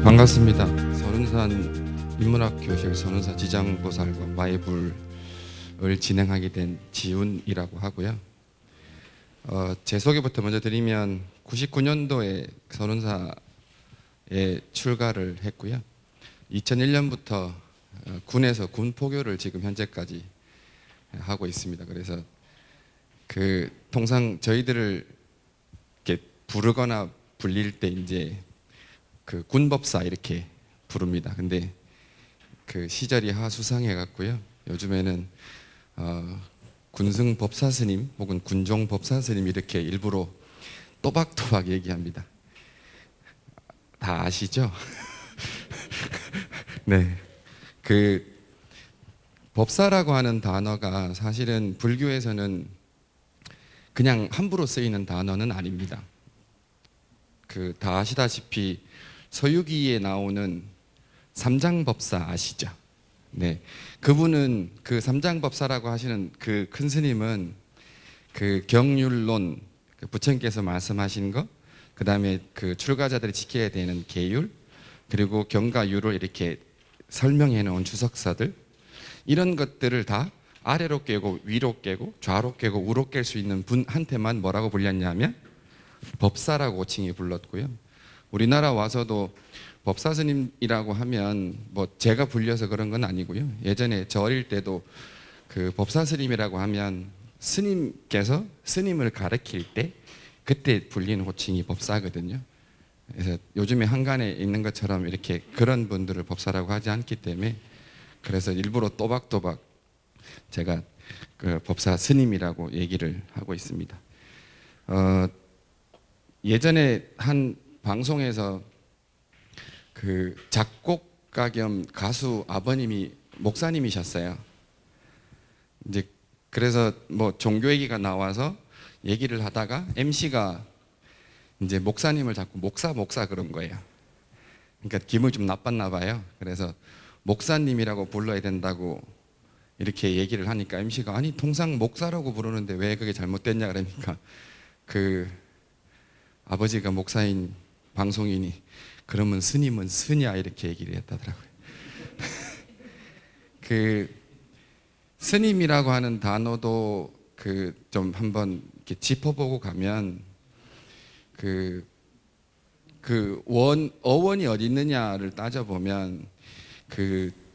반갑습니다. 선운산 인문학 교실 선운사 지장보살과 마이불을 진행하게 된 지훈이라고 하고요. 제 소개부터 먼저 드리면 99년도에 선운사에 출가를 했고요. 2001년부터 군에서 군포교를 지금 현재까지 하고 있습니다. 그래서 통상 저희들을 이렇게 부르거나 불릴 때 이제 군법사 이렇게 부릅니다. 근데 그 시절이 하수상해 갖고요. 요즘에는 군승 법사 스님 혹은 군종 법사 스님 이렇게 일부러 또박또박 얘기합니다. 다 아시죠? 네. 법사라고 하는 단어가 사실은 불교에서는 그냥 함부로 쓰이는 단어는 아닙니다. 다 아시다시피 서유기에 나오는 삼장법사 아시죠? 네, 그분은 삼장법사라고 하시는 큰 스님은 경율론, 부처님께서 말씀하신 거, 그 다음에 출가자들이 지켜야 되는 계율, 그리고 경과율을 이렇게 설명해 놓은 주석사들, 이런 것들을 다 아래로 깨고 위로 깨고 좌로 깨고 우로 깰 수 있는 분한테만 뭐라고 불렸냐면 법사라고 호칭이 불렀고요. 우리나라 와서도 법사 스님이라고 하면 뭐 제가 불려서 그런 건 아니고요. 예전에 저 어릴 때도 법사 스님이라고 하면 스님께서 스님을 가르칠 때 그때 불리는 호칭이 법사거든요. 그래서 요즘에 한간에 있는 것처럼 이렇게 그런 분들을 법사라고 하지 않기 때문에 그래서 일부러 또박또박 제가 법사 스님이라고 얘기를 하고 있습니다. 예전에 한 방송에서 작곡가 겸 가수 아버님이 목사님이셨어요. 이제 그래서 뭐 종교 얘기가 나와서 얘기를 하다가 MC가 이제 목사님을 자꾸 목사 그런 거예요. 그러니까 기분이 좀 나빴나 봐요. 그래서 목사님이라고 불러야 된다고 이렇게 얘기를 하니까 MC가 아니 통상 목사라고 부르는데 왜 그게 잘못됐냐 그러니까 아버지가 목사인 방송인이 그러면 스님은 스냐 이렇게 얘기를 했다더라고요. 스님이라고 하는 단어도 좀 한번 이렇게 짚어보고 가면 어원이 어디 있느냐를 따져보면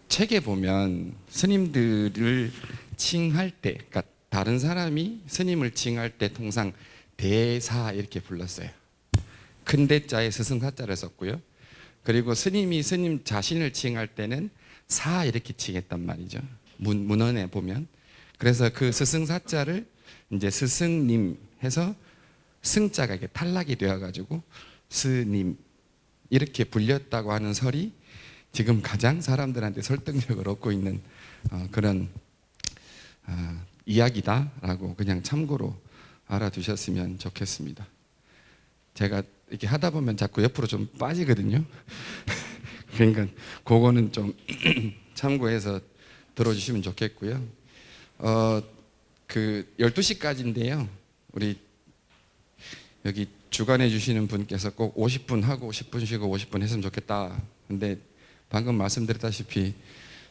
책에 보면 스님들을 칭할 때, 그러니까 다른 사람이 스님을 칭할 때 통상 대사 이렇게 불렀어요. 큰 대자에 스승사자를 썼고요. 그리고 스님이 스님 자신을 칭할 때는 사 이렇게 칭했단 말이죠. 문헌에 보면. 그래서 스승사자를 이제 스승님 해서 승자가 이게 탈락이 되어가지고 스님 이렇게 불렸다고 하는 설이 지금 가장 사람들한테 설득력을 얻고 있는 그런 이야기다라고 그냥 참고로 알아두셨으면 좋겠습니다. 제가 이렇게 하다 보면 자꾸 옆으로 좀 빠지거든요. 그러니까 그거는 좀 참고해서 들어주시면 좋겠고요. 12시까지인데요. 우리 여기 주관해 주시는 분께서 꼭 50분 하고 10분 쉬고 50분 했으면 좋겠다. 근데 방금 말씀드렸다시피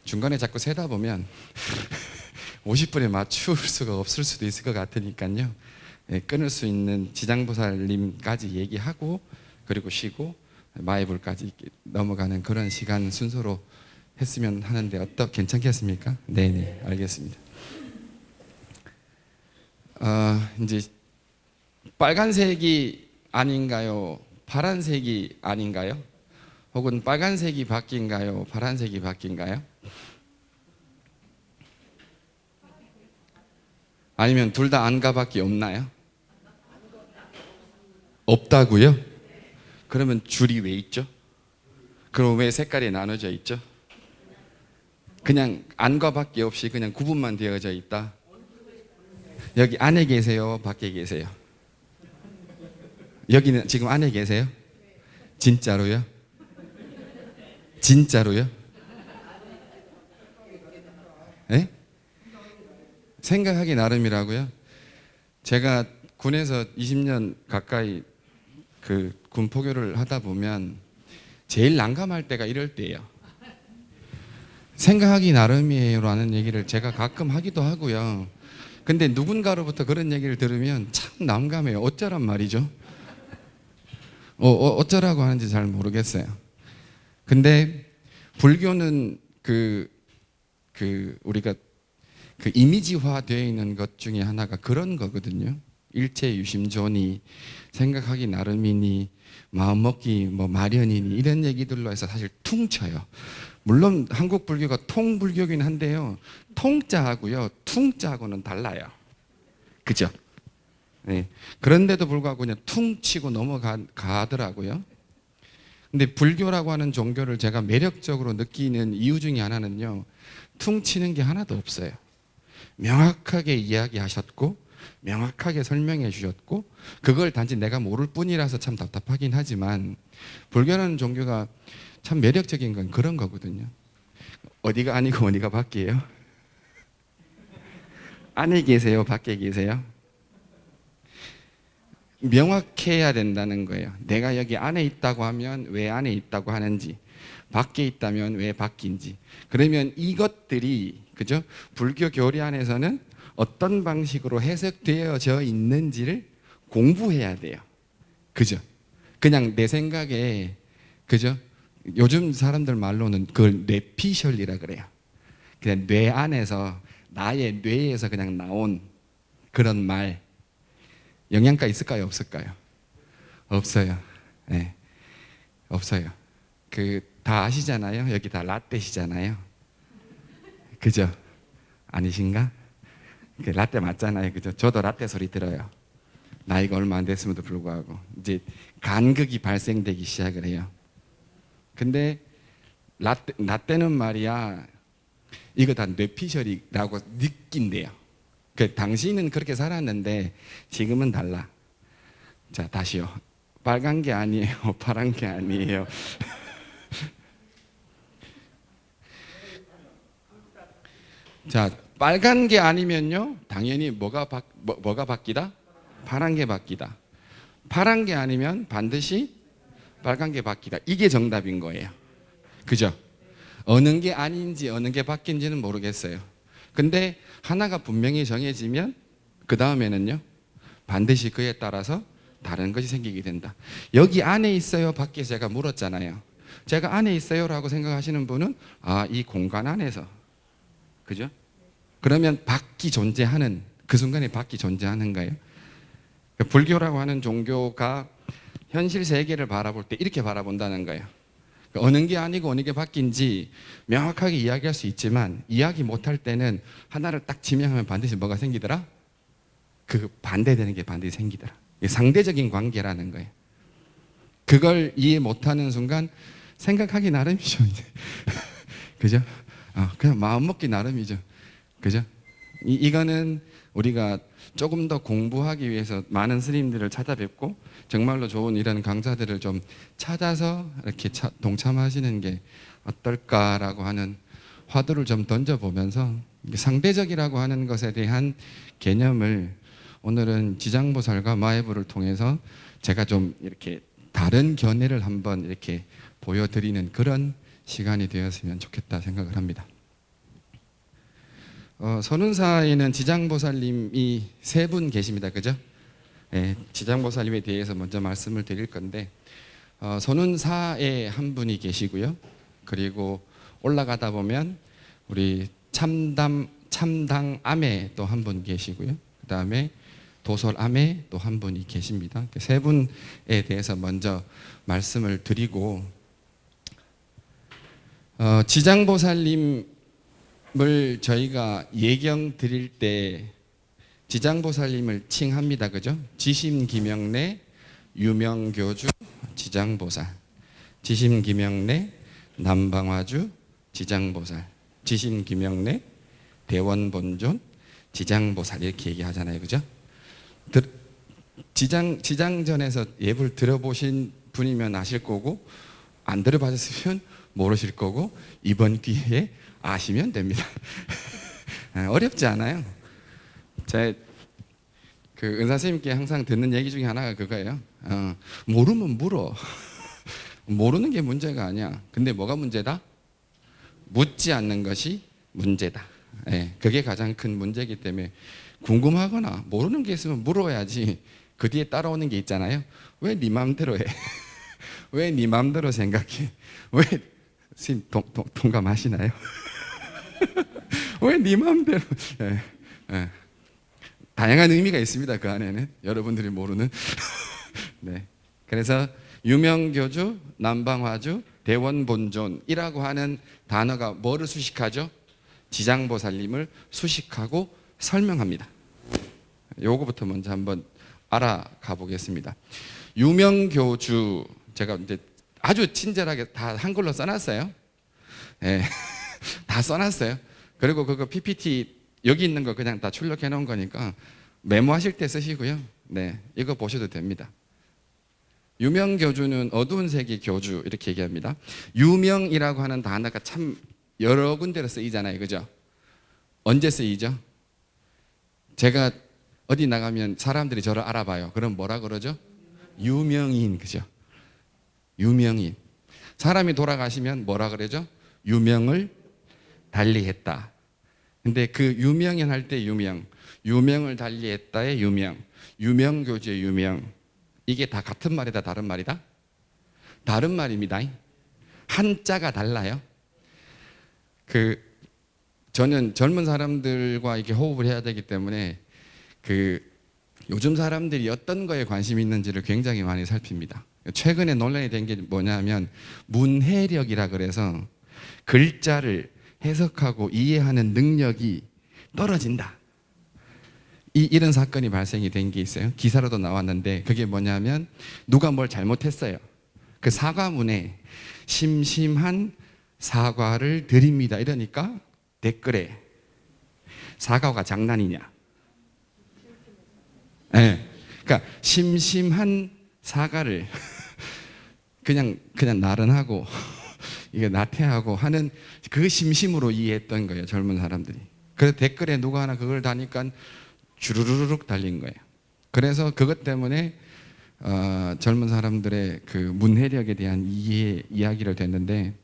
중간에 자꾸 세다 보면 50분에 맞출 수가 없을 수도 있을 것 같으니까요. 끊을 수 있는 지장보살님까지 얘기하고 그리고 쉬고 마이불까지 넘어가는 그런 시간 순서로 했으면 하는데 괜찮겠습니까? 네네, 알겠습니다. 이제 빨간색이 아닌가요? 파란색이 아닌가요? 혹은 빨간색이 바뀐가요? 파란색이 바뀐가요? 아니면 둘 다 안가밖에 없나요? 없다고요? 그러면 줄이 왜 있죠? 그럼 왜 색깔이 나눠져 있죠? 그냥 안과 밖에 없이 그냥 구분만 되어져 있다. 여기 안에 계세요? 밖에 계세요? 여기는 지금 안에 계세요? 진짜로요? 진짜로요? 네? 생각하기 나름이라고요? 제가 군에서 20년 가까이 그 군포교를 하다 보면 제일 난감할 때가 이럴 때예요. 생각하기 나름이에요라는 얘기를 제가 가끔 하기도 하고요. 근데 누군가로부터 그런 얘기를 들으면 참 난감해요. 어쩌란 말이죠? 어쩌라고 하는지 잘 모르겠어요. 근데 불교는 우리가 그 이미지화 되어 있는 것 중에 하나가 그런 거거든요. 일체 유심존이, 생각하기 나름이니, 마음먹기 뭐 마련이니, 이런 얘기들로 해서 사실 퉁쳐요. 물론 한국 불교가 통불교긴 한데요, 통자하고요 퉁자하고는 달라요. 그죠? 네. 그런데도 불구하고 그냥 퉁치고 넘어가더라고요. 근데 불교라고 하는 종교를 제가 매력적으로 느끼는 이유 중에 하나는요, 퉁치는 게 하나도 없어요. 명확하게 이야기하셨고 명확하게 설명해 주셨고, 그걸 단지 내가 모를 뿐이라서 참 답답하긴 하지만, 불교라는 종교가 참 매력적인 건 그런 거거든요. 어디가 아니고 어디가 밖이에요? 안에 계세요? 밖에 계세요? 명확해야 된다는 거예요. 내가 여기 안에 있다고 하면 왜 안에 있다고 하는지, 밖에 있다면 왜 밖인지. 그러면 이것들이, 그죠? 불교 교리 안에서는 어떤 방식으로 해석되어져 있는지를 공부해야 돼요. 그죠? 그냥 내 생각에, 그죠? 요즘 사람들 말로는 그걸 뇌피셜이라 그래요. 그냥 뇌 안에서, 나의 뇌에서 그냥 나온 그런 말. 영양가 있을까요? 없을까요? 없어요. 네. 없어요. 다 아시잖아요. 여기 다 라떼시잖아요. 그죠? 아니신가? 라떼 맞잖아요. 그죠? 저도 라떼 소리 들어요. 나이가 얼마 안 됐음에도 불구하고 이제 간극이 발생되기 시작을 해요. 근데 라떼는 말이야, 이거 다 뇌피셜이라고 느낀대요. 당신은 그렇게 살았는데 지금은 달라. 자, 다시요. 빨간 게 아니에요. 파란 게 아니에요. 자, 빨간 게 아니면요, 당연히 뭐가 바뀌다? 파란 게 바뀌다. 파란 게 아니면 반드시 빨간 게 바뀌다. 이게 정답인 거예요. 그죠? 어느 게 아닌지 어느 게 바뀐지는 모르겠어요. 근데 하나가 분명히 정해지면 그 다음에는요, 반드시 그에 따라서 다른 것이 생기게 된다. 여기 안에 있어요? 밖에? 제가 물었잖아요. 제가 안에 있어요 라고 생각하시는 분은 이 공간 안에서, 그죠? 그러면 밖이 존재하는, 그 순간에 밖이 존재하는 거예요. 불교라고 하는 종교가 현실 세계를 바라볼 때 이렇게 바라본다는 거예요. 어느 게 아니고 어느 게 밖인지 명확하게 이야기할 수 있지만, 이야기 못할 때는 하나를 딱 지명하면 반드시 뭐가 생기더라? 그 반대되는 게 반드시 생기더라. 상대적인 관계라는 거예요. 그걸 이해 못하는 순간 생각하기 나름이죠. 이제. 그죠? 그냥 마음 먹기 나름이죠. 그죠? 이거는 우리가 조금 더 공부하기 위해서 많은 스님들을 찾아뵙고 정말로 좋은 이런 강사들을 좀 찾아서 이렇게 동참하시는 게 어떨까라고 하는 화두를 좀 던져보면서, 상대적이라고 하는 것에 대한 개념을 오늘은 지장보살과 마해부를 통해서 제가 좀 이렇게 다른 견해를 한번 이렇게 보여드리는 그런 시간이 되었으면 좋겠다 생각을 합니다. 선운사에는 지장보살님이 3분 계십니다. 그죠? 네, 지장보살님에 대해서 먼저 말씀을 드릴 건데, 선운사에 한 분이 계시고요. 그리고 올라가다 보면 우리 참당암에 또 한 분 계시고요. 그 다음에 도솔암에 또 한 분이 계십니다. 3분에 대해서 먼저 말씀을 드리고, 지장보살님을 저희가 예경 드릴 때 지장보살님을 칭합니다. 그죠? 지심기명내 유명교주 지장보살, 지심기명내 남방화주 지장보살, 지신귀명례, 대원본존, 지장보살 이렇게 얘기하잖아요, 그죠? 지장전에서 예불 들어보신 분이면 아실 거고 안 들어봤으면 모르실 거고 이번 기회에 아시면 됩니다. 어렵지 않아요. 제 그 은사 선생님께 항상 듣는 얘기 중에 하나가 그거예요. 모르면 물어. 모르는 게 문제가 아니야. 근데 뭐가 문제다? 묻지 않는 것이 문제다. 예, 그게 가장 큰 문제이기 때문에 궁금하거나 모르는 게 있으면 물어야지. 그 뒤에 따라오는 게 있잖아요. 왜 네 마음대로 해? 왜 네 마음대로 생각해? 왜 선생님 동감하시나요? 왜 네 마음대로? 예, 예. 다양한 의미가 있습니다. 그 안에는 여러분들이 모르는. 네. 그래서 유명교주, 남방화주, 대원본존이라고 하는 단어가 뭐를 수식하죠? 지장보살님을 수식하고 설명합니다. 요거부터 먼저 한번 알아가 보겠습니다. 유명교주, 제가 이제 아주 친절하게 다 한글로 써놨어요. 네. 다 써놨어요. 그리고 그거 PPT 여기 있는 거 그냥 다 출력해 놓은 거니까 메모하실 때 쓰시고요. 네, 이거 보셔도 됩니다. 유명교주는 어두운 세계 교주 이렇게 얘기합니다. 유명이라고 하는 단어가 참 여러 군데로 쓰이잖아요, 그죠? 언제 쓰이죠? 제가 어디 나가면 사람들이 저를 알아봐요. 그럼 뭐라 그러죠? 유명인, 그죠? 유명인. 사람이 돌아가시면 뭐라 그러죠? 유명을 달리했다. 근데 그 유명인 할 때 유명을 달리했다의 유명교주의 유명, 이게 다 같은 말이다, 다른 말이다? 다른 말입니다. 한자가 달라요. 저는 젊은 사람들과 이렇게 호흡을 해야 되기 때문에 요즘 사람들이 어떤 거에 관심이 있는지를 굉장히 많이 살핍니다. 최근에 논란이 된 게 뭐냐면 문해력이라 그래서 글자를 해석하고 이해하는 능력이 떨어진다. 이런 사건이 발생이 된 게 있어요. 기사로도 나왔는데 그게 뭐냐면 누가 뭘 잘못했어요. 그 사과문에 심심한 사과를 드립니다 이러니까 댓글에 사과가 장난이냐. 네. 그러니까 심심한 사과를 그냥 나른하고 이게 나태하고 하는 그 심심으로 이해했던 거예요, 젊은 사람들이. 그래서 댓글에 누가 하나 그걸 다니까 주르르륵 달린 거예요. 그래서 그것 때문에 젊은 사람들의 그 문해력에 대한 이야기를 됐는데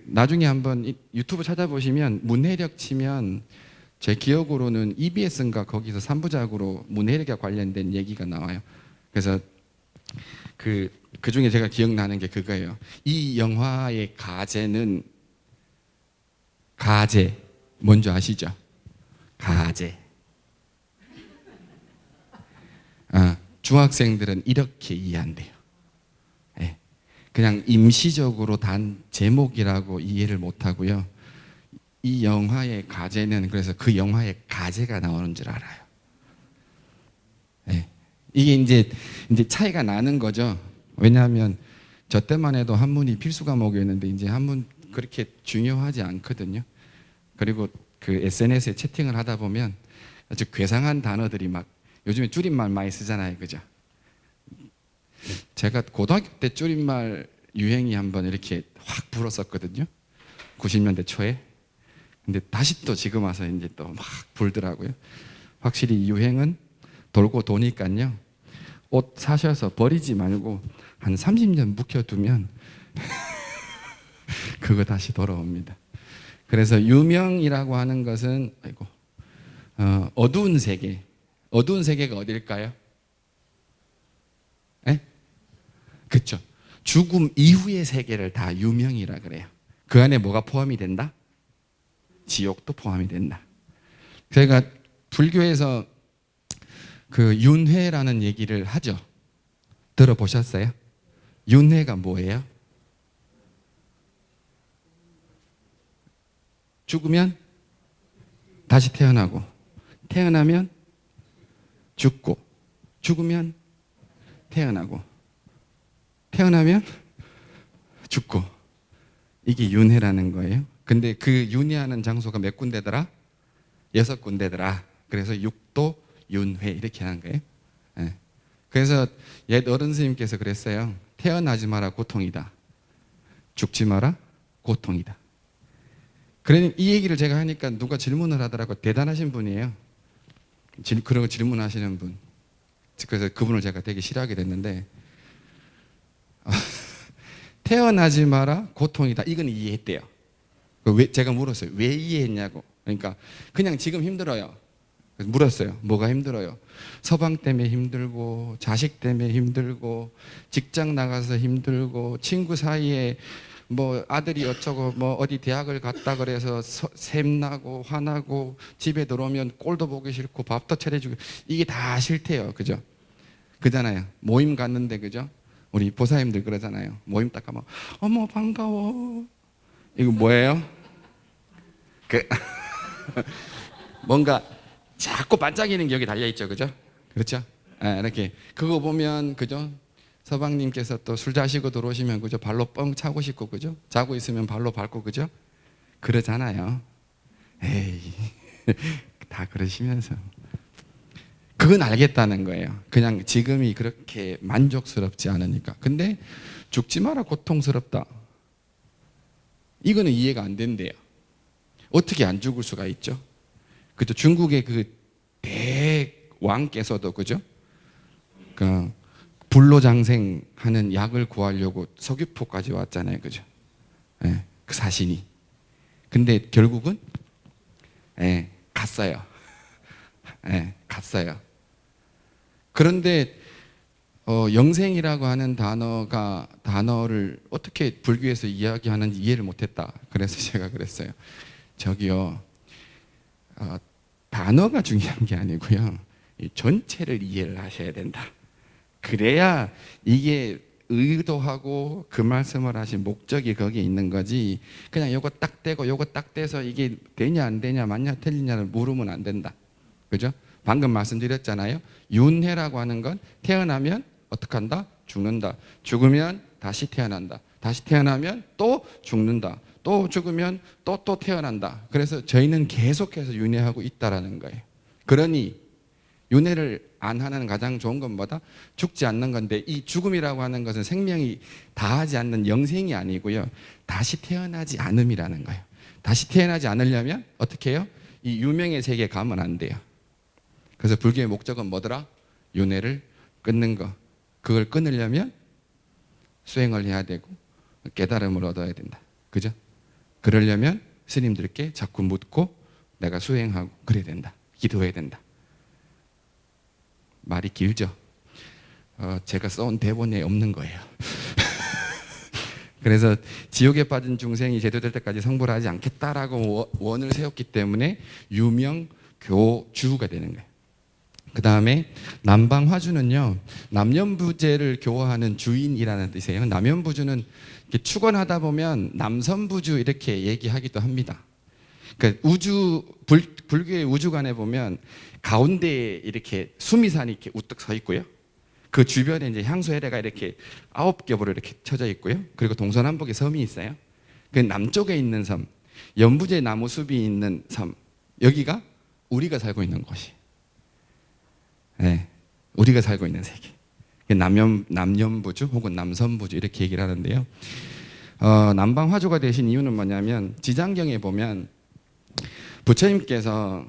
나중에 한번 유튜브 찾아보시면 문해력 치면 제 기억으로는 EBS인가 거기서 3부작으로 문해력에 관련된 얘기가 나와요. 그래서 그 중에 제가 기억나는 게 그거예요. 이 영화의 가제는 뭔지 아시죠? 가제. 중학생들은 이렇게 이해한대요. 네. 그냥 임시적으로 단 제목이라고 이해를 못하고요. 이 영화의 가제는 그래서 그 영화의 가제가 나오는 줄 알아요. 네. 이게 이제 차이가 나는 거죠. 왜냐하면 저 때만 해도 한문이 필수 과목이었는데 이제 한문 그렇게 중요하지 않거든요. 그리고 그 SNS에 채팅을 하다 보면 아주 괴상한 단어들이 막 요즘에 줄임말 많이 쓰잖아요, 그죠? 제가 고등학교 때 줄임말 유행이 한번 이렇게 확 불었었거든요. 90년대 초에. 근데 다시 또 지금 와서 이제 또 막 불더라고요. 확실히 유행은 돌고 도니까요. 옷 사셔서 버리지 말고 한 30년 묵혀두면 그거 다시 돌아옵니다. 그래서 유명이라고 하는 것은 어두운 세계. 어두운 세계가 어딜까요? 네? 그렇죠. 죽음 이후의 세계를 다 유명이라 그래요. 그 안에 뭐가 포함이 된다? 지옥도 포함이 된다. 저희가 불교에서 그 윤회라는 얘기를 하죠. 들어보셨어요? 윤회가 뭐예요? 죽으면 다시 태어나고, 태어나면 죽고, 죽으면 태어나고, 태어나면 죽고, 이게 윤회라는 거예요. 근데 그 윤회하는 장소가 몇 군데더라? 6군데더라. 그래서 육도 윤회 이렇게 하는 거예요. 예. 그래서 옛 어른 스님께서 그랬어요. 태어나지 마라 고통이다. 죽지 마라 고통이다. 그러니 이 얘기를 제가 하니까 누가 질문을 하더라고요. 대단하신 분이에요. 그러고 질문하시는 분. 그래서 그분을 제가 되게 싫어하게 됐는데 태어나지 마라 고통이다. 이건 이해했대요. 제가 물었어요. 왜 이해했냐고. 그러니까 그냥 지금 힘들어요. 그래서 물었어요. 뭐가 힘들어요? 서방 때문에 힘들고 자식 때문에 힘들고 직장 나가서 힘들고 친구 사이에 뭐 아들이 어쩌고 뭐 어디 대학을 갔다 그래서 샘나고 화나고 집에 들어오면 꼴도 보기 싫고 밥도 차려주고 이게 다 싫대요. 그죠? 그잖아요. 모임 갔는데 그죠? 우리 보사님들 그러잖아요. 모임 딱 가면 어머 반가워. 이거 뭐예요? 뭔가 자꾸 반짝이는 게 여기 달려있죠. 그죠? 그렇죠? 이렇게 그거 보면 그죠? 서방님께서 또 술 자시고 들어오시면 그죠? 발로 뻥 차고 싶고 그죠? 자고 있으면 발로 밟고 그죠? 그러잖아요. 에이 다 그러시면서 그건 알겠다는 거예요. 그냥 지금이 그렇게 만족스럽지 않으니까. 근데 죽지 마라 고통스럽다. 이거는 이해가 안 된대요. 어떻게 안 죽을 수가 있죠? 그죠? 중국의 그 대왕께서도 그죠? 그 불로장생하는 약을 구하려고 서귀포까지 왔잖아요, 그죠? 예, 그 사신이. 근데 결국은 갔어요. 갔어요. 그런데 영생이라고 하는 단어를 어떻게 불교에서 이야기하는지 이해를 못했다. 그래서 제가 그랬어요. 저기요, 단어가 중요한 게 아니고요. 이 전체를 이해를 하셔야 된다. 그래야 이게 의도하고 그 말씀을 하신 목적이 거기에 있는 거지. 그냥 요거 딱 떼고 요거 딱 떼서 이게 되냐 안 되냐 맞냐 틀리냐를 물으면 안 된다. 그죠? 방금 말씀드렸잖아요. 윤회라고 하는 건 태어나면 어떻게 한다? 죽는다. 죽으면 다시 태어난다. 다시 태어나면 또 죽는다. 또 죽으면 또 태어난다. 그래서 저희는 계속해서 윤회하고 있다라는 거예요. 그러니 윤회를 안 하는 가장 좋은 건 뭐다? 죽지 않는 건데 이 죽음이라고 하는 것은 생명이 다하지 않는 영생이 아니고요. 다시 태어나지 않음이라는 거예요. 다시 태어나지 않으려면 어떻게 해요? 이 유명의 세계에 가면 안 돼요. 그래서 불교의 목적은 뭐더라? 윤회를 끊는 거. 그걸 끊으려면 수행을 해야 되고 깨달음을 얻어야 된다. 그죠? 그러려면 스님들께 자꾸 묻고 내가 수행하고 그래야 된다. 기도해야 된다. 말이 길죠? 제가 써온 대본에 없는 거예요. 그래서 지옥에 빠진 중생이 제도될 때까지 성불을 하지 않겠다라고 원을 세웠기 때문에 유명교주가 되는 거예요. 그 다음에 남방화주는요, 남연부제를 교화하는 주인이라는 뜻이에요. 남연부주는 이렇게 축원하다 보면 남선부주 이렇게 얘기하기도 합니다. 그러니까 불교의 우주관에 보면 가운데에 이렇게 수미산이 이렇게 우뚝 서 있고요. 그 주변에 이제 향수해례가 이렇게 9겹으로 이렇게 쳐져 있고요. 그리고 동서남북에 섬이 있어요. 그 남쪽에 있는 섬, 연부제 나무숲이 있는 섬, 여기가 우리가 살고 있는 곳이. 네, 우리가 살고 있는 세계. 남연부주 혹은 남선부주 이렇게 얘기를 하는데요. 남방화주가 되신 이유는 뭐냐면 지장경에 보면 부처님께서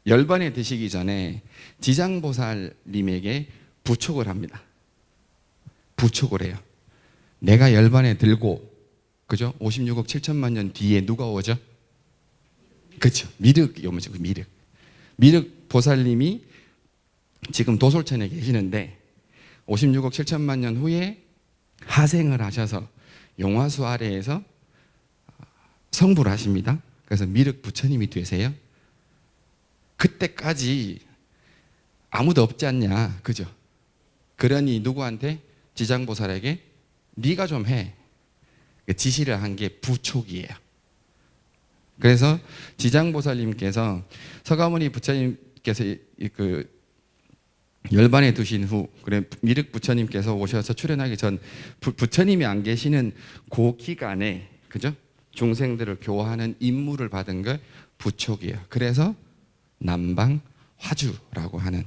열반에 드시기 전에 지장보살님에게 부촉을 합니다. 부촉을 해요. 내가 열반에 들고, 그죠? 56억 7천만 년 뒤에 누가 오죠? 그렇죠. 미륵이 오죠. 미륵. 미륵 보살님이 지금 도솔천에 계시는데 56억 7천만 년 후에 하생을 하셔서 용화수 아래에서 성불을 하십니다. 그래서 미륵 부처님이 되세요. 그때까지 아무도 없지 않냐, 그죠? 그러니 누구한테? 지장보살에게 네가 좀 해. 지시를 한 게 부촉이에요. 그래서 지장보살님께서 서가모니 부처님께서 그 열반에 두신 후, 그래 미륵 부처님께서 오셔서 출현하기 전 부처님이 안 계시는 그 기간에, 그죠? 중생들을 교화하는 임무를 받은 게 부촉이에요. 그래서 남방 화주라고 하는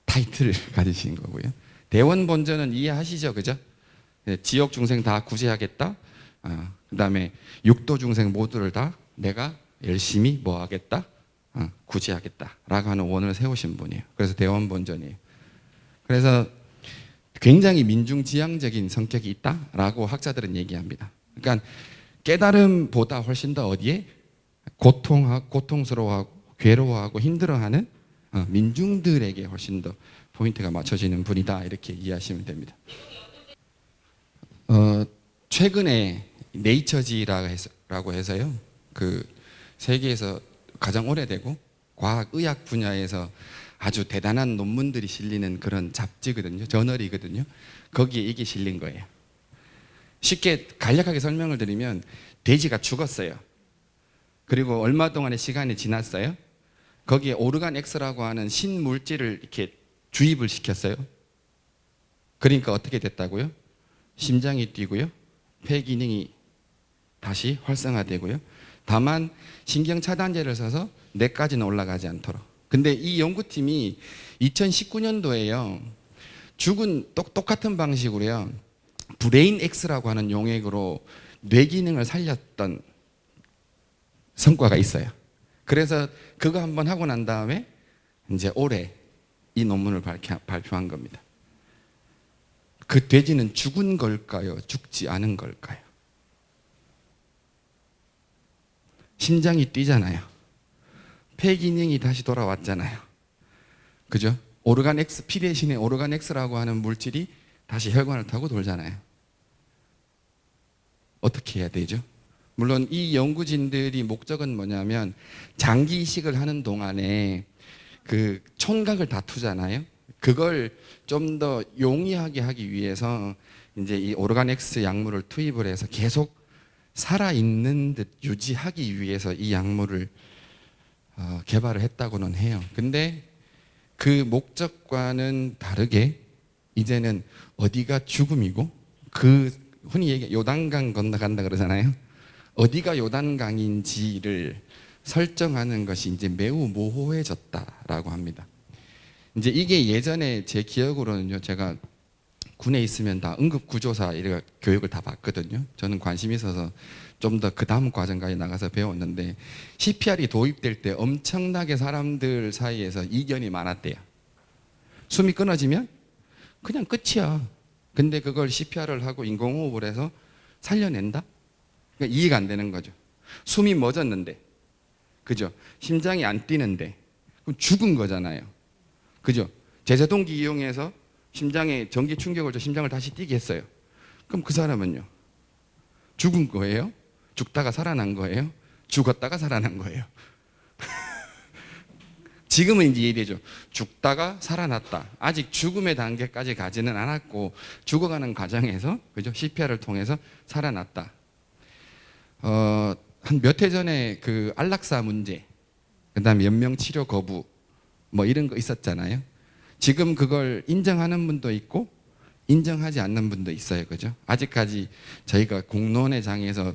타이틀을 가지신 거고요. 대원 본전은 이해하시죠, 그죠? 지옥 중생 다 구제하겠다. 그다음에 육도 중생 모두를 다 내가 열심히 뭐 하겠다, 구제하겠다라고 하는 원을 세우신 분이에요. 그래서 대원 본전이에요. 그래서 굉장히 민중지향적인 성격이 있다라고 학자들은 얘기합니다. 그러니까 깨달음보다 훨씬 더 어디에 고통스러워하고 괴로워하고 힘들어하는 민중들에게 훨씬 더 포인트가 맞춰지는 분이다, 이렇게 이해하시면 됩니다. 최근에 네이처지라고 해서요, 그 세계에서 가장 오래되고 과학 의학 분야에서 아주 대단한 논문들이 실리는 그런 잡지거든요, 저널이거든요. 거기에 이게 실린 거예요. 쉽게 간략하게 설명을 드리면 돼지가 죽었어요. 그리고 얼마 동안의 시간이 지났어요. 거기에 오르간 X라고 하는 신물질을 이렇게 주입을 시켰어요. 그러니까 어떻게 됐다고요? 심장이 뛰고요, 폐 기능이 다시 활성화되고요. 다만 신경 차단제를 써서 뇌까지는 올라가지 않도록. 근데 이 연구팀이 2019년도에요 죽은 똑같은 방식으로요 브레인 X라고 하는 용액으로 뇌 기능을 살렸던 성과가 있어요. 그래서 그거 한번 하고 난 다음에 이제 올해 이 논문을 발표한 겁니다. 그 돼지는 죽은 걸까요? 죽지 않은 걸까요? 심장이 뛰잖아요. 폐 기능이 다시 돌아왔잖아요. 그죠? 오르간 X, 피 대신에 오르간 X라고 하는 물질이 다시 혈관을 타고 돌잖아요. 어떻게 해야 되죠? 물론 이 연구진들이 목적은 뭐냐면 장기 이식을 하는 동안에 그 촌각을 다투잖아요. 그걸 좀 더 용이하게 하기 위해서 이제 이 오르간 X 약물을 투입을 해서 계속 살아있는 듯 유지하기 위해서 이 약물을 개발을 했다고는 해요. 근데 그 목적과는 다르게 이제는 어디가 죽음이고, 그 흔히 얘기 요단강 건너간다 그러잖아요. 어디가 요단강인지를 설정하는 것이 이제 매우 모호해졌다라고 합니다. 이제 이게 예전에 제 기억으로는요, 제가 군에 있으면 다 응급구조사 이런 교육을 다 받거든요. 저는 관심이 있어서 좀 더 그 다음 과정까지 나가서 배웠는데, CPR이 도입될 때 엄청나게 사람들 사이에서 이견이 많았대요. 숨이 끊어지면 그냥 끝이야. 근데 그걸 CPR을 하고 인공호흡을 해서 살려낸다? 그러니까 이해가 안 되는 거죠. 숨이 멎었는데, 그죠? 심장이 안 뛰는데, 그럼 죽은 거잖아요. 그죠? 제세동기 이용해서 심장에 전기 충격을 줘 심장을 다시 뛰게 했어요. 그럼 그 사람은요? 죽은 거예요? 죽다가 살아난 거예요? 죽었다가 살아난 거예요? 지금은 이제 이해되죠. 죽다가 살아났다. 아직 죽음의 단계까지 가지는 않았고 죽어가는 과정에서, 그죠? CPR을 통해서 살아났다. 한 몇 해 전에 그 안락사 문제, 그다음에 연명 치료 거부 뭐 이런 거 있었잖아요. 지금 그걸 인정하는 분도 있고 인정하지 않는 분도 있어요. 그죠? 아직까지 저희가 공론의 장에서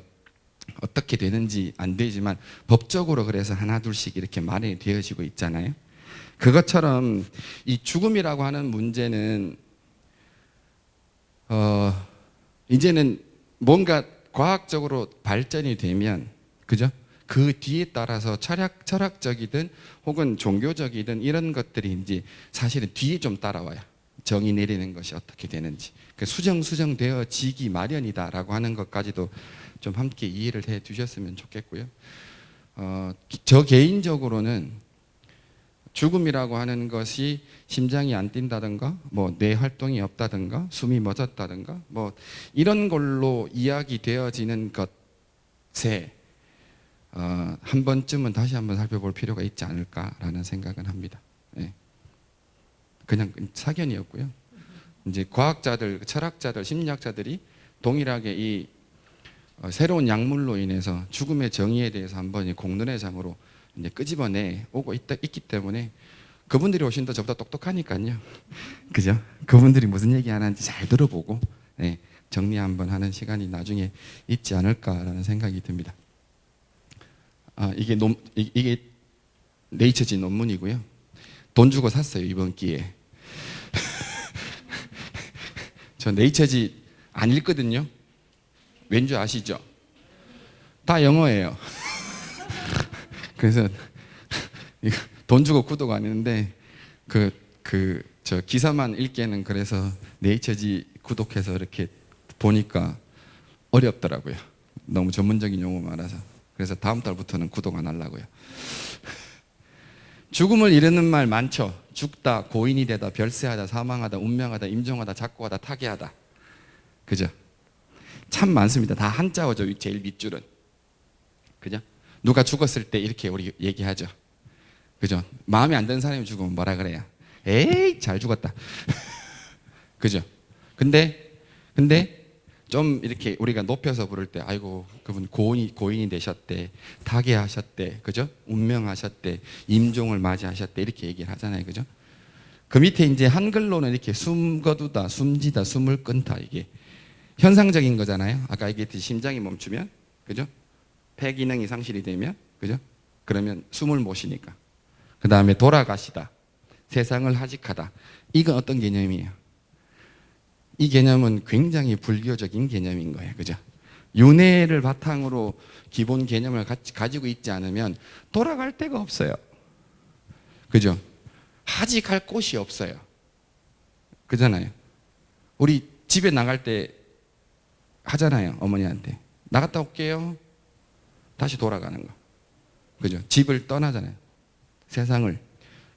어떻게 되는지 안 되지만 법적으로 그래서 하나 둘씩 이렇게 마련이 되어지고 있잖아요. 그것처럼 이 죽음이라고 하는 문제는 이제는 뭔가 과학적으로 발전이 되면, 그죠? 그 뒤에 따라서 철학적이든 혹은 종교적이든 이런 것들이 이제 사실은 뒤에 좀 따라와요. 정의 내리는 것이 어떻게 되는지. 수정되어지기 마련이다라고 하는 것까지도 좀 함께 이해를 해 두셨으면 좋겠고요. 저 개인적으로는 죽음이라고 하는 것이 심장이 안 뛴다든가, 뭐 뇌 활동이 없다든가, 숨이 멎었다든가, 뭐 이런 걸로 이야기되어지는 것에 한 번쯤은 다시 한번 살펴볼 필요가 있지 않을까라는 생각은 합니다. 네. 그냥 사견이었고요. 이제 과학자들, 철학자들, 심리학자들이 동일하게 이 새로운 약물로 인해서 죽음의 정의에 대해서 한번 공론의 장으로 이제 끄집어내 오고 있기 때문에 그분들이 훨씬 더 저보다 똑똑하니까요. 그죠? 그분들이 무슨 얘기 하는지 잘 들어보고, 네, 정리 한번 하는 시간이 나중에 있지 않을까라는 생각이 듭니다. 이게 네이처지 논문이고요. 돈 주고 샀어요, 이번 기회에. 저 네이처지 안 읽거든요. 왠지 아시죠? 다 영어예요. 그래서 돈 주고 구독 안 했는데 저 기사만 읽기에는 그래서 네이처지 구독해서 이렇게 보니까 어렵더라고요. 너무 전문적인 용어 많아서. 그래서 다음 달부터는 구독 안 하려고요. 죽음을 이르는 말 많죠. 죽다, 고인이 되다, 별세하다, 사망하다, 운명하다, 임종하다, 작고하다, 타계하다. 그죠? 참 많습니다. 다 한자어죠. 제일 밑줄은. 그죠? 누가 죽었을 때 이렇게 우리 얘기하죠. 그죠? 마음에 안 드는 사람이 죽으면 뭐라 그래요? 에이, 잘 죽었다. 그죠? 근데 좀 이렇게 우리가 높여서 부를 때, 아이고, 그분 고인이 되셨대, 타계하셨대, 그죠? 운명하셨대, 임종을 맞이하셨대, 이렇게 얘기를 하잖아요. 그죠? 그 밑에 이제 한글로는 이렇게 숨 거두다, 숨지다, 숨을 끊다, 이게 현상적인 거잖아요. 아까 얘기했듯이 심장이 멈추면, 그죠? 폐 기능이 상실이 되면, 그죠? 그러면 숨을 못 쉬니까. 그 다음에 돌아가시다, 세상을 하직하다. 이건 어떤 개념이에요? 이 개념은 굉장히 불교적인 개념인 거예요. 그죠? 윤회를 바탕으로 기본 개념을 가지고 있지 않으면 돌아갈 데가 없어요. 그죠? 하직할 곳이 없어요. 그잖아요. 우리 집에 나갈 때 하잖아요. 어머니한테. 나갔다 올게요. 다시 돌아가는 거. 그죠? 집을 떠나잖아요. 세상을.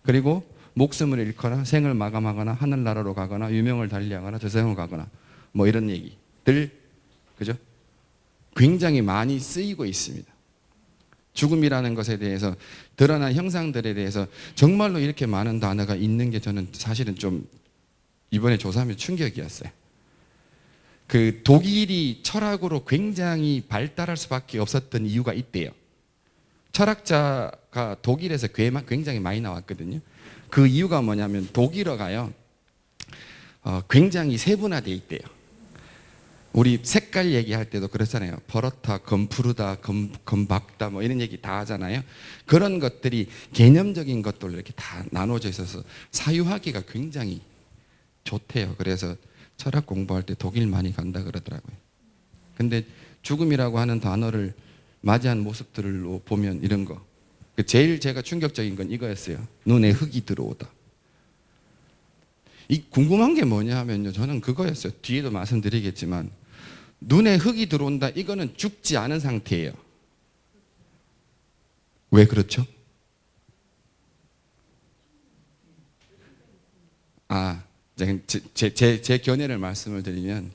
그리고 목숨을 잃거나 생을 마감하거나 하늘나라로 가거나 유명을 달리하거나 저세상으로 가거나 뭐 이런 얘기들, 그죠? 굉장히 많이 쓰이고 있습니다. 죽음이라는 것에 대해서 드러난 형상들에 대해서 정말로 이렇게 많은 단어가 있는 게 저는 사실은 좀 이번에 조사하면서 충격이었어요. 그 독일이 철학으로 굉장히 발달할 수밖에 없었던 이유가 있대요. 철학자가 독일에서 굉장히 많이 나왔거든요. 그 이유가 뭐냐면 독일어가요, 굉장히 세분화되어 있대요. 우리 색깔 얘기할 때도 그렇잖아요. 버렇다, 검푸르다, 검박다, 뭐 이런 얘기 다 하잖아요. 그런 것들이 개념적인 것들로 이렇게 다 나눠져 있어서 사유하기가 굉장히 좋대요. 그래서 철학 공부할 때 독일 많이 간다 그러더라고요. 근데 죽음이라고 하는 단어를 맞이한 모습들로 보면 이런 거. 제일 제가 충격적인 건 이거였어요. 눈에 흙이 들어오다. 이 궁금한 게 뭐냐 하면요, 저는 그거였어요. 뒤에도 말씀드리겠지만 눈에 흙이 들어온다. 이거는 죽지 않은 상태예요. 왜 그렇죠? 제 견해를 말씀을 드리면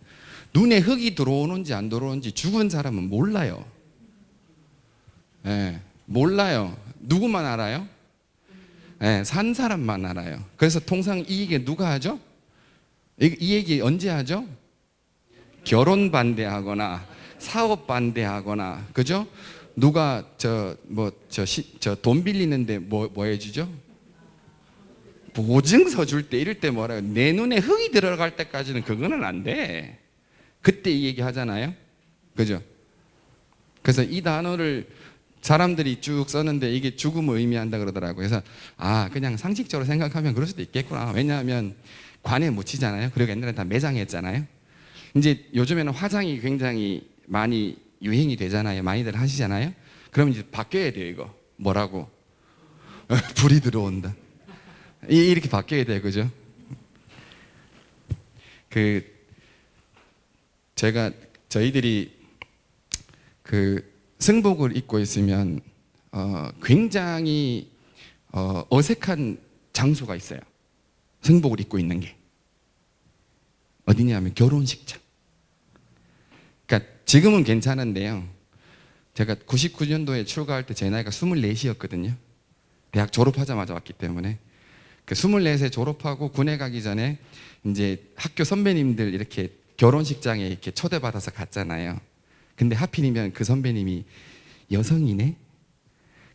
눈에 흙이 들어오는지 안 들어오는지 죽은 사람은 몰라요. 네, 몰라요. 누구만 알아요? 네, 산 사람만 알아요. 그래서 통상 이 얘기 누가 하죠? 이 얘기 언제 하죠? 결혼 반대하거나 사업 반대하거나, 그죠? 누가 돈 빌리는데 뭐 해주죠? 보증서 줄 때 이럴 때 뭐라고, 내 눈에 흙이 들어갈 때까지는 그거는 안 돼. 그때 이 얘기 하잖아요. 그죠? 그래서 이 단어를 사람들이 쭉 썼는데 이게 죽음을 의미한다 그러더라고요. 그래서 그냥 상식적으로 생각하면 그럴 수도 있겠구나. 왜냐하면 관에 묻히잖아요. 그리고 옛날에 다 매장했잖아요. 이제 요즘에는 화장이 굉장히 많이 유행이 되잖아요. 많이들 하시잖아요. 그럼 이제 바뀌어야 돼요. 이거 뭐라고? 불이 들어온다. 이렇게 바뀌어야 돼요. 그죠? 저희들이 승복을 입고 있으면 굉장히 어색한 장소가 있어요. 승복을 입고 있는 게 어디냐면 결혼식장. 그러니까 지금은 괜찮은데요, 제가 99년도에 출가할 때 제 나이가 24이었거든요. 대학 졸업하자마자 왔기 때문에. 24세 졸업하고 군에 가기 전에 이제 학교 선배님들 이렇게 결혼식장에 이렇게 초대받아서 갔잖아요. 근데 하필이면 그 선배님이 여성이네?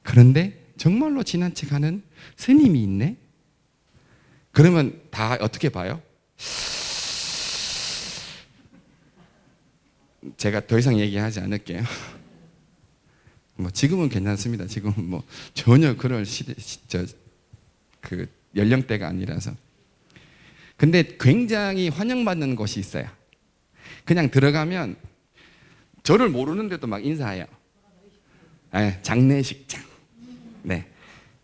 그런데 정말로 친한 척 하는 스님이 있네? 그러면 다 어떻게 봐요? 제가 더 이상 얘기하지 않을게요. 뭐 지금은 괜찮습니다. 지금은 뭐 전혀 그럴 그 연령대가 아니라서. 근데 굉장히 환영받는 곳이 있어요. 그냥 들어가면 저를 모르는데도 막 인사해요. 네, 장례식장. 네.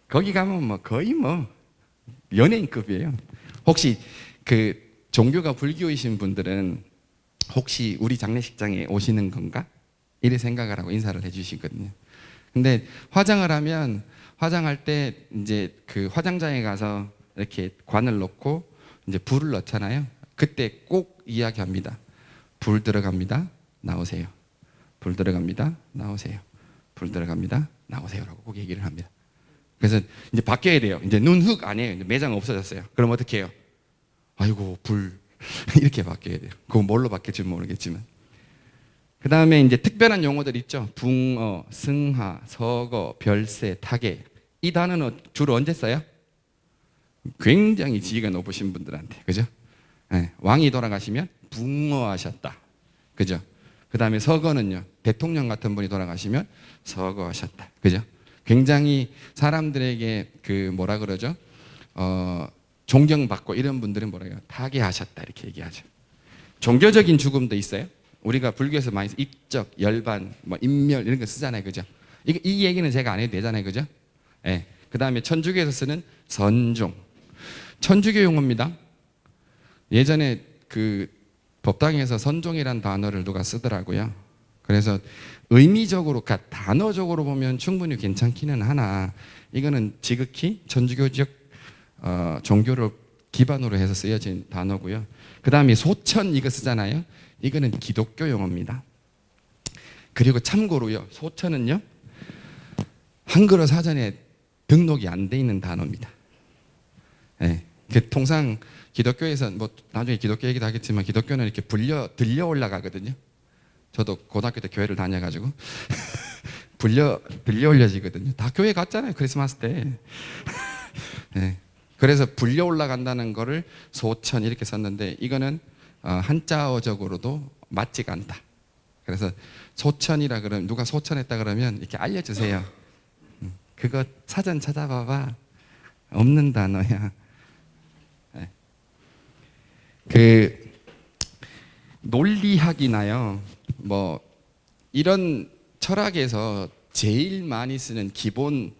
거기 가면 뭐 거의 뭐 연예인급이에요. 혹시 그 종교가 불교이신 분들은 혹시 우리 장례식장에 오시는 건가? 이래 생각을 하고 인사를 해주시거든요. 근데 화장을 하면 화장할 때 이제 그 화장장에 가서 이렇게 관을 넣고 이제 불을 넣잖아요. 그때 꼭 이야기합니다. 불 들어갑니다. 나오세요. 불 들어갑니다. 나오세요. 불 들어갑니다. 나오세요라고 꼭 얘기를 합니다. 그래서 이제 바뀌어야 돼요. 이제 눈 흑 아니에요. 매장 없어졌어요. 그럼 어떻게 해요? 아이고 불 이렇게 바뀌어야 돼요. 그거 뭘로 바뀔지 모르겠지만. 그 다음에 이제 특별한 용어들 있죠. 붕어, 승하, 서거, 별세, 타계. 이 단어는 주로 언제 써요? 굉장히 지위가 높으신 분들한테, 그죠? 네, 왕이 돌아가시면 붕어하셨다, 그죠? 그 다음에 서거는요, 대통령 같은 분이 돌아가시면 서거하셨다, 그죠? 굉장히 사람들에게 그 뭐라 그러죠? 존경받고 이런 분들은 뭐라 해요? 타계하셨다 이렇게 얘기하죠. 종교적인 죽음도 있어요. 우리가 불교에서 많이 입적, 열반, 뭐 인멸 이런 거 쓰잖아요, 그죠? 이 얘기는 제가 안 해도 되잖아요, 그죠? 네. 그 다음에 천주교에서 쓰는 선종, 천주교 용어입니다. 예전에 그 법당에서 선종이란 단어를 누가 쓰더라고요. 그래서 의미적으로, 그러니까 단어적으로 보면 충분히 괜찮기는 하나, 이거는 지극히 천주교적 종교를 기반으로 해서 쓰여진 단어고요. 그 다음에 소천 이거 쓰잖아요. 이거는 기독교 용어입니다. 그리고 참고로요, 소천은요 한글어 사전에 등록이 안 돼 있는 단어입니다. 네. 통상 기독교에서 뭐 나중에 기독교 얘기도 하겠지만 기독교는 이렇게 들려 올라가거든요. 저도 고등학교 때 교회를 다녀가지고 들려 올려지거든요. 다 교회 갔잖아요, 크리스마스 때. 네. 그래서 불려 올라간다는 거를 소천 이렇게 썼는데 이거는 한자어적으로도 맞지가 않다. 그래서 소천이라 그러면 누가 소천했다 그러면 이렇게 알려주세요. 그거 사전 찾아봐봐. 없는 단어야. 네. 그 논리학이나요, 뭐 이런 철학에서 제일 많이 쓰는 기본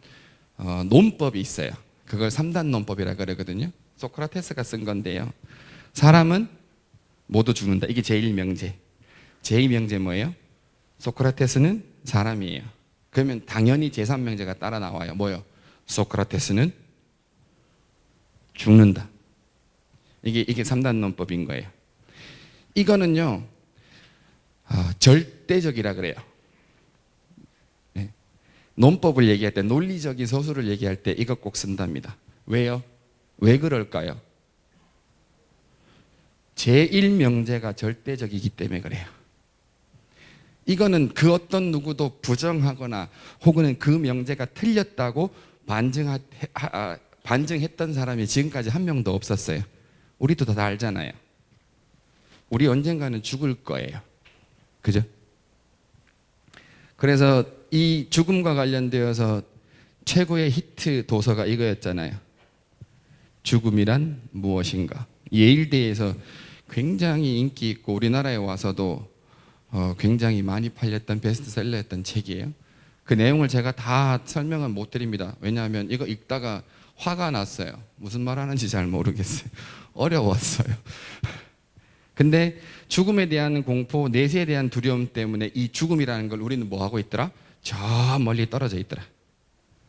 논법이 있어요. 그걸 3단 논법이라 그러거든요. 소크라테스가 쓴 건데요. 사람은 모두 죽는다. 이게 제1명제. 제2명제 뭐예요? 소크라테스는 사람이에요. 그러면 당연히 제3명제가 따라 나와요. 뭐요? 소크라테스는 죽는다. 이게 3단 논법인 거예요. 이거는요, 절대적이라 그래요. 네. 논법을 얘기할 때, 논리적인 서술을 얘기할 때 이거 꼭 쓴답니다. 왜요? 왜 그럴까요? 제1명제가 절대적이기 때문에 그래요. 이거는 그 어떤 누구도 부정하거나 혹은 그 명제가 틀렸다고 반증했던 사람이 지금까지 한 명도 없었어요. 우리도 다 알잖아요. 우리 언젠가는 죽을 거예요. 그죠? 그래서 이 죽음과 관련되어서 최고의 히트 도서가 이거였잖아요. 죽음이란 무엇인가. 예일대에서 굉장히 인기 있고 우리나라에 와서도 굉장히 많이 팔렸던 베스트셀러였던 책이에요. 그 내용을 제가 다 설명은 못 드립니다. 왜냐하면 이거 읽다가 화가 났어요. 무슨 말 하는지 잘 모르겠어요. 어려웠어요. 근데 죽음에 대한 공포, 내세에 대한 두려움 때문에 이 죽음이라는 걸 우리는 뭐 하고 있더라? 저 멀리 떨어져 있더라.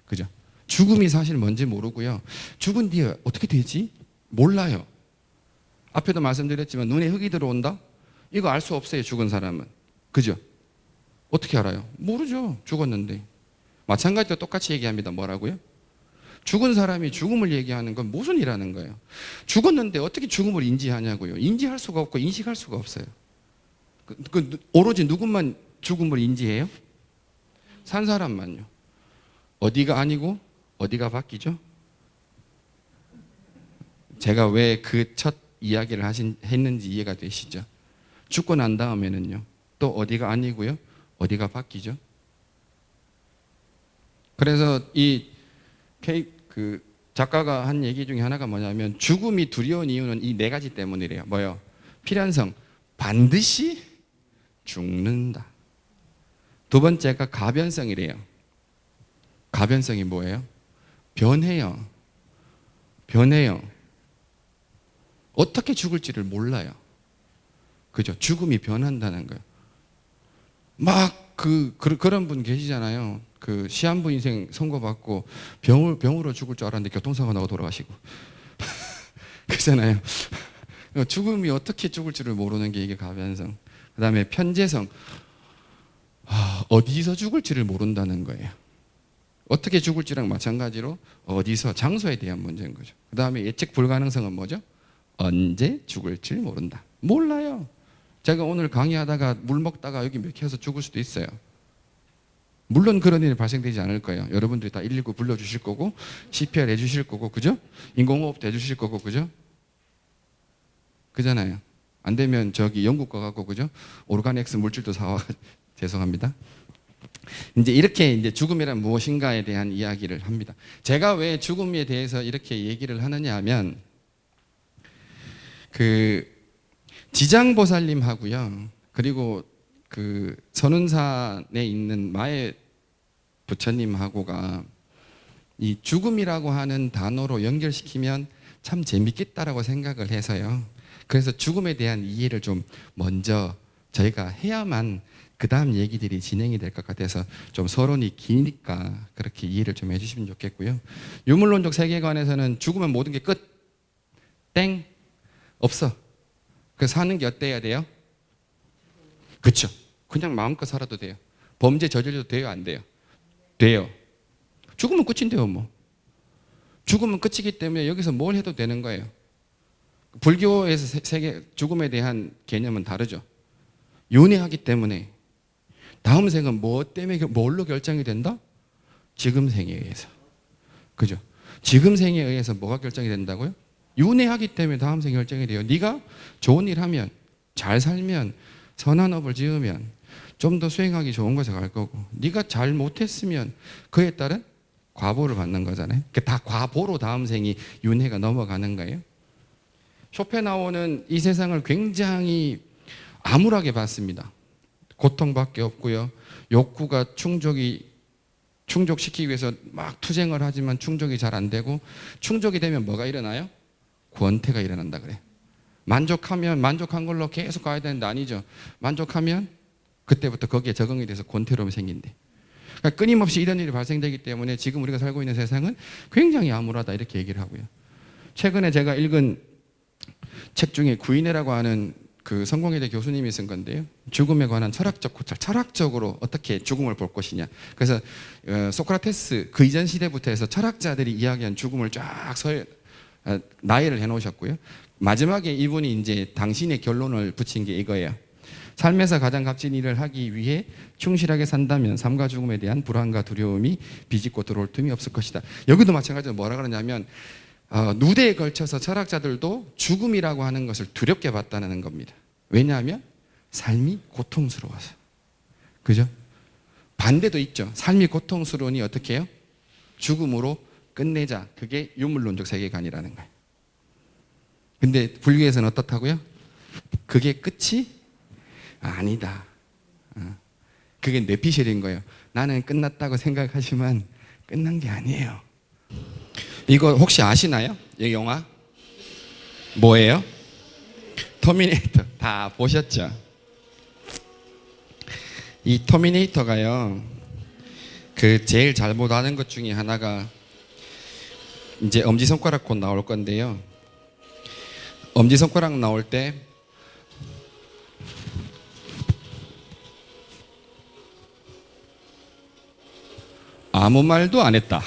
그죠? 죽음이 사실 뭔지 모르고요. 죽은 뒤에 어떻게 되지? 몰라요. 앞에도 말씀드렸지만 눈에 흙이 들어온다? 이거 알 수 없어요, 죽은 사람은. 그죠? 어떻게 알아요? 모르죠. 죽었는데. 마찬가지로 똑같이 얘기합니다. 뭐라고요? 죽은 사람이 죽음을 얘기하는 건 무슨 일하는 거예요? 죽었는데 어떻게 죽음을 인지하냐고요? 인지할 수가 없고 인식할 수가 없어요. 오로지 누구만 죽음을 인지해요? 산 사람만요. 어디가 아니고 어디가 바뀌죠? 제가 왜 그 첫 이야기를 했는지 이해가 되시죠? 죽고 난 다음에는요, 또 어디가 아니고요. 어디가 바뀌죠. 그래서 그 작가가 한 얘기 중에 하나가 뭐냐면 죽음이 두려운 이유는 이 네 가지 때문이래요. 뭐요? 필연성, 반드시 죽는다. 두 번째가 가변성이래요. 가변성이 뭐예요? 변해요. 변해요. 어떻게 죽을지를 몰라요. 그죠? 죽음이 변한다는 거예요. 막 그런 분 계시잖아요. 그 시한부 인생 선고받고 병으로 죽을 줄 알았는데 교통사고 나고 돌아가시고. 그렇잖아요. 죽음이 어떻게 죽을지를 모르는 게 이게 가변성. 그 다음에 편재성. 어디서 죽을지를 모른다는 거예요. 어떻게 죽을지랑 마찬가지로 어디서, 장소에 대한 문제인 거죠. 그 다음에 예측 불가능성은 뭐죠? 언제 죽을지 모른다. 몰라요. 제가 오늘 강의하다가 물 먹다가 여기 맥혀서 죽을 수도 있어요. 물론 그런 일이 발생되지 않을 거예요. 여러분들이 다 119 불러주실 거고 CPR 해주실 거고, 그죠? 인공호흡도 해주실 거고, 그죠? 그잖아요. 안 되면 저기 영국 가갖고, 그죠? 오르가닉스 물질도 사와. 죄송합니다. 이제 이렇게 이제 죽음이란 무엇인가에 대한 이야기를 합니다. 제가 왜 죽음에 대해서 이렇게 얘기를 하느냐 하면, 그 지장보살님하고요, 그리고 그 선운산에 있는 마의 부처님하고가 이 죽음이라고 하는 단어로 연결시키면 참 재밌겠다라고 생각을 해서요. 그래서 죽음에 대한 이해를 좀 먼저 저희가 해야만 그 다음 얘기들이 진행이 될 것 같아서 좀 서론이 기니까 그렇게 이해를 좀 해주시면 좋겠고요. 유물론적 세계관에서는 죽으면 모든 게 끝. 땡. 없어. 그래서 사는 게 어때야 돼요? 그렇죠. 그냥 마음껏 살아도 돼요. 범죄 저질러도 돼요, 안 돼요? 돼요. 죽으면 끝인데요, 뭐. 죽으면 끝이기 때문에 여기서 뭘 해도 되는 거예요. 불교에서 죽음에 대한 개념은 다르죠. 윤회하기 때문에 다음 생은 뭐 때문에, 뭘로 결정이 된다? 지금 생에 의해서. 그죠? 지금 생에 의해서 뭐가 결정이 된다고요? 윤회하기 때문에 다음 생에 결정이 돼요. 네가 좋은 일 하면, 잘 살면, 선한 업을 지으면 좀 더 수행하기 좋은 곳에 갈 거고, 네가 잘 못했으면 그에 따른 과보를 받는 거잖아요. 다 과보로 다음 생이 윤회가 넘어가는 거예요. 쇼펜하우어는 이 세상을 굉장히 암울하게 봤습니다. 고통밖에 없고요. 욕구가 충족시키기 위해서 막 투쟁을 하지만 충족이 잘 안 되고, 충족이 되면 뭐가 일어나요? 권태가 일어난다 그래. 만족하면 만족한 걸로 계속 가야 되는데 아니죠. 만족하면 그때부터 거기에 적응이 돼서 권태로움이 생긴대. 그러니까 끊임없이 이런 일이 발생되기 때문에 지금 우리가 살고 있는 세상은 굉장히 암울하다 이렇게 얘기를 하고요. 최근에 제가 읽은 책 중에 구인회라고 하는 그 성공회대 교수님이 쓴 건데요. 죽음에 관한 철학적 고찰, 철학적으로 어떻게 죽음을 볼 것이냐. 그래서 소크라테스 그 이전 시대부터 해서 철학자들이 이야기한 죽음을 쫙 나열을 해놓으셨고요. 마지막에 이분이 이제 당신의 결론을 붙인 게 이거예요. 삶에서 가장 값진 일을 하기 위해 충실하게 산다면 삶과 죽음에 대한 불안과 두려움이 비집고 들어올 틈이 없을 것이다. 여기도 마찬가지로 뭐라 그러냐면 누대에 걸쳐서 철학자들도 죽음이라고 하는 것을 두렵게 봤다는 겁니다. 왜냐하면 삶이 고통스러워서. 그죠? 반대도 있죠. 삶이 고통스러우니 어떻게 해요? 죽음으로 끝내자. 그게 유물론적 세계관이라는 거예요. 근데 불교에서는 어떻다고요? 그게 끝이 아니다. 그게 뇌피셜인 거예요. 나는 끝났다고 생각하지만 끝난 게 아니에요. 이거 혹시 아시나요? 이 영화? 뭐예요? 터미네이터. 다 보셨죠? 이 터미네이터가요, 그 제일 잘못하는 것 중에 하나가 이제 엄지손가락 곧 나올 건데요. 엄지손가락 나올 때 아무 말도 안 했다.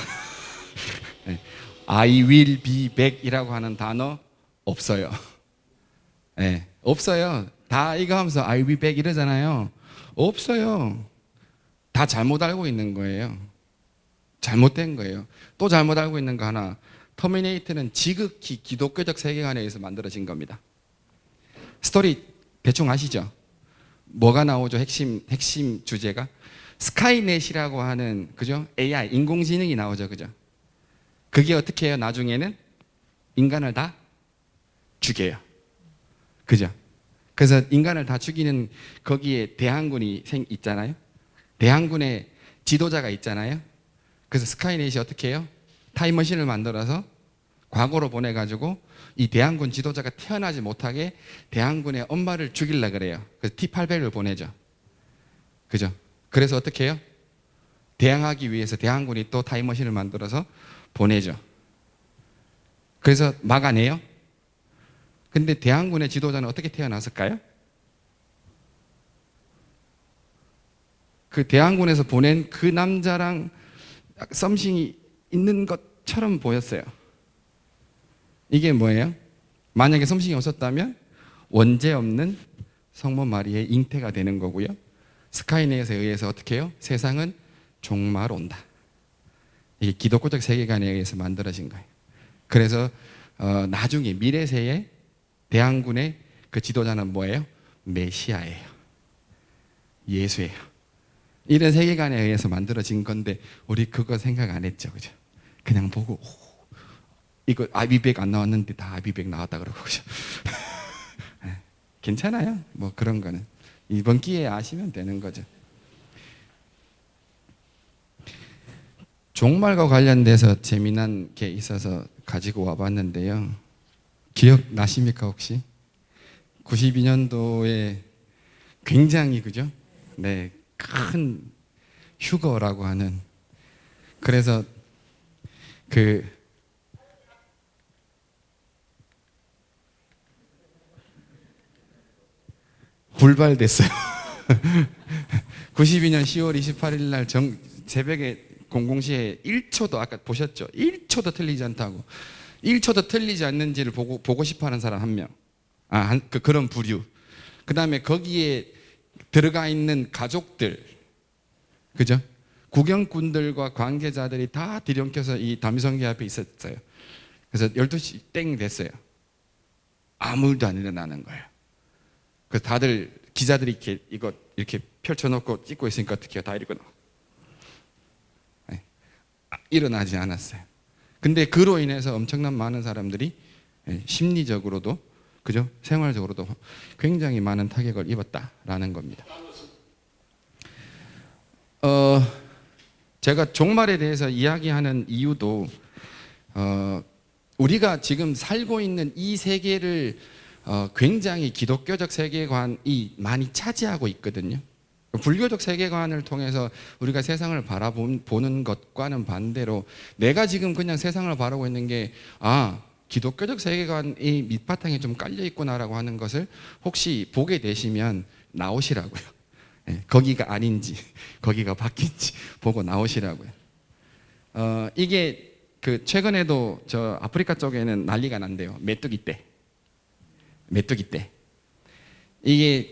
I will be back 이라고 하는 단어 없어요. 네, 없어요. 다 이거 하면서 I will be back 이러잖아요. 없어요. 다 잘못 알고 있는 거예요. 잘못된 거예요. 또 잘못 알고 있는 거 하나. 터미네이터는 지극히 기독교적 세계관에 의해서 만들어진 겁니다. 스토리 대충 아시죠? 뭐가 나오죠? 핵심 주제가 스카이넷이라고 하는, 그죠? AI 인공지능이 나오죠, 그죠? 그게 어떻게 해요? 나중에는 인간을 다 죽여요, 그죠? 그래서 인간을 다 죽이는 거기에 대항군이 있잖아요. 대항군의 지도자가 있잖아요. 그래서 스카이넷이 어떻게 해요? 타임머신을 만들어서 과거로 보내가지고 이 대항군 지도자가 태어나지 못하게 대항군의 엄마를 죽이려고 그래요. 그래서 T-800을 보내죠, 그죠? 그래서 어떻게 해요? 대항하기 위해서 대항군이 또 타임머신을 만들어서 보내죠. 그래서 막아내요. 근데 대항군의 지도자는 어떻게 태어났을까요? 그 대항군에서 보낸 그 남자랑 썸씽이 있는 것처럼 보였어요. 이게 뭐예요? 만약에 썸씽이 없었다면 원죄 없는 성모 마리의 잉태가 되는 거고요. 스카이넷에 의해서 어떻게 해요? 세상은 종말 온다. 이게 기독교적 세계관에 의해서 만들어진 거예요. 그래서 나중에 미래세에 대항군의 그 지도자는 뭐예요? 메시아예요. 예수예요. 이런 세계관에 의해서 만들어진 건데 우리 그거 생각 안 했죠, 그죠? 그냥 보고 이거 아비백 안 나왔는데 다 아비백 나왔다 그러고, 그죠? 괜찮아요. 뭐 그런 거는 이번 기회에 아시면 되는 거죠. 종말과 관련돼서 재미난 게 있어서 가지고 와봤는데요. 기억나십니까 혹시? 92년도에 굉장히, 그죠? 네, 큰 휴거라고 하는, 그래서 그 불발됐어요. 92년 10월 28일 날 새벽에 00시에 1초도, 아까 보셨죠? 1초도 틀리지 않다고. 1초도 틀리지 않는지를 보고 싶어 하는 사람 한 명. 그런 부류. 그 다음에 거기에 들어가 있는 가족들, 그죠? 구경꾼들과 관계자들이 다 들여켜서 이 담성기 앞에 있었어요. 그래서 12시 땡 됐어요. 아무 일도 안 일어나는 거예요. 그래서 다들 기자들이 이렇게 펼쳐놓고 찍고 있으니까 어떻게 해요? 다 이러고 일어나지 않았어요. 근데 그로 인해서 엄청난 많은 사람들이 심리적으로도, 그죠? 생활적으로도 굉장히 많은 타격을 입었다라는 겁니다. 제가 종말에 대해서 이야기하는 이유도 우리가 지금 살고 있는 이 세계를 굉장히 기독교적 세계관이 많이 차지하고 있거든요. 불교적 세계관을 통해서 우리가 세상을 바라보는 것과는 반대로 내가 지금 그냥 세상을 바라보고 있는 게 기독교적 세계관이 밑바탕에 좀 깔려 있구나라고 하는 것을 혹시 보게 되시면 나오시라고요. 거기가 아닌지 거기가 바뀐지 보고 나오시라고요. 이게 최근에도 저 아프리카 쪽에는 난리가 난대요. 메뚜기 떼. 이게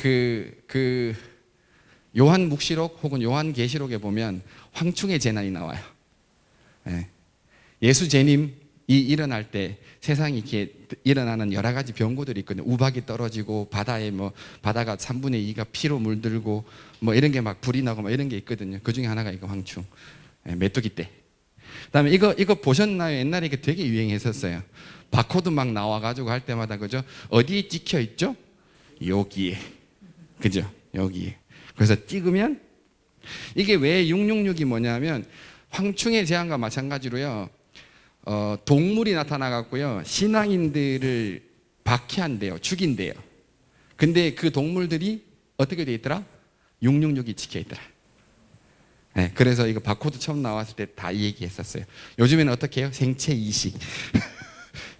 요한묵시록 혹은 요한계시록에 보면 황충의 재난이 나와요. 예수 재림이 일어날 때 세상이 이렇게 일어나는 여러 가지 병고들이 있거든요. 우박이 떨어지고 바다가 3분의 2가 피로 물들고 이런 게 막 불이 나고 이런 게 있거든요. 그 중에 하나가 이거 황충, 메뚜기 떼. 그다음에 이거 보셨나요? 옛날에 이게 되게 유행했었어요. 바코드 막 나와가지고 할 때마다, 그죠? 어디에 찍혀 있죠? 여기에, 그죠? 여기에. 그래서 찍으면 이게 왜 666이 뭐냐면 황충의 재앙과 마찬가지로요. 동물이 나타나갖고요 신앙인들을 박해한대요, 죽인대요. 근데 그 동물들이 어떻게 돼 있더라? 666이 찍혀 있더라. 그래서 이거 바코드 처음 나왔을 때 다 이 얘기했었어요. 요즘에는 어떻게 해요? 생체 이식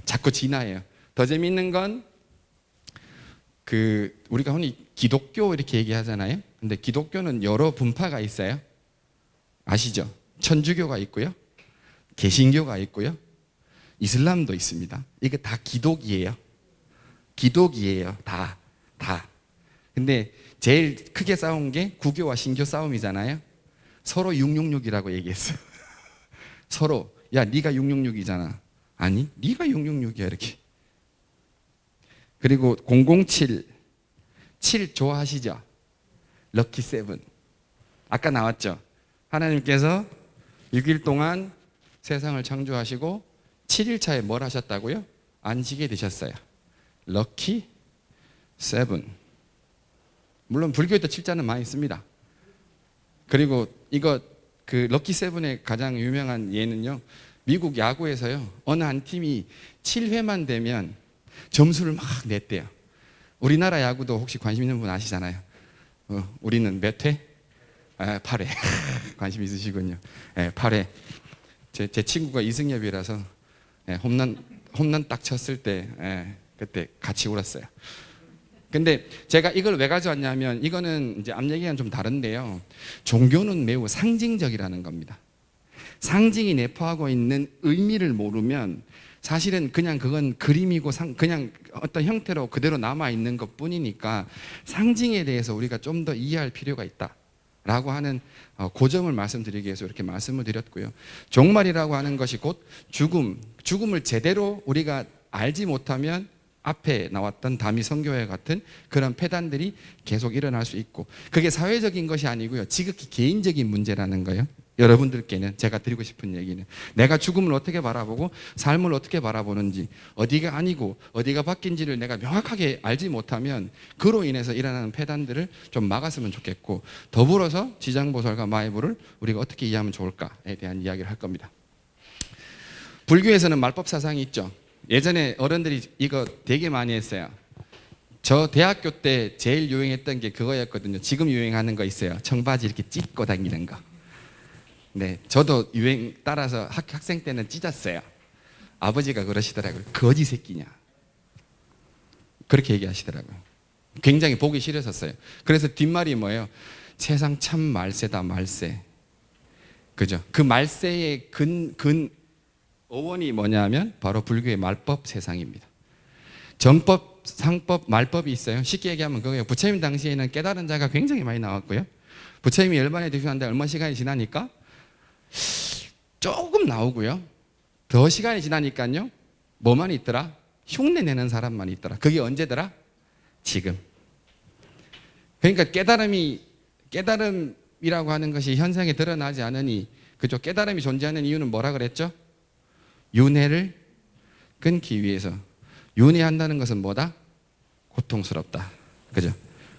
자꾸 진화해요. 더 재밌는 건 우리가 흔히 기독교 이렇게 얘기하잖아요. 근데 기독교는 여러 분파가 있어요. 아시죠? 천주교가 있고요, 개신교가 있고요, 이슬람도 있습니다. 이게 다 기독이에요. 다. 근데 제일 크게 싸운 게 구교와 신교 싸움이잖아요. 서로 666이라고 얘기했어요. 서로, 야, 네가 666이잖아. 아니, 네가 666이야, 이렇게. 그리고 007 7 좋아하시죠? 럭키 세븐. 아까 나왔죠. 하나님께서 6일 동안 세상을 창조하시고 7일 차에 뭘 하셨다고요? 안식에 드셨어요. 럭키 세븐. 물론 불교에도 7자는 많이 씁니다. 그리고 이거 그 럭키 세븐의 가장 유명한 예는요, 미국 야구에서요, 어느 한 팀이 7회만 되면 점수를 막 냈대요. 우리나라 야구도 혹시 관심 있는 분 아시잖아요. 우리는 몇 회? 8회. 관심 있으시군요. 8회. 제 친구가 이승엽이라서 홈런 딱 쳤을 때 그때 같이 울었어요. 근데 제가 이걸 왜 가져왔냐면, 이거는 이제 앞 얘기랑 좀 다른데요, 종교는 매우 상징적이라는 겁니다. 상징이 내포하고 있는 의미를 모르면 사실은 그냥 그건 그림이고 그냥 어떤 형태로 그대로 남아있는 것 뿐이니까, 상징에 대해서 우리가 좀 더 이해할 필요가 있다라고 하는 그 점을 말씀드리기 위해서 이렇게 말씀을 드렸고요. 종말이라고 하는 것이 곧 죽음을 제대로 우리가 알지 못하면 앞에 나왔던 다미 선교회 같은 그런 폐단들이 계속 일어날 수 있고, 그게 사회적인 것이 아니고요, 지극히 개인적인 문제라는 거예요. 여러분들께는 제가 드리고 싶은 얘기는, 내가 죽음을 어떻게 바라보고 삶을 어떻게 바라보는지, 어디가 아니고 어디가 바뀐지를 내가 명확하게 알지 못하면 그로 인해서 일어나는 폐단들을 좀 막았으면 좋겠고, 더불어서 지장보살과 마해부를 우리가 어떻게 이해하면 좋을까에 대한 이야기를 할 겁니다. 불교에서는 말법 사상이 있죠. 예전에 어른들이 이거 되게 많이 했어요. 저 대학교 때 제일 유행했던 게 그거였거든요. 지금 유행하는 거 있어요. 청바지 이렇게 찢고 다니는 거. 네, 저도 유행 따라서 학생 때는 찢었어요. 아버지가 그러시더라고요. 거지 새끼냐, 그렇게 얘기하시더라고요. 굉장히 보기 싫었었어요. 그래서 뒷말이 뭐예요? 세상 참 말세다, 말세. 그죠? 그 말세의 어원이 뭐냐면 바로 불교의 말법 세상입니다. 전법, 상법, 말법이 있어요. 쉽게 얘기하면 그거예요. 부처님 당시에는 깨달은 자가 굉장히 많이 나왔고요, 부처님이 열반에 드셨는데 얼마 시간이 지나니까 조금 나오고요, 더 시간이 지나니까요, 뭐만 있더라? 흉내 내는 사람만 있더라. 그게 언제더라? 지금. 그러니까 깨달음이라고 하는 것이 현상에 드러나지 않으니, 그죠? 깨달음이 존재하는 이유는 뭐라 그랬죠? 윤회를 끊기 위해서. 윤회한다는 것은 뭐다? 고통스럽다. 그죠?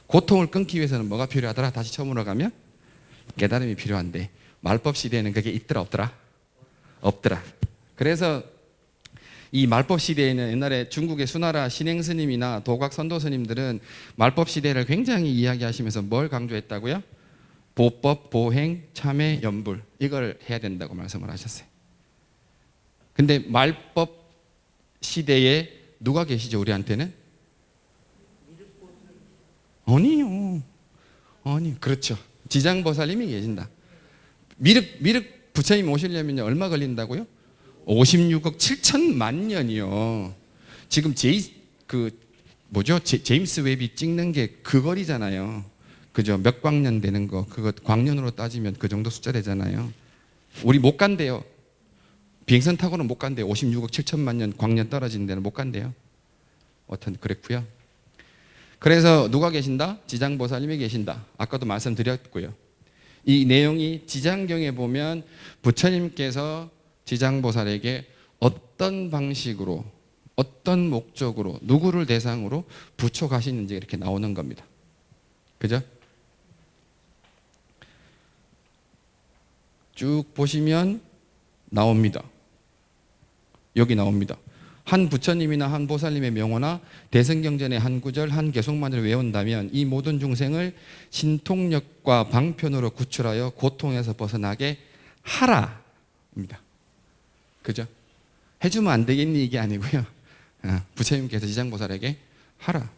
고통을 끊기 위해서는 뭐가 필요하더라? 다시 처음으로 가면 깨달음이 필요한데, 말법 시대에는 그게 있더라, 없더라? 없더라. 그래서 이 말법 시대에는 옛날에 중국의 수나라 신행스님이나 도각 선도스님들은 말법 시대를 굉장히 이야기하시면서 뭘 강조했다고요? 보법, 보행, 참회, 연불, 이걸 해야 된다고 말씀을 하셨어요. 근데 말법 시대에 누가 계시죠, 우리한테는? 아니요. 아니, 그렇죠. 지장보살님이 계신다. 미륵 부처님 오시려면 얼마 걸린다고요? 56억 7천만 년이요. 지금 제임스 웹이 찍는 게 그 거리잖아요. 그죠? 몇 광년 되는 거, 그거 광년으로 따지면 그 정도 숫자 되잖아요. 우리 못 간대요. 비행선 타고는 못 간대요. 56억 7천만 년 광년 떨어진 데는 못 간대요. 어떤 그랬고요. 그래서 누가 계신다? 지장보살님이 계신다. 아까도 말씀드렸고요. 이 내용이 지장경에 보면 부처님께서 지장보살에게 어떤 방식으로, 어떤 목적으로, 누구를 대상으로 부촉하시는지 이렇게 나오는 겁니다. 그죠? 쭉 보시면 나옵니다. 여기 나옵니다. 한 부처님이나 한 보살님의 명호나 대승경전의 한 구절, 한 개송만을 외운다면 이 모든 중생을 신통력과 방편으로 구출하여 고통에서 벗어나게 하라입니다. 그죠? 해주면 안 되겠니? 이게 아니고요. 부처님께서 지장보살에게 하라.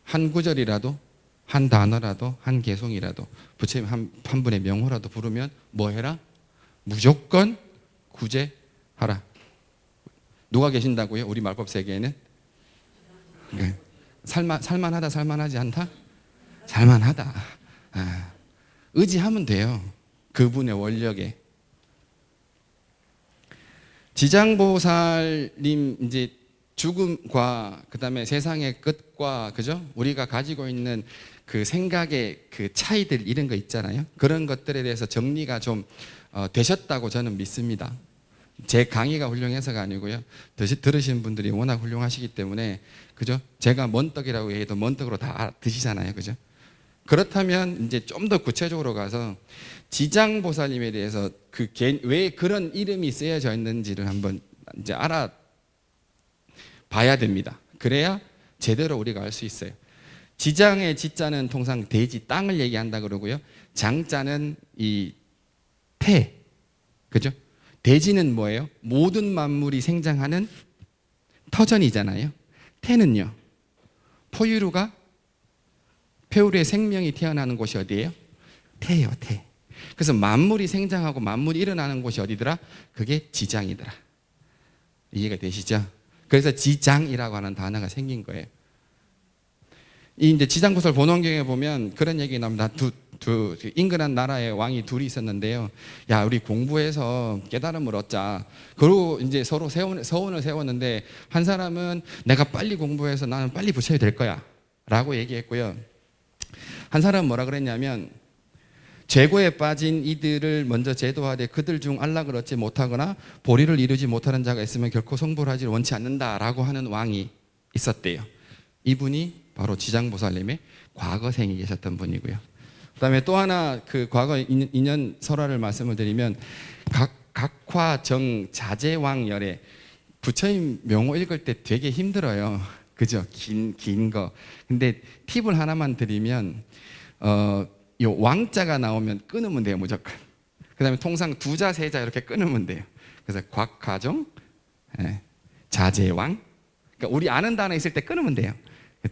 한 구절이라도, 한 단어라도, 한 개송이라도, 부처님 한 분의 명호라도 부르면 뭐 해라? 무조건 구제하라. 누가 계신다고요? 우리 말법 세계에는? 살만하다, 살만하지 않다? 살만하다. 의지하면 돼요. 그분의 원력에. 지장보살님 이제 죽음과 그다음에 세상의 끝과 그죠? 우리가 가지고 있는 그 생각의 그 차이들 이런 거 있잖아요. 그런 것들에 대해서 정리가 좀 되셨다고 저는 믿습니다. 제 강의가 훌륭해서가 아니고요. 들으신 분들이 워낙 훌륭하시기 때문에 그죠? 제가 먼떡이라고 해도 먼떡으로 다 드시잖아요. 그죠? 그렇다면 이제 좀 더 구체적으로 가서 지장보살님에 대해서 왜 그런 이름이 쓰여져 있는지를 한번 이제 알아봐야 됩니다. 그래야 제대로 우리가 알 수 있어요. 지장의 지자는 통상 대지 땅을 얘기한다 그러고요. 장자는 이 태, 그죠? 대지는 뭐예요? 모든 만물이 생장하는 터전이잖아요. 태는요, 포유류가 폐우류의 생명이 태어나는 곳이 어디예요? 태예요, 태. 그래서 만물이 생장하고 만물이 일어나는 곳이 어디더라? 그게 지장이더라. 이해가 되시죠? 그래서 지장이라고 하는 단어가 생긴 거예요. 이 이제 지장보살 본원경에 보면 그런 얘기 나옵니다. 인근한 나라의 왕이 둘이 있었는데요. 야, 우리 공부해서 깨달음을 얻자. 그리고 이제 서로 서원을 세웠는데 한 사람은 내가 빨리 공부해서 나는 빨리 부처가 될 거야. 라고 얘기했고요. 한 사람은 뭐라 그랬냐면 죄고에 빠진 이들을 먼저 제도하되 그들 중 안락을 얻지 못하거나 보리를 이루지 못하는 자가 있으면 결코 성불 하지를 원치 않는다라고 하는 왕이 있었대요. 이분이 바로 지장보살님의 과거생이 계셨던 분이고요. 그다음에 또 하나 그 과거 인연 설화를 말씀을 드리면 각화정 자제왕열에 부처님 명호 읽을 때 되게 힘들어요. 그죠? 긴 거. 근데 팁을 하나만 드리면 요 왕자가 나오면 끊으면 돼요, 무조건. 그다음에 통상 두자 세자 이렇게 끊으면 돼요. 그래서 곽화정 자제왕. 그러니까 우리 아는 단어 있을 때 끊으면 돼요.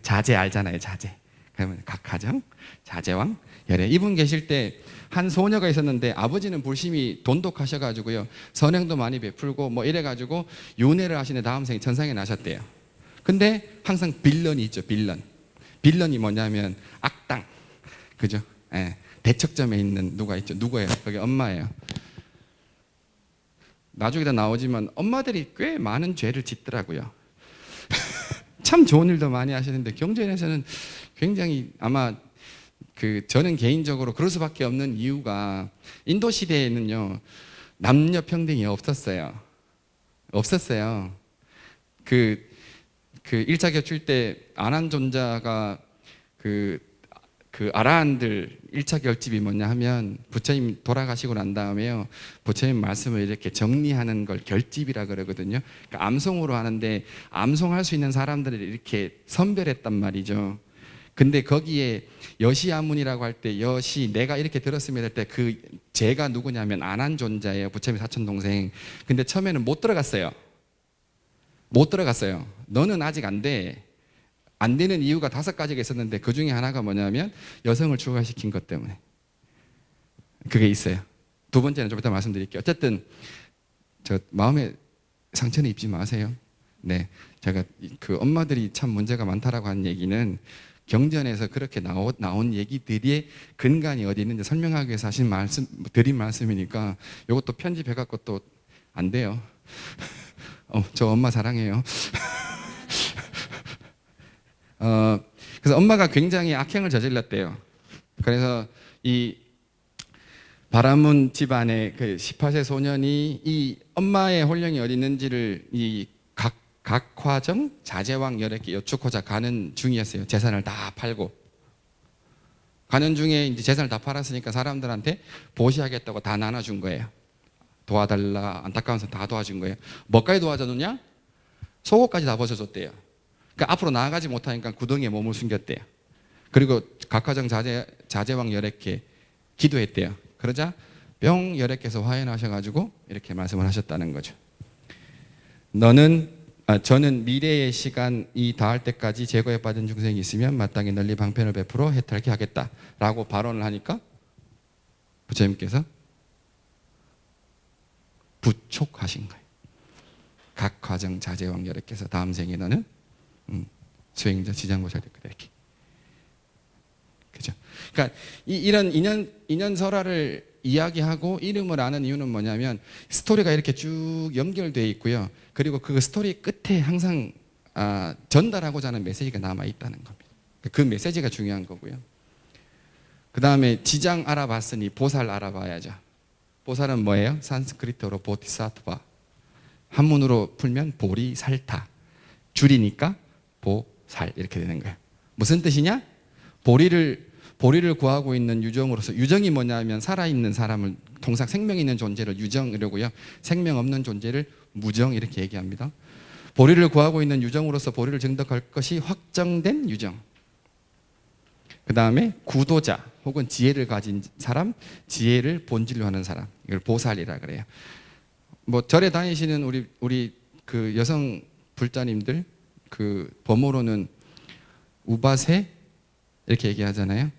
자제 알잖아요, 자제. 그러면 각하정, 자제왕, 열애. 이분 계실 때 한 소녀가 있었는데 아버지는 불심이 돈독하셔가지고요, 선행도 많이 베풀고 뭐 이래가지고 윤회를 하시는 다음 생에 천상에 나셨대요. 근데 항상 빌런이 있죠, 빌런. 빌런이 뭐냐면 악당, 그죠? 예, 대척점에 있는 누가 있죠? 누구예요? 그게 엄마예요. 나중에 나오지만 엄마들이 꽤 많은 죄를 짓더라고요. 참 좋은 일도 많이 하시는데 경전에서는 굉장히 아마 저는 개인적으로 그럴 수밖에 없는 이유가 인도 시대에는요, 남녀 평등이 없었어요. 그 1차 겹칠 때 아난존자가 그 아라한들 1차 결집이 뭐냐 하면 부처님 돌아가시고 난 다음에요, 부처님 말씀을 이렇게 정리하는 걸 결집이라 그러거든요. 그러니까 암송으로 하는데 암송할 수 있는 사람들을 이렇게 선별했단 말이죠. 근데 거기에 여시아문이라고 할 때 여시 내가 이렇게 들었으면 할 때 그 제가 누구냐면 아난존자예요. 부처님 사촌 동생. 근데 처음에는 못 들어갔어요. 너는 아직 안 돼. 안 되는 이유가 5가지가 있었는데 그 중에 하나가 뭐냐면 여성을 추가시킨 것 때문에 그게 있어요. 두 번째는 좀 이따 말씀드릴게요. 어쨌든 저 마음에 상처는 입지 마세요. 네, 제가 그 엄마들이 참 문제가 많다라고 하는 얘기는 경전에서 그렇게 나온 얘기들이 근간이 어디 있는지 설명하기 위해서 드린 말씀이니까 이것도 편집해갖고 또 안 돼요. 저 엄마 사랑해요. 그래서 엄마가 굉장히 악행을 저질렀대요. 그래서 이 바라문 집안의 그 18세 소년이 이 엄마의 혼령이 어디 있는지를 이 각화정 자제왕 열애께 여쭙고자 가는 중이었어요. 재산을 다 팔고 가는 중에 이제 재산을 다 팔았으니까 사람들한테 보시하겠다고 다 나눠준 거예요. 도와달라, 안타까워서 다 도와준 거예요. 뭐까지 도와줬느냐? 속옷까지 다 벗어줬대요. 그러니까 앞으로 나아가지 못하니까 구덩이에 몸을 숨겼대요. 그리고 각화정 자제왕 열애께 기도했대요. 그러자 뿅 열애께서 화해나셔가지고 이렇게 말씀을 하셨다는 거죠. 저는 미래의 시간이 닿을 때까지 제거에 빠진 중생이 있으면 마땅히 널리 방편을 베풀어 해탈케 하겠다라고 발언을 하니까 부처님께서 부촉하신 거예요. 각화정 자제왕 열애께서 다음 생에 너는 수행자 지장보살 될 거다, 이렇게. 그죠? 그러니까 이런 인연 설화를 이야기하고 이름을 아는 이유는 뭐냐면 스토리가 이렇게 쭉 연결되어 있고요. 그리고 그 스토리 끝에 항상 전달하고자 하는 메시지가 남아 있다는 겁니다. 그 메시지가 중요한 거고요. 그 다음에 지장 알아봤으니 보살 알아봐야죠. 보살은 뭐예요? 산스크리트어로 보티사트바, 한문으로 풀면 보리살타, 줄이니까 보살 이렇게 되는 거예요. 무슨 뜻이냐? 보리를 구하고 있는 유정으로서, 유정이 뭐냐면 살아있는 사람을, 통상 생명 있는 존재를 유정이라고요, 생명 없는 존재를 무정 이렇게 얘기합니다. 보리를 구하고 있는 유정으로서 보리를 증득할 것이 확정된 유정. 그 다음에 구도자 혹은 지혜를 가진 사람, 지혜를 본질로 하는 사람, 이걸 보살이라 그래요. 뭐 절에 다니시는 우리 그 여성 불자님들, 그 범어로는 우바세 이렇게 얘기하잖아요.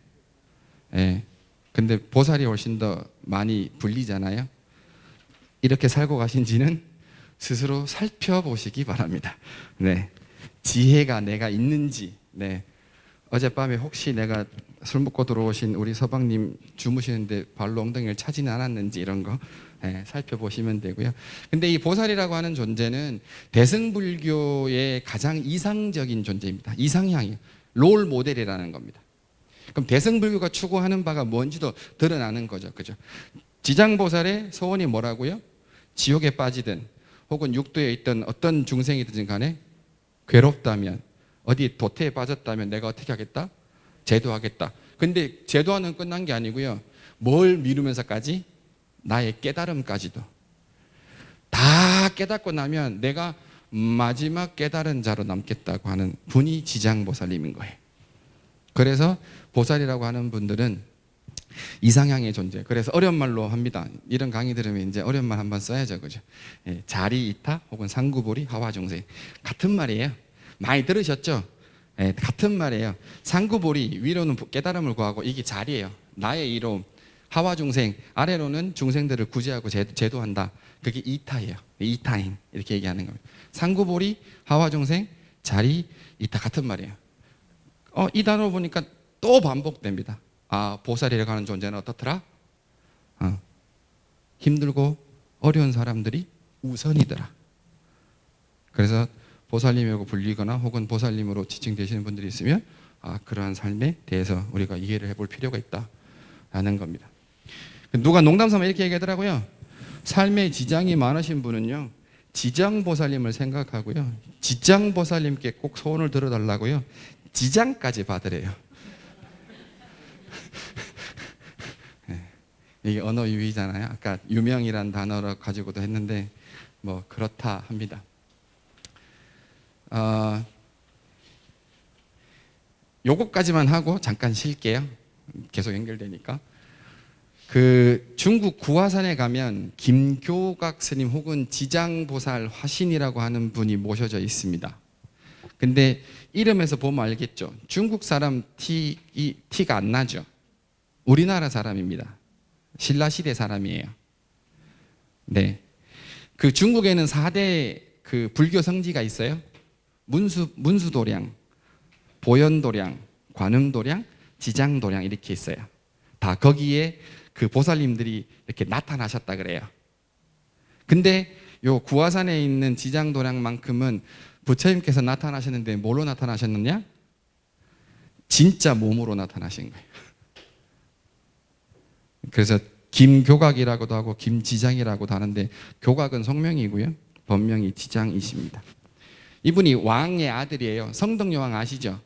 예. 근데 보살이 훨씬 더 많이 불리잖아요. 이렇게 살고 가신지는 스스로 살펴보시기 바랍니다. 네. 지혜가 내가 있는지. 네. 어젯밤에 혹시 내가 술 먹고 들어오신 우리 서방님 주무시는데 발로 엉덩이를 차지는 않았는지 이런 거 살펴보시면 되고요. 근데 이 보살이라고 하는 존재는 대승불교의 가장 이상적인 존재입니다. 이상향이에요. 롤 모델이라는 겁니다. 그럼 대승불교가 추구하는 바가 뭔지도 드러나는 거죠. 그죠? 지장보살의 소원이 뭐라고요? 지옥에 빠지든 혹은 육도에 있던 어떤 중생이든 간에 괴롭다면, 어디 도태에 빠졌다면 내가 어떻게 하겠다? 제도하겠다. 근데 제도하는 끝난 게 아니고요. 뭘 미루면서까지? 나의 깨달음까지도. 다 깨닫고 나면 내가 마지막 깨달은 자로 남겠다고 하는 분이 지장보살님인 거예요. 그래서 보살이라고 하는 분들은 이상향의 존재. 그래서 어려운 말로 합니다. 이런 강의 들으면 이제 어려운 말 한번 써야죠. 그죠? 예, 자리이타 혹은 상구보리 하와중생. 같은 말이에요. 많이 들으셨죠? 예, 같은 말이에요. 상구보리, 위로는 깨달음을 구하고 이게 자리예요. 나의 이로움. 하와중생, 아래로는 중생들을 구제하고 제도한다. 그게 이타예요. 이타인 이렇게 얘기하는 겁니다. 상구보리, 하와중생, 자리, 이타 같은 말이에요. 이 단어 보니까 또 반복됩니다. 보살이라고 하는 존재는 어떻더라? 힘들고 어려운 사람들이 우선이더라. 그래서 보살님이라고 불리거나 혹은 보살님으로 지칭되시는 분들이 있으면 그러한 삶에 대해서 우리가 이해를 해볼 필요가 있다라는 겁니다. 누가 농담삼아 이렇게 얘기하더라고요. 삶에 지장이 많으신 분은요, 지장보살님을 생각하고요, 지장보살님께 꼭 소원을 들어달라고요, 지장까지 받으래요. 이게 언어 유희잖아요. 아까 유명이란 단어를 가지고도 했는데 뭐 그렇다 합니다. 요거까지만 하고 잠깐 쉴게요. 계속 연결되니까. 그 중국 구화산에 가면 김교각 스님 혹은 지장보살 화신이라고 하는 분이 모셔져 있습니다. 근데 이름에서 보면 알겠죠. 중국 사람 티가 안 나죠. 우리나라 사람입니다. 신라시대 사람이에요. 네. 그 중국에는 4대 그 불교 성지가 있어요. 문수도량, 보현도량, 관음도량, 지장도량 이렇게 있어요. 다 거기에 그 보살님들이 이렇게 나타나셨다 그래요. 근데 요 구화산에 있는 지장도량만큼은 부처님께서 나타나셨는데 뭘로 나타나셨느냐? 진짜 몸으로 나타나신 거예요. 그래서 김교각이라고도 하고 김지장이라고도 하는데, 교각은 성명이고요, 본명이 지장이십니다. 이분이 왕의 아들이에요. 성덕여왕 아시죠?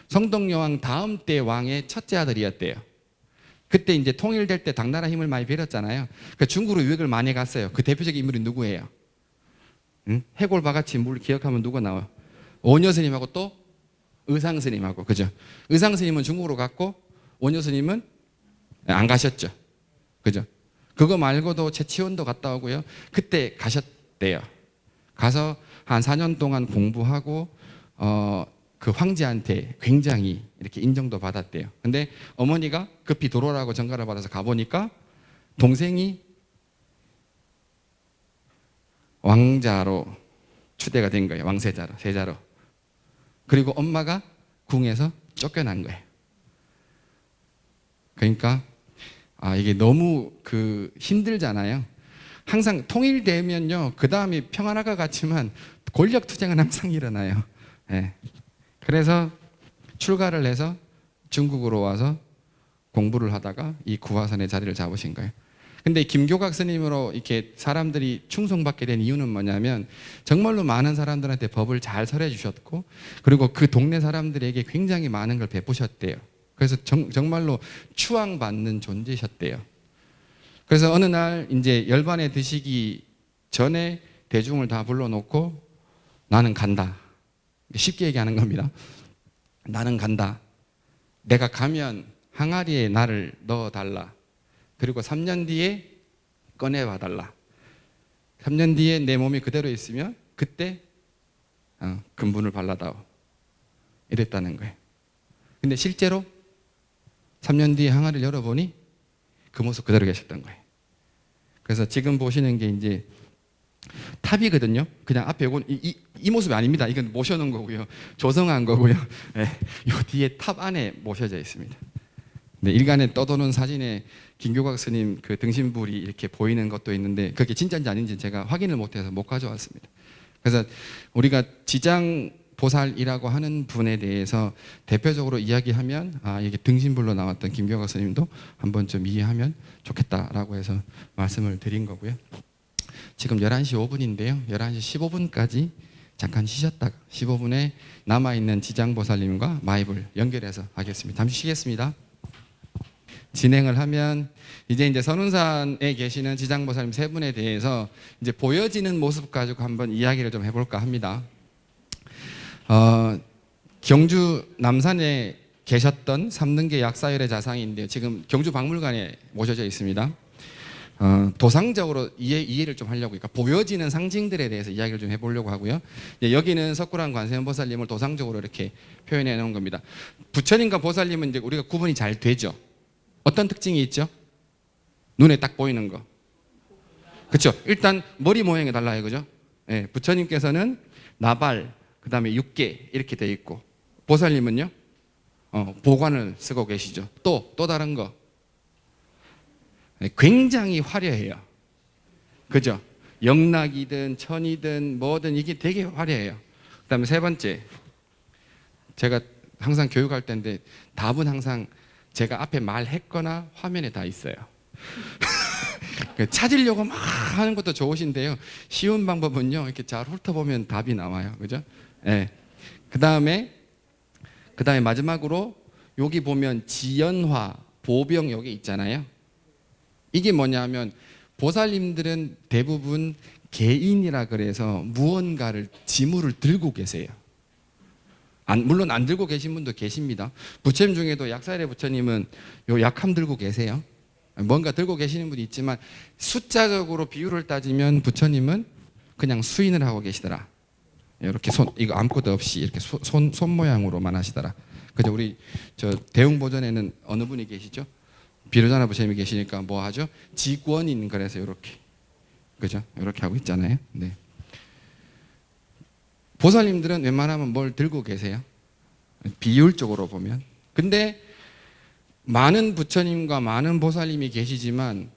성덕여왕 다음 때 왕의 첫째 아들이었대요. 그때 이제 통일될 때 당나라 힘을 많이 빌었잖아요. 그러니까 중국으로 유학을 많이 갔어요. 그 대표적인 인물이 누구예요? 해골 바가지 물 기억하면 누가 나와요? 오녀 스님하고 또 의상 스님하고, 그죠? 의상 스님은 중국으로 갔고 오녀 스님은 안 가셨죠. 그죠? 그거 말고도 채치원도 갔다 오고요. 그때 가셨대요. 가서 한 4년 동안 공부하고 그 황제한테 굉장히 이렇게 인정도 받았대요. 근데 어머니가 급히 돌아오라고 전가를 받아서 가보니까 동생이 왕자로 추대가 된 거예요. 왕세자로, 세자로. 그리고 엄마가 궁에서 쫓겨난 거예요. 그러니까 이게 너무 그 힘들잖아요. 항상 통일되면요, 그 다음에 평안할 것 같지만 권력 투쟁은 항상 일어나요. 예. 그래서 출가를 해서 중국으로 와서 공부를 하다가 이 구화선의 자리를 잡으신 거예요. 근데 김교각 스님으로 이렇게 사람들이 충성받게 된 이유는 뭐냐면 정말로 많은 사람들한테 법을 잘 설해 주셨고, 그리고 그 동네 사람들에게 굉장히 많은 걸 베푸셨대요. 그래서 정말로 추앙받는 존재셨대요. 그래서 어느 날 이제 열반에 드시기 전에 대중을 다 불러놓고 나는 간다. 쉽게 얘기하는 겁니다. 나는 간다. 내가 가면 항아리에 나를 넣어달라. 그리고 3년 뒤에 꺼내와 달라. 3년 뒤에 내 몸이 그대로 있으면 그때 금분을 발라다오. 이랬다는 거예요. 근데 실제로 3년 뒤에 항아리를 열어보니 그 모습 그대로 계셨던 거예요. 그래서 지금 보시는 게 이제 탑이거든요. 그냥 앞에 요건 이 모습이 아닙니다. 이건 모셔놓은 거고요. 조성한 거고요. 네, 요 뒤에 탑 안에 모셔져 있습니다. 네, 일간에 떠도는 사진에 김교각 스님 그 등신불이 이렇게 보이는 것도 있는데 그게 진짜인지 아닌지 제가 확인을 못해서 못 가져왔습니다. 그래서 우리가 지장보살이라고 하는 분에 대해서 대표적으로 이야기하면 이게 등신불로 나왔던 김교각 스님도 한번 좀 이해하면 좋겠다라고 해서 말씀을 드린 거고요. 지금 11시 5분인데요. 11시 15분까지 잠깐 쉬셨다가 15분에 남아있는 지장보살님과 마이불 연결해서 하겠습니다. 잠시 쉬겠습니다. 진행을 하면 이제 선운산에 계시는 지장보살님 세 분에 대해서 이제 보여지는 모습 가지고 한번 이야기를 좀 해볼까 합니다. 경주 남산에 계셨던 삼능계 약사열의 자상인데요. 지금 경주 박물관에 모셔져 있습니다. 도상적으로 이해를 좀 하려고, 그러니까 보여지는 상징들에 대해서 이야기를 좀 해보려고 하고요. 여기는 석굴암 관세음보살님을 도상적으로 이렇게 표현해 놓은 겁니다. 부처님과 보살님은 이제 우리가 구분이 잘 되죠. 어떤 특징이 있죠? 눈에 딱 보이는 거. 그렇죠? 일단 머리 모양이 달라요, 그죠? 네, 부처님께서는 나발, 그 다음에 육계 이렇게 돼 있고, 보살님은요, 보관을 쓰고 계시죠. 또 다른 거. 굉장히 화려해요. 그죠? 영락이든 천이든 뭐든 이게 되게 화려해요. 그 다음에 세 번째, 제가 항상 교육할 때인데 답은 항상 제가 앞에 말했거나 화면에 다 있어요. 찾으려고 막 하는 것도 좋으신데요. 쉬운 방법은요, 이렇게 잘 훑어보면 답이 나와요. 그죠? 네. 그 다음에 마지막으로 여기 보면 지연화, 보병 여기 있잖아요. 이게 뭐냐면 보살님들은 대부분 개인이라 그래서 무언가를 지물을 들고 계세요. 물론 안 들고 계신 분도 계십니다. 부처님 중에도 약사열의 부처님은 요 약함 들고 계세요. 뭔가 들고 계시는 분이 있지만 숫자적으로 비율을 따지면 부처님은 그냥 수인을 하고 계시더라. 이렇게 이거 아무것도 없이 이렇게 손 모양으로만 하시더라. 그죠? 우리 저 대웅보전에는 어느 분이 계시죠? 비로자나 부처님이 계시니까 뭐 하죠? 직원인, 그래서 이렇게, 그죠? 이렇게 하고 있잖아요. 네. 보살님들은 웬만하면 뭘 들고 계세요? 비율적으로 보면. 근데 많은 부처님과 많은 보살님이 계시지만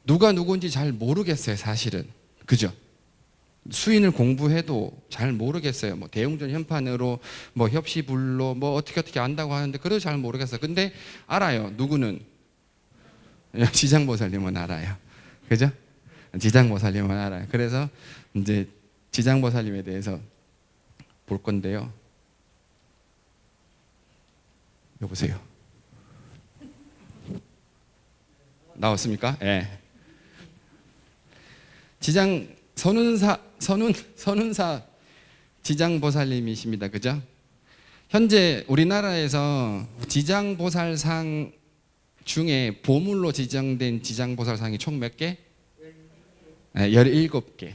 누가 누군지 잘 모르겠어요, 사실은. 그죠? 수인을 공부해도 잘 모르겠어요. 뭐 대웅전 현판으로 뭐 협시불로 뭐 어떻게 안다고 하는데 그래도 잘 모르겠어요. 근데 알아요. 누구는? 지장보살님은 알아요. 그죠? 지장보살님은 알아요. 그래서 이제 지장보살님에 대해서 볼 건데요. 여보세요. 나왔습니까? 예. 네. 선운사 지장보살님이십니다. 그죠? 현재 우리나라에서 지장보살상 중에 보물로 지정된 지장보살상이 총 몇 개? 17개.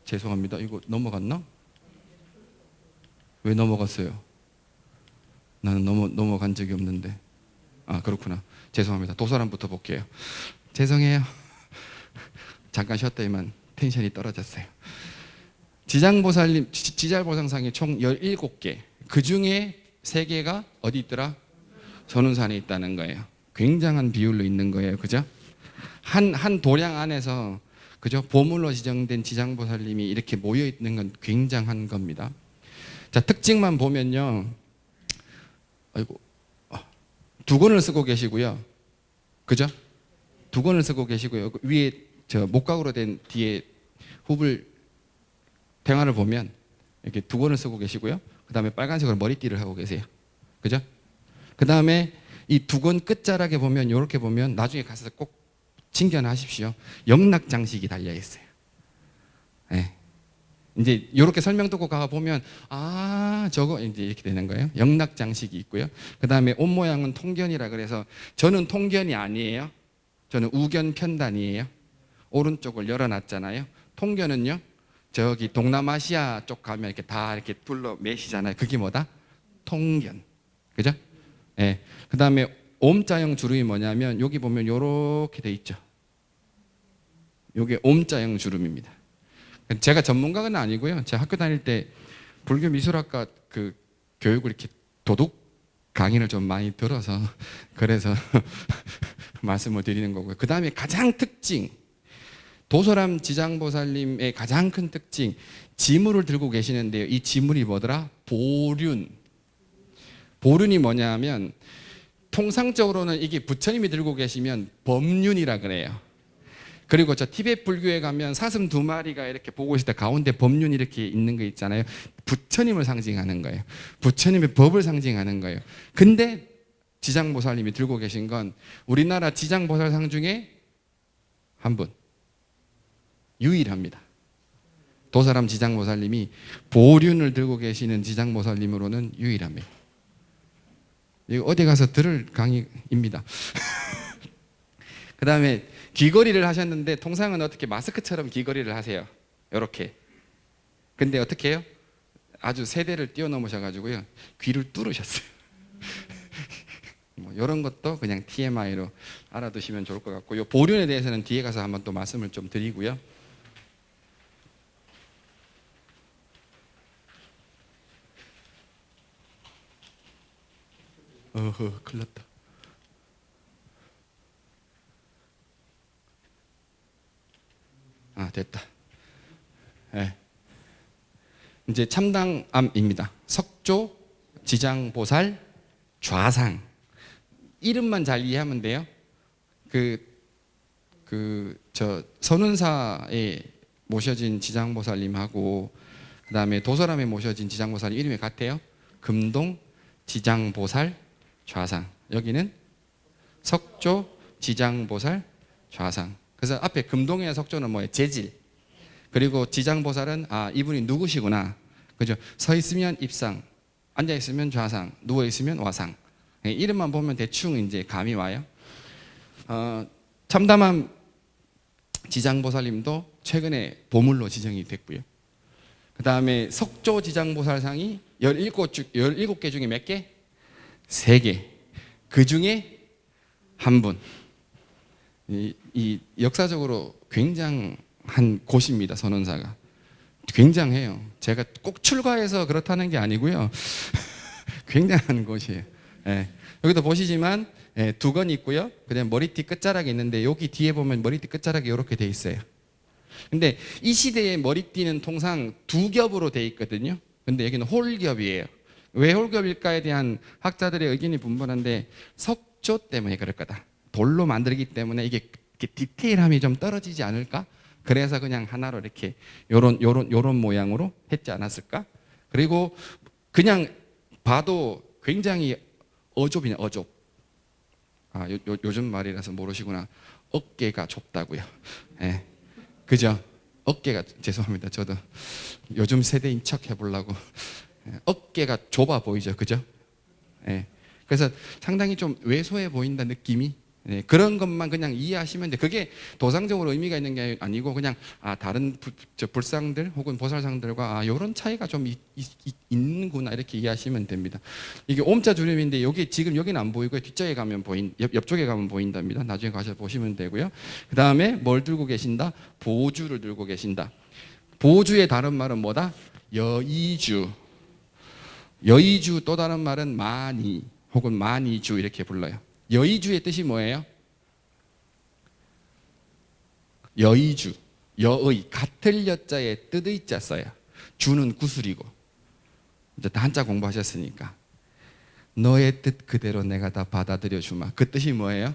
죄송합니다. 이거 넘어갔나? 왜 넘어갔어요? 나는 넘어간 적이 없는데. 그렇구나. 죄송합니다. 도서람부터 볼게요. 죄송해요. 잠깐 쉬었더니만 텐션이 떨어졌어요. 지장보살님, 지잘보살상이 총 17개. 그 중에 3개가 어디 있더라? 선운산에 있다는 거예요. 굉장한 비율로 있는 거예요. 그죠? 한 도량 안에서, 그죠? 보물로 지정된 지장보살님이 이렇게 모여 있는 건 굉장한 겁니다. 자, 특징만 보면요. 아이고. 두 권을 쓰고 계시고요. 그죠? 두 권을 쓰고 계시고요. 위에 저 목각으로 된 뒤에 후불 탱화를 보면 이렇게 두 권을 쓰고 계시고요. 그 다음에 빨간색으로 머리띠를 하고 계세요. 그죠? 그 다음에 이 두 권 끝자락에 보면 이렇게 보면 나중에 가서 꼭 챙겨하십시오. 영락 장식이 달려 있어요. 네. 이제 이렇게 설명 듣고 가 보면 아 저거 이제 이렇게 되는 거예요. 영락 장식이 있고요. 그 다음에 옷 모양은 통견이라 그래서 저는 통견이 아니에요. 저는 우견 편단이에요. 오른쪽을 열어놨잖아요. 통견은요. 저기 동남아시아 쪽 가면 이렇게 다 이렇게 둘러 매시잖아요. 그게 뭐다? 통견. 그죠? 예. 네. 그 다음에 옴자형 주름이 뭐냐면 여기 보면 이렇게 돼 있죠. 이게 옴자형 주름입니다. 제가 전문가는 아니고요. 제가 학교 다닐 때 불교 미술학과 그 교육을 이렇게 도둑 강의를 좀 많이 들어서 그래서 말씀을 드리는 거고요. 그 다음에 가장 특징, 도소람 지장보살님의 가장 큰 특징, 지물을 들고 계시는데요. 이 지물이 뭐더라? 보륜. 보륜이 뭐냐면 통상적으로는 이게 부처님이 들고 계시면 법륜이라 그래요. 그리고 저 티베트 불교에 가면 사슴 두 마리가 이렇게 보고 있을 때 가운데 법륜이 이렇게 있는 거 있잖아요. 부처님을 상징하는 거예요. 부처님의 법을 상징하는 거예요. 근데 지장보살님이 들고 계신 건 우리나라 지장보살상 중에 한 분. 유일합니다. 도사람 지장보살님이 보륜을 들고 계시는 지장보살님으로는 유일합니다. 이거 어디 가서 들을 강의입니다. 그 다음에 귀걸이를 하셨는데 통상은 어떻게 마스크처럼 귀걸이를 하세요. 이렇게. 근데 어떻게 해요? 아주 세대를 뛰어넘으셔가지고요. 귀를 뚫으셨어요. 뭐 이런 것도 그냥 TMI로 알아두시면 좋을 것 같고, 요 보륜에 대해서는 뒤에 가서 한번 또 말씀을 좀 드리고요. 큰일 났다. 아, 됐다. 네. 이제 참당암입니다. 석조, 지장보살, 좌상. 이름만 잘 이해하면 돼요. 저 선운사에 모셔진 지장보살님하고 그 다음에 도서람에 모셔진 지장보살 이름이 같아요. 금동, 지장보살, 좌상. 여기는 석조, 지장보살, 좌상. 그래서 앞에 금동이나 석조는 뭐예요? 재질. 그리고 지장보살은 아 이분이 누구시구나. 그죠? 서 있으면 입상, 앉아 있으면 좌상, 누워 있으면 와상. 이름만 보면 대충 이제 감이 와요. 참담함 지장보살님도 최근에 보물로 지정이 됐고요. 그 다음에 석조 지장보살상이 17개 중에 몇 개? 3개. 그 중에 한 분. 이 역사적으로 굉장한 곳입니다. 선원사가. 굉장해요. 제가 꼭 출가해서 그렇다는 게 아니고요. 굉장한 곳이에요. 예. 여기도 보시지만 예, 두 건 있고요. 그다음 머리띠 끝자락이 있는데 여기 뒤에 보면 머리띠 끝자락이 이렇게 돼 있어요. 근데 이 시대의 머리띠는 통상 두 겹으로 돼 있거든요. 근데 여기는 홀겹이에요. 왜 홀겹일까에 대한 학자들의 의견이 분분한데 석조 때문에 그럴 거다. 돌로 만들기 때문에 이게 디테일함이 좀 떨어지지 않을까? 그래서 그냥 하나로 이렇게 요런 모양으로 했지 않았을까? 그리고 그냥 봐도 굉장히 어좁이네, 어좁. 아, 요즘 말이라서 모르시구나. 어깨가 좁다고요. 예. 그죠? 어깨가, 죄송합니다. 저도 요즘 세대인 척 해보려고. 어깨가 좁아 보이죠? 그죠? 예. 그래서 상당히 좀 왜소해 보인다 느낌이. 네, 그런 것만 그냥 이해하시면 돼. 그게 도상적으로 의미가 있는 게 아니고 그냥 아 다른 불상들 혹은 보살상들과 아 이런 차이가 좀 있는구나 이렇게 이해하시면 됩니다. 이게 옴자 주름인데 여기 지금 여기는 안 보이고요. 뒷쪽에 가면 옆쪽에 가면 보인답니다. 나중에 가서 보시면 되고요. 그 다음에 뭘 들고 계신다? 보주를 들고 계신다. 보주의 다른 말은 뭐다? 여의주. 여의주 또 다른 말은 마니 혹은 마니주 이렇게 불러요. 여의주의 뜻이 뭐예요? 여의주, 여의, 같을 여자에 뜻의 자 써요. 주는 구슬이고 이제 다 한자 공부하셨으니까 너의 뜻 그대로 내가 다 받아들여 주마. 그 뜻이 뭐예요?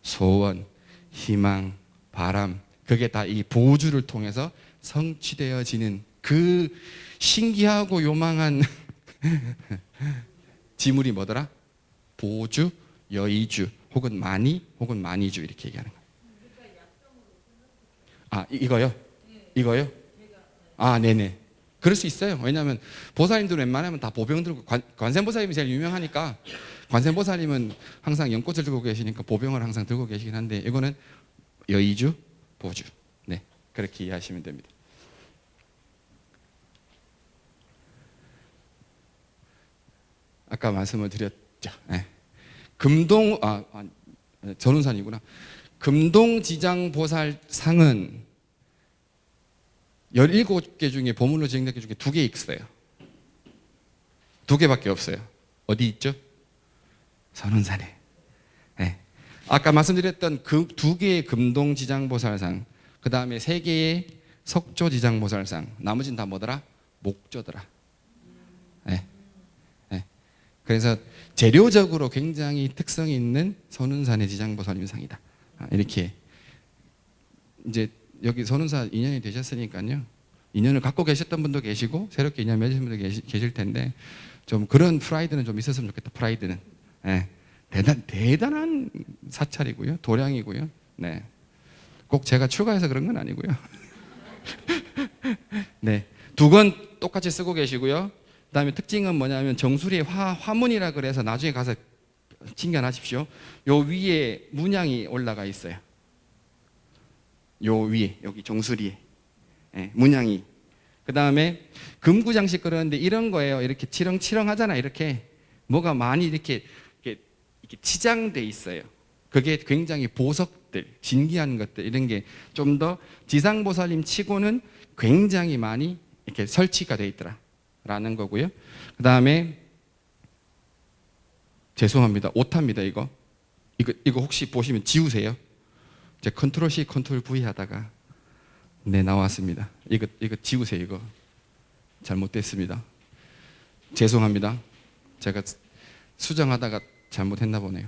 소원, 희망, 바람, 그게 다 이 보주를 통해서 성취되어지는 그 신기하고 요망한 지물이 뭐더라? 보주, 여의주, 혹은 많이, 혹은 많이주 이렇게 얘기하는 거예요. 아, 이거요? 이거요? 아, 네네. 그럴 수 있어요. 왜냐하면 보살님들은 웬만하면 다 보병 들고, 관세음보살님이 제일 유명하니까, 관세음보살님은 항상 연꽃을 들고 계시니까 보병을 항상 들고 계시긴 한데, 이거는 여의주, 보주. 네, 그렇게 이해하시면 됩니다. 아까 말씀을 드렸죠. 네. 전운산이구나. 금동지장보살상은 17개 중에 보물로 지정된 게 중에 2개 있어요. 2개밖에 없어요. 어디 있죠? 선운산에. 네. 아까 말씀드렸던 그 2개의 금동지장보살상, 그 다음에 3개의 석조지장보살상, 나머지는 다 뭐더라? 목조더라. 네. 네. 그래서 재료적으로 굉장히 특성이 있는 선운산의 지장보살님상이다. 이렇게 이제 여기 선운사 2년이 되셨으니까요. 2년을 갖고 계셨던 분도 계시고 새롭게 2년 맺으신 분도 계실 텐데 좀 그런 프라이드는 좀 있었으면 좋겠다. 프라이드는. 네. 대단한 사찰이고요. 도량이고요. 네. 꼭 제가 출가해서 그런 건 아니고요. 네. 2권 똑같이 쓰고 계시고요. 그다음에 특징은 뭐냐면 정수리에 화문이라 그래서 나중에 가서 챙겨놔십시오. 요 위에 문양이 올라가 있어요. 요 위에 여기 정수리에 문양이. 그 다음에 금구장식 그러는데 이런 거예요. 이렇게 치렁치렁하잖아. 이렇게 뭐가 많이 이렇게 치장돼 있어요. 그게 굉장히 보석들, 신기한 것들 이런 게 좀 더 지상보살님 치고는 굉장히 많이 이렇게 설치가 돼 있더라라는 거고요. 그 다음에 죄송합니다. 오타입니다. 이거 혹시 보시면 지우세요. 제 컨트롤 C, 컨트롤 V 하다가 네 나왔습니다. 이거 지우세요. 이거 잘못됐습니다. 죄송합니다. 제가 수정하다가 잘못했나 보네요.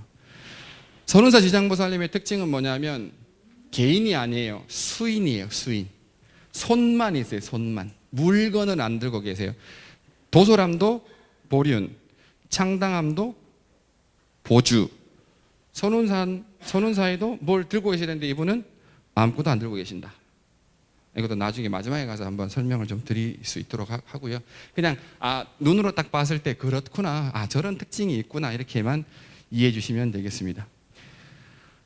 선운사 지장보살님의 특징은 뭐냐면 개인이 아니에요. 수인이에요. 수인. 손만 있어요. 손만. 물건은 안 들고 계세요. 도소람도 보륜, 창당함도 보주, 선운사에도 뭘 들고 계시는데 이분은 아무것도 안 들고 계신다. 이것도 나중에 마지막에 가서 한번 설명을 좀 드릴 수 있도록 하고요. 그냥 눈으로 딱 봤을 때 그렇구나, 저런 특징이 있구나 이렇게만 이해해 주시면 되겠습니다.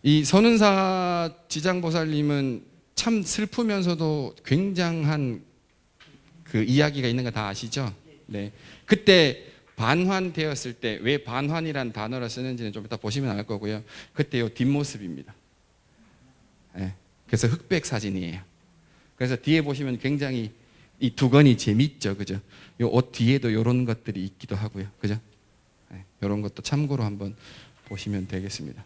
이 선운사 지장보살님은 참 슬프면서도 굉장한 그 이야기가 있는 거 다 아시죠? 네. 그때 반환되었을 때 왜 반환이란 단어를 쓰는지는 좀 이따 보시면 알 거고요. 그때 요 뒷모습입니다. 네. 그래서 흑백 사진이에요. 그래서 뒤에 보시면 굉장히 이 두건이 재밌죠, 그죠? 요 옷 뒤에도 이런 것들이 있기도 하고요, 그죠? 네. 이런 것도 참고로 한번 보시면 되겠습니다.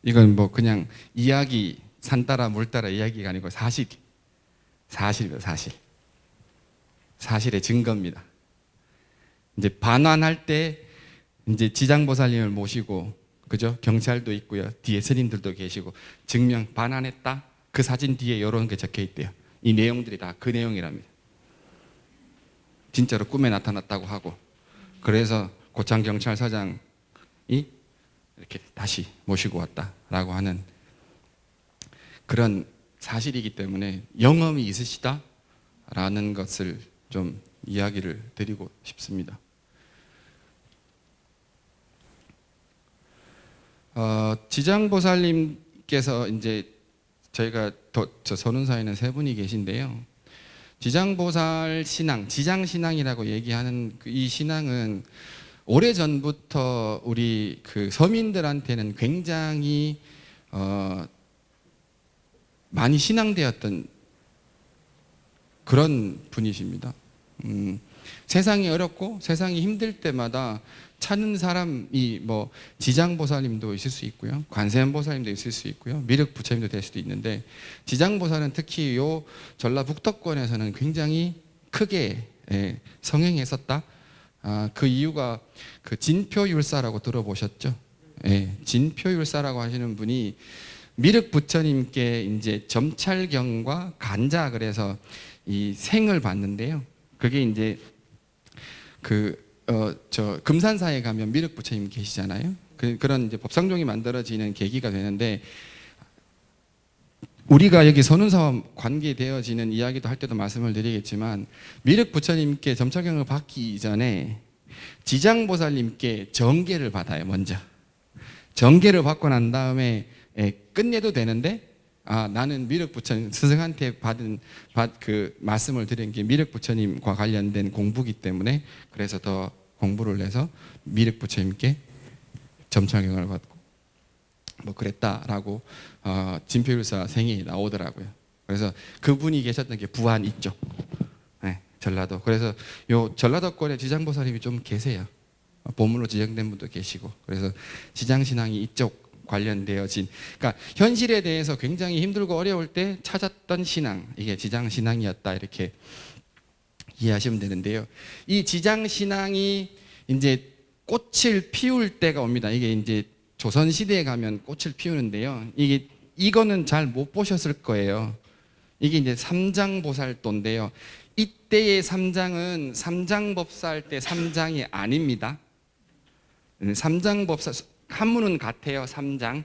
이건 뭐 그냥 이야기 산 따라 물 따라 이야기가 아니고 사실입니다, 사실. 사실의 증거입니다. 이제 반환할 때 이제 지장보살님을 모시고 그죠? 경찰도 있고요. 뒤에 스님들도 계시고 증명 반환했다. 그 사진 뒤에 이런 게 적혀 있대요. 이 내용들이 다 그 내용이랍니다. 진짜로 꿈에 나타났다고 하고 그래서 고창 경찰서장이 이렇게 다시 모시고 왔다라고 하는 그런 사실이기 때문에 영험이 있으시다라는 것을 좀 이야기를 드리고 싶습니다. 지장보살님께서 이제 저희가 저 선운사에는 3분이 계신데요. 지장보살 신앙, 지장신앙이라고 얘기하는 이 신앙은 오래전부터 우리 그 서민들한테는 굉장히 많이 신앙되었던 그런 분이십니다. 세상이 어렵고 세상이 힘들 때마다 찾는 사람이 뭐 지장보살님도 있을 수 있고요, 관세음보살님도 있을 수 있고요, 미륵부처님도 될 수도 있는데 지장보살은 특히 요 전라북도권에서는 굉장히 크게 성행했었다. 그 이유가 그 진표율사라고 들어보셨죠? 진표율사라고 하시는 분이 미륵 부처님께 이제 점찰경과 간자 그래서 이 생을 봤는데요. 그게 이제 저 금산사에 가면 미륵 부처님 계시잖아요. 그런 이제 법상종이 만들어지는 계기가 되는데, 우리가 여기 선운사와 관계되어지는 이야기도 할 때도 말씀을 드리겠지만, 미륵 부처님께 점차경을 받기 전에 지장보살님께 정계를 받아요. 먼저 정계를 받고 난 다음에 끝내도 되는데, 나는 미륵 부처님 스승한테 받은 그 말씀을 드린 게 미륵 부처님과 관련된 공부기 때문에, 그래서 더 공부를 해서 미륵 부처님께 점차경을 받고 뭐 그랬다라고 진표율사 생이 나오더라고요. 그래서 그분이 계셨던 게 부안 이쪽, 전라도. 그래서 요 전라도권에 지장보살님이 좀 계세요. 보물로 지정된 분도 계시고. 그래서 지장신앙이 이쪽 관련되어진, 그러니까 현실에 대해서 굉장히 힘들고 어려울 때 찾았던 신앙, 이게 지장신앙이었다, 이렇게 이해하시면 되는데요. 이 지장신앙이 이제 꽃을 피울 때가 옵니다. 이게 이제 조선시대에 가면 꽃을 피우는데요. 이거는 잘 못 보셨을 거예요. 이게 이제 삼장보살도인데요. 이때의 삼장은 삼장법사할 때 삼장이 아닙니다. 삼장법사, 한문은 같아요. 삼장.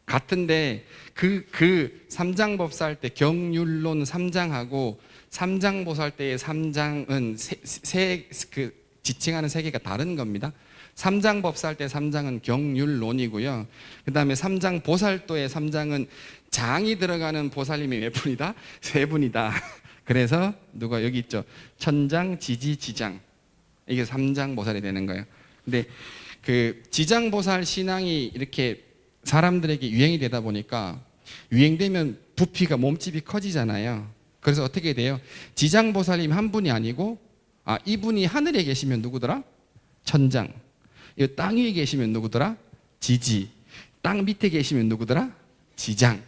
같은데 그 삼장법사할 때 경율론 삼장하고 삼장보살 때의 삼장은 그 지칭하는 세계가 다른 겁니다. 삼장법사할 때 삼장은 경율론이고요. 그 다음에 삼장보살도의 삼장은 장이 들어가는 보살님이 몇 분이다? 세 분이다. 그래서 누가 여기 있죠? 천장, 지지, 지장. 이게 삼장보살이 되는 거예요. 근데 그 지장보살 신앙이 이렇게 사람들에게 유행이 되다 보니까, 유행되면 부피가 몸집이 커지잖아요. 그래서 어떻게 돼요? 지장보살님 한 분이 아니고, 이분이 하늘에 계시면 누구더라? 천장. 이 땅 위에 계시면 누구더라? 지지. 땅 밑에 계시면 누구더라? 지장.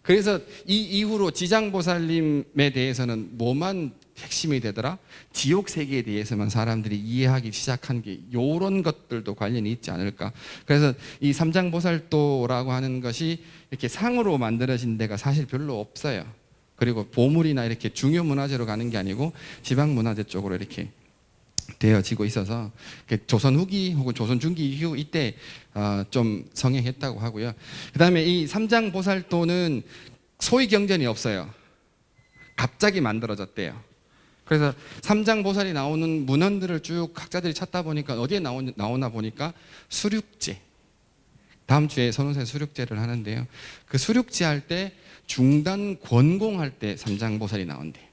그래서 이 이후로 지장보살님에 대해서는 뭐만 핵심이 되더라? 지옥 세계에 대해서만 사람들이 이해하기 시작한 게 이런 것들도 관련이 있지 않을까. 그래서 이 삼장보살도라고 하는 것이 이렇게 상으로 만들어진 데가 사실 별로 없어요. 그리고 보물이나 이렇게 중요 문화재로 가는 게 아니고 지방 문화재 쪽으로 이렇게 되어지고 있어서 조선 후기 혹은 조선 중기 이후 이때 좀 성행했다고 하고요. 그 다음에 이 삼장보살도는 소위 경전이 없어요. 갑자기 만들어졌대요. 그래서 삼장보살이 나오는 문헌들을 쭉 학자들이 찾다 보니까 어디에 나오나 보니까 수륙제. 다음 주에 선운사에 수륙제를 하는데요. 그 수륙제 할 때 중단 권공할 때 삼장보살이 나온대요.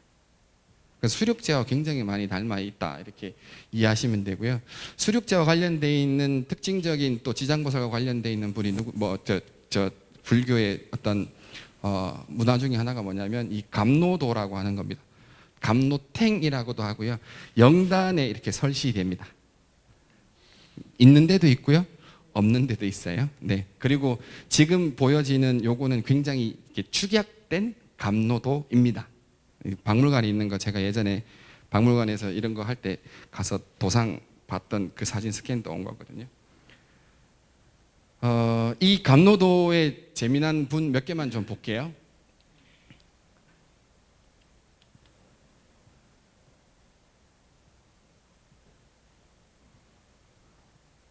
수륙제와 굉장히 많이 닮아 있다, 이렇게 이해하시면 되고요. 수륙제와 관련되어 있는 특징적인 또 지장보살과 관련되어 있는 분이 불교의 어떤 문화 중에 하나가 뭐냐면 이 감노도라고 하는 겁니다. 감노탱이라고도 하고요. 영단에 이렇게 설시됩니다. 있는 데도 있고요, 없는 데도 있어요. 네. 그리고 지금 보여지는 요거는 굉장히 이렇게 축약된 감노도입니다. 박물관에 있는 거, 제가 예전에 박물관에서 이런 거 할 때 가서 도상 봤던 그 사진 스캔도 온 거거든요. 이 감노도의 재미난 분 몇 개만 좀 볼게요.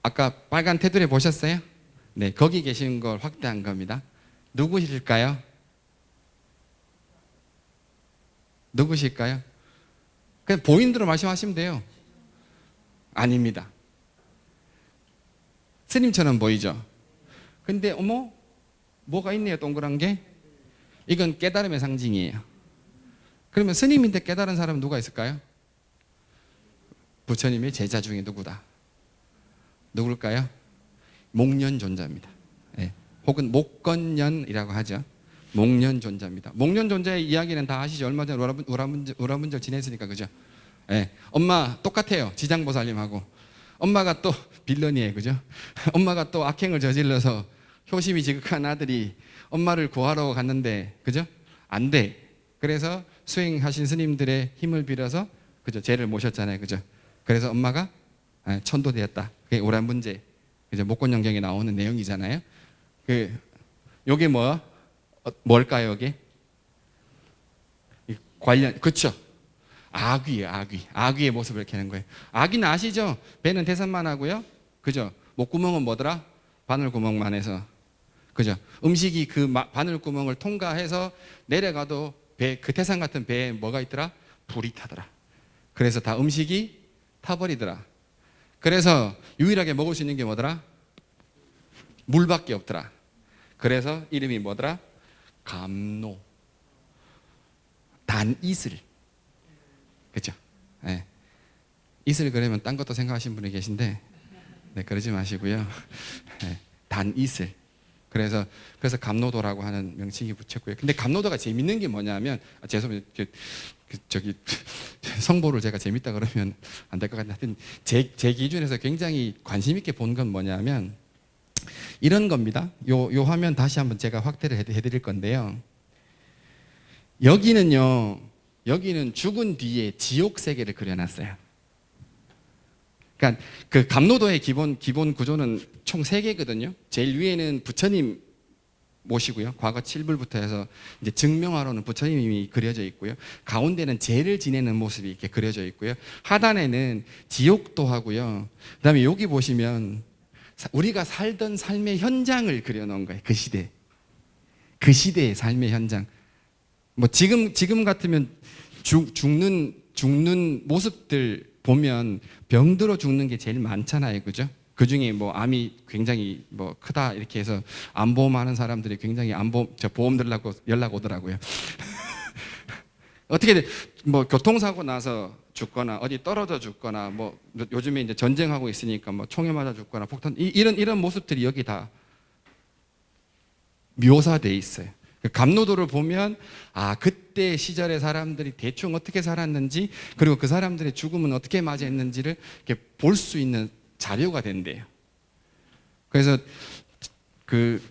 아까 빨간 테두리 보셨어요? 네, 거기 계신 걸 확대한 겁니다. 누구실까요? 누구실까요? 그냥 보이는 대로 말씀하시면 돼요. 아닙니다. 스님처럼 보이죠? 근데 어머, 뭐가 있네요, 동그란 게. 이건 깨달음의 상징이에요. 그러면 스님인데 깨달은 사람은 누가 있을까요? 부처님의 제자 중에 누구다? 누굴까요? 목련존자입니다. 네. 혹은 목건년이라고 하죠. 목련존자입니다. 목련존자의 이야기는 다 아시죠? 얼마 전에 우라문절 지냈으니까, 그죠? 네. 엄마 똑같아요. 지장보살님하고. 엄마가 또 빌런이에요, 그죠? 엄마가 또 악행을 저질러서 효심이 지극한 아들이 엄마를 구하러 갔는데, 그죠? 안 돼. 그래서 수행하신 스님들의 힘을 빌어서 그죠? 죄를 모셨잖아요, 그죠? 그래서 엄마가 천도되었다. 그게 오란 문제, 그죠? 목권영경에 나오는 내용이잖아요. 요게 뭘까요, 요게? 관련, 그쵸? 아귀예요, 아귀. 아귀의 모습을 이렇게 하는 거예요. 아귀는 아시죠? 배는 대산만 하고요, 그죠? 목구멍은 뭐더라? 바늘구멍만 해서, 그죠? 음식이 그 바늘구멍을 통과해서 내려가도 그 태산 같은 배에 뭐가 있더라? 불이 타더라. 그래서 다 음식이 타버리더라. 그래서 유일하게 먹을 수 있는 게 뭐더라? 물밖에 없더라. 그래서 이름이 뭐더라? 감노. 단이슬. 그죠? 네. 이슬 그러면 딴 것도 생각하시는 분이 계신데, 네, 그러지 마시고요. 네, 단이슬. 그래서 감노도라고 하는 명칭이 붙였고요. 근데 감노도가 재밌는 게 뭐냐면, 죄송해요. 성보를 제가 재밌다 그러면 안 될 것 같은데, 하여튼 제 기준에서 굉장히 관심 있게 본 건 뭐냐면 이런 겁니다. 요 화면 다시 한번 제가 확대를 해드릴 건데요. 여기는 죽은 뒤에 지옥 세계를 그려놨어요. 그러니까 그 감노도의 기본 구조는 총 3개거든요. 제일 위에는 부처님 모시고요. 과거 7불부터 해서 이제 증명화로는 부처님이 그려져 있고요. 가운데는 죄를 지내는 모습이 이렇게 그려져 있고요. 하단에는 지옥도 하고요. 그다음에 여기 보시면 우리가 살던 삶의 현장을 그려놓은 거예요. 그 시대의 삶의 현장. 뭐 지금 같으면 죽는 모습들 보면 병들어 죽는 게 제일 많잖아요, 그죠? 그 중에 뭐 암이 굉장히 뭐 크다 이렇게 해서 암보험하는 사람들이 굉장히 보험 들라고 연락 오더라고요. 어떻게 뭐 교통사고 나서 죽거나 어디 떨어져 죽거나 뭐 요즘에 이제 전쟁하고 있으니까 뭐 총에 맞아 죽거나 폭탄 이런 모습들이 여기 다 묘사돼 있어요. 감노도를 보면 그때 시절의 사람들이 대충 어떻게 살았는지, 그리고 그 사람들의 죽음은 어떻게 맞이했는지를 이렇게 볼 수 있는 자료가 된대요. 그래서 그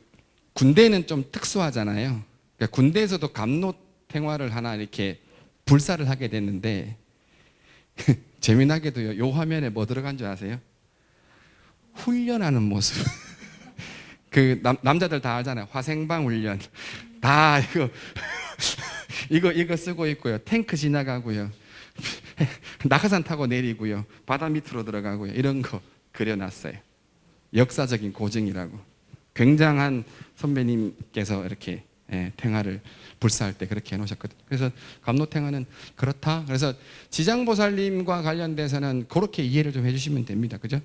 군대는 좀 특수하잖아요. 그러니까 군대에서도 감노 생활을 하나 이렇게 불사를 하게 됐는데 재미나게도요, 요 화면에 뭐 들어간 줄 아세요? 훈련하는 모습. 그 남자들 다 알잖아요. 화생방 훈련. 다 이거 쓰고 있고요. 탱크 지나가고요. 낙하산 타고 내리고요. 바다 밑으로 들어가고요. 이런 거 그려놨어요. 역사적인 고증이라고. 굉장한 선배님께서 이렇게 탱화를 불사할 때 그렇게 해놓으셨거든요. 그래서 감노탱화는 그렇다. 그래서 지장보살님과 관련돼서는 그렇게 이해를 좀 해주시면 됩니다. 그죠?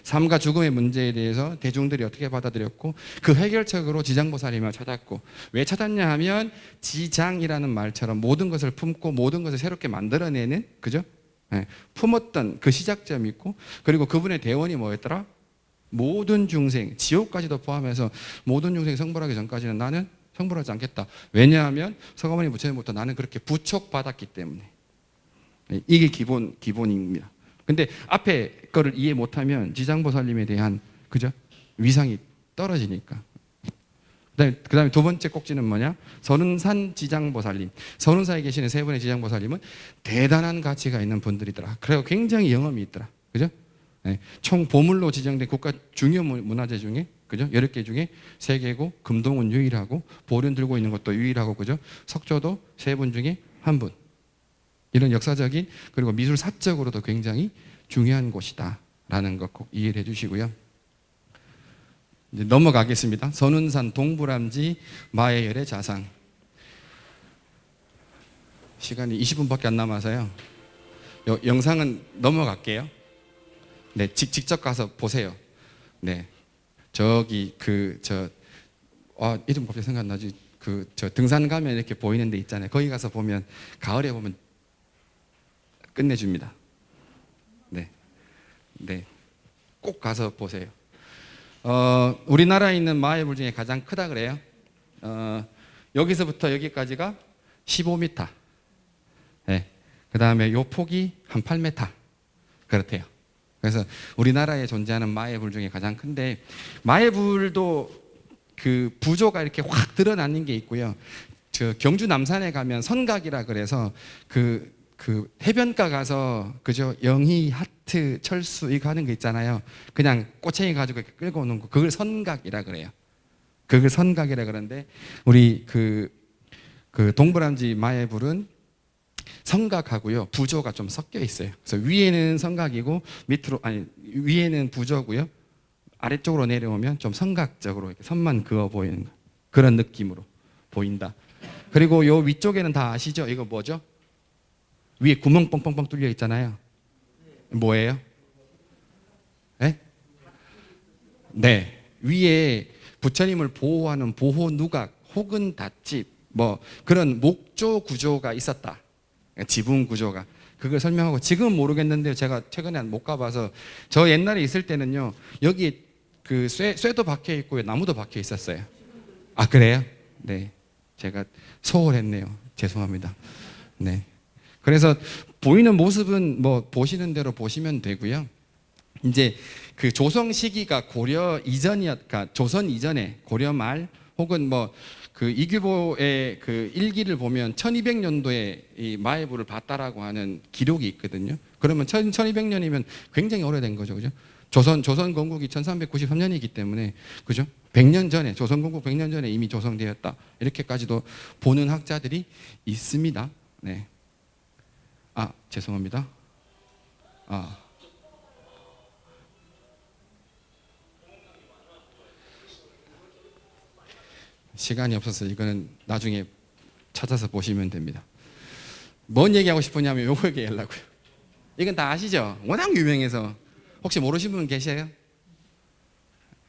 삶과 죽음의 문제에 대해서 대중들이 어떻게 받아들였고, 그 해결책으로 지장보살님을 찾았고, 왜 찾았냐 하면 지장이라는 말처럼 모든 것을 품고 모든 것을 새롭게 만들어내는, 그죠? 품었던 그 시작점이 있고, 그리고 그분의 대원이 뭐였더라? 모든 중생, 지옥까지도 포함해서 모든 중생이 성불하기 전까지는 나는 성불하지 않겠다. 왜냐하면 서가모니 부처님부터 나는 그렇게 부촉받았기 때문에. 이게 기본입니다. 근데 앞에 거를 이해 못하면 지장보살님에 대한, 그죠? 위상이 떨어지니까. 그다음에 두 번째 꼭지는 뭐냐? 선운산 지장보살님. 선운사에 계시는 3분의 지장보살님은 대단한 가치가 있는 분들이더라. 그리고 굉장히 영험이 있더라. 그죠? 총 보물로 지정된 국가 중요 문화재 중에, 그죠? 10개 중에 3개고, 금동은 유일하고, 보련 들고 있는 것도 유일하고, 그죠? 석조도 3분 중에 1분. 이런 역사적인, 그리고 미술사적으로도 굉장히 중요한 곳이다라는 것 꼭 이해를 해주시고요. 이제 넘어가겠습니다. 선운산 동부람지 마해열의 자상. 시간이 20분밖에 안 남아서요. 영상은 넘어갈게요. 네, 직접 가서 보세요. 네, 저기 이름 갑자기 생각 안 나지? 등산 가면 이렇게 보이는 데 있잖아요. 거기 가서 보면, 가을에 보면 끝내줍니다. 네, 꼭 가서 보세요. 우리나라에 있는 마해불 중에 가장 크다 그래요. 여기서부터 여기까지가 15m. 네. 그 다음에 요 폭이 한 8m. 그렇대요. 그래서 우리나라에 존재하는 마해불 중에 가장 큰데, 마해불도 그 부조가 이렇게 확 드러나는 게 있고요. 경주 남산에 가면 선각이라 그래서 그 그 해변가 가서 그죠? 영희, 하트, 철수 이거 하는 거 있잖아요. 그냥 꼬챙이 가지고 이렇게 끌고 오는 거, 그걸 선각이라 그래요. 그걸 선각이라 그러는데 우리 그 동브람지 마애불은 성각하고요 부조가 좀 섞여 있어요. 그래서 위에는 성각이고 밑으로 아니 위에는 부조고요. 아래쪽으로 내려오면 좀 성각적으로 이렇게 선만 그어 보이는 그런 느낌으로 보인다. 그리고 요 위쪽에는 다 아시죠? 이거 뭐죠? 위에 구멍 뻥뻥뻥 뚫려 있잖아요. 뭐예요? 네? 네. 위에 부처님을 보호하는 보호 누각 혹은 닷집 뭐 그런 목조 구조가 있었다. 지붕 구조가. 그걸 설명하고 지금은 모르겠는데 제가 최근에 못 가봐서 저 옛날에 있을 때는요. 여기 그 쇠도 박혀 있고 나무도 박혀 있었어요. 아 그래요? 네. 제가 소홀했네요. 죄송합니다. 네. 그래서 보이는 모습은 뭐 보시는 대로 보시면 되고요. 이제 그 조성 시기가 고려 이전이었까 조선 이전에 고려 말 혹은 뭐 그 이규보의 그 일기를 보면 1200년도에 이 마애불을 봤다라고 하는 기록이 있거든요. 그러면 1200년이면 굉장히 오래된 거죠. 그죠? 조선 건국이 1393년이기 때문에 그죠? 100년 전에 조선 건국 100년 전에 이미 조성되었다. 이렇게까지도 보는 학자들이 있습니다. 네. 아, 죄송합니다. 아. 시간이 없어서 이거는 나중에 찾아서 보시면 됩니다. 뭔 얘기하고 싶었냐면 요거 얘기하려고요. 이건 다 아시죠? 워낙 유명해서. 혹시 모르시는 분 계세요?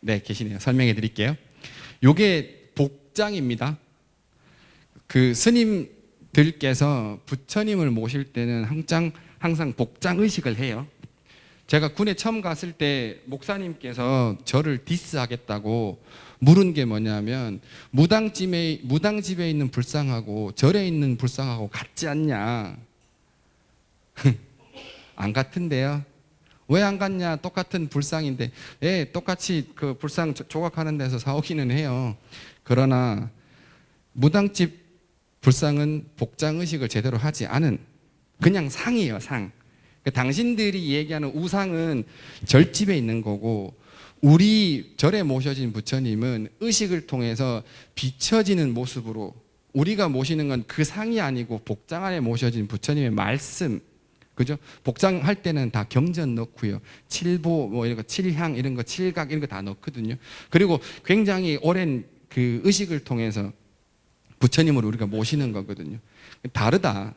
네, 계시네요. 설명해 드릴게요. 요게 복장입니다. 그 스님들께서 부처님을 모실 때는 항상 복장 의식을 해요. 제가 군에 처음 갔을 때 목사님께서 저를 디스하겠다고 물은 게 뭐냐면 무당집에 있는 불상하고 절에 있는 불상하고 같지 않냐. 안 같은데요. 왜 안 같냐? 똑같은 불상인데. 예, 똑같이 그 불상 조각하는 데서 사오기는 해요. 그러나 무당집 불상은 복장 의식을 제대로 하지 않은 그냥 상이에요, 상. 당신들이 얘기하는 우상은 절집에 있는 거고 우리 절에 모셔진 부처님은 의식을 통해서 비춰지는 모습으로 우리가 모시는 건 그 상이 아니고 복장 안에 모셔진 부처님의 말씀, 그죠? 복장할 때는 다 경전 넣고요, 칠보 뭐 이런 거, 칠향 이런 거, 칠각 이런 거 다 넣거든요. 그리고 굉장히 오랜 그 의식을 통해서 부처님을 우리가 모시는 거거든요. 다르다.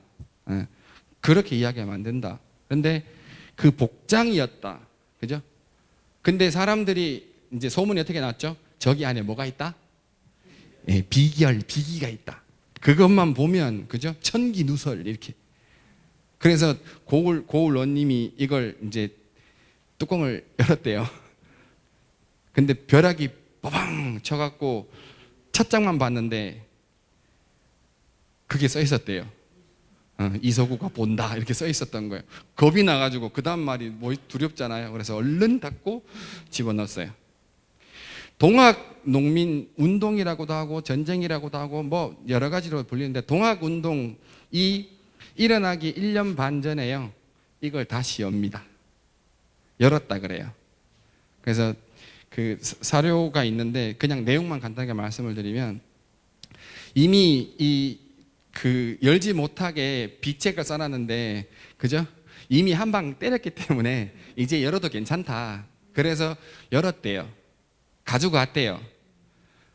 그렇게 이야기하면 안 된다. 그런데 그 복장이었다. 그죠? 근데 사람들이 이제 소문이 어떻게 났죠? 저기 안에 뭐가 있다? 예, 비기가 있다. 그것만 보면 그죠? 천기누설 이렇게. 그래서 고울원님이 이걸 이제 뚜껑을 열었대요. 근데 벼락이 빠방 쳐갖고 첫 장만 봤는데 그게 써 있었대요. 이서구가 본다 이렇게 써 있었던 거예요. 겁이 나가지고 그 다음 말이 뭐 두렵잖아요. 그래서 얼른 닫고 집어넣었어요. 동학농민 운동이라고도 하고 전쟁이라고도 하고 뭐 여러 가지로 불리는데 동학운동이 일어나기 1년 반 전에요. 이걸 다시 엽니다. 열었다 그래요. 그래서 그 사료가 있는데 그냥 내용만 간단하게 말씀을 드리면 이미 그 열지 못하게 비책을 써놨는데 그죠? 이미 한 방 때렸기 때문에 이제 열어도 괜찮다. 그래서 열었대요. 가지고 왔대요.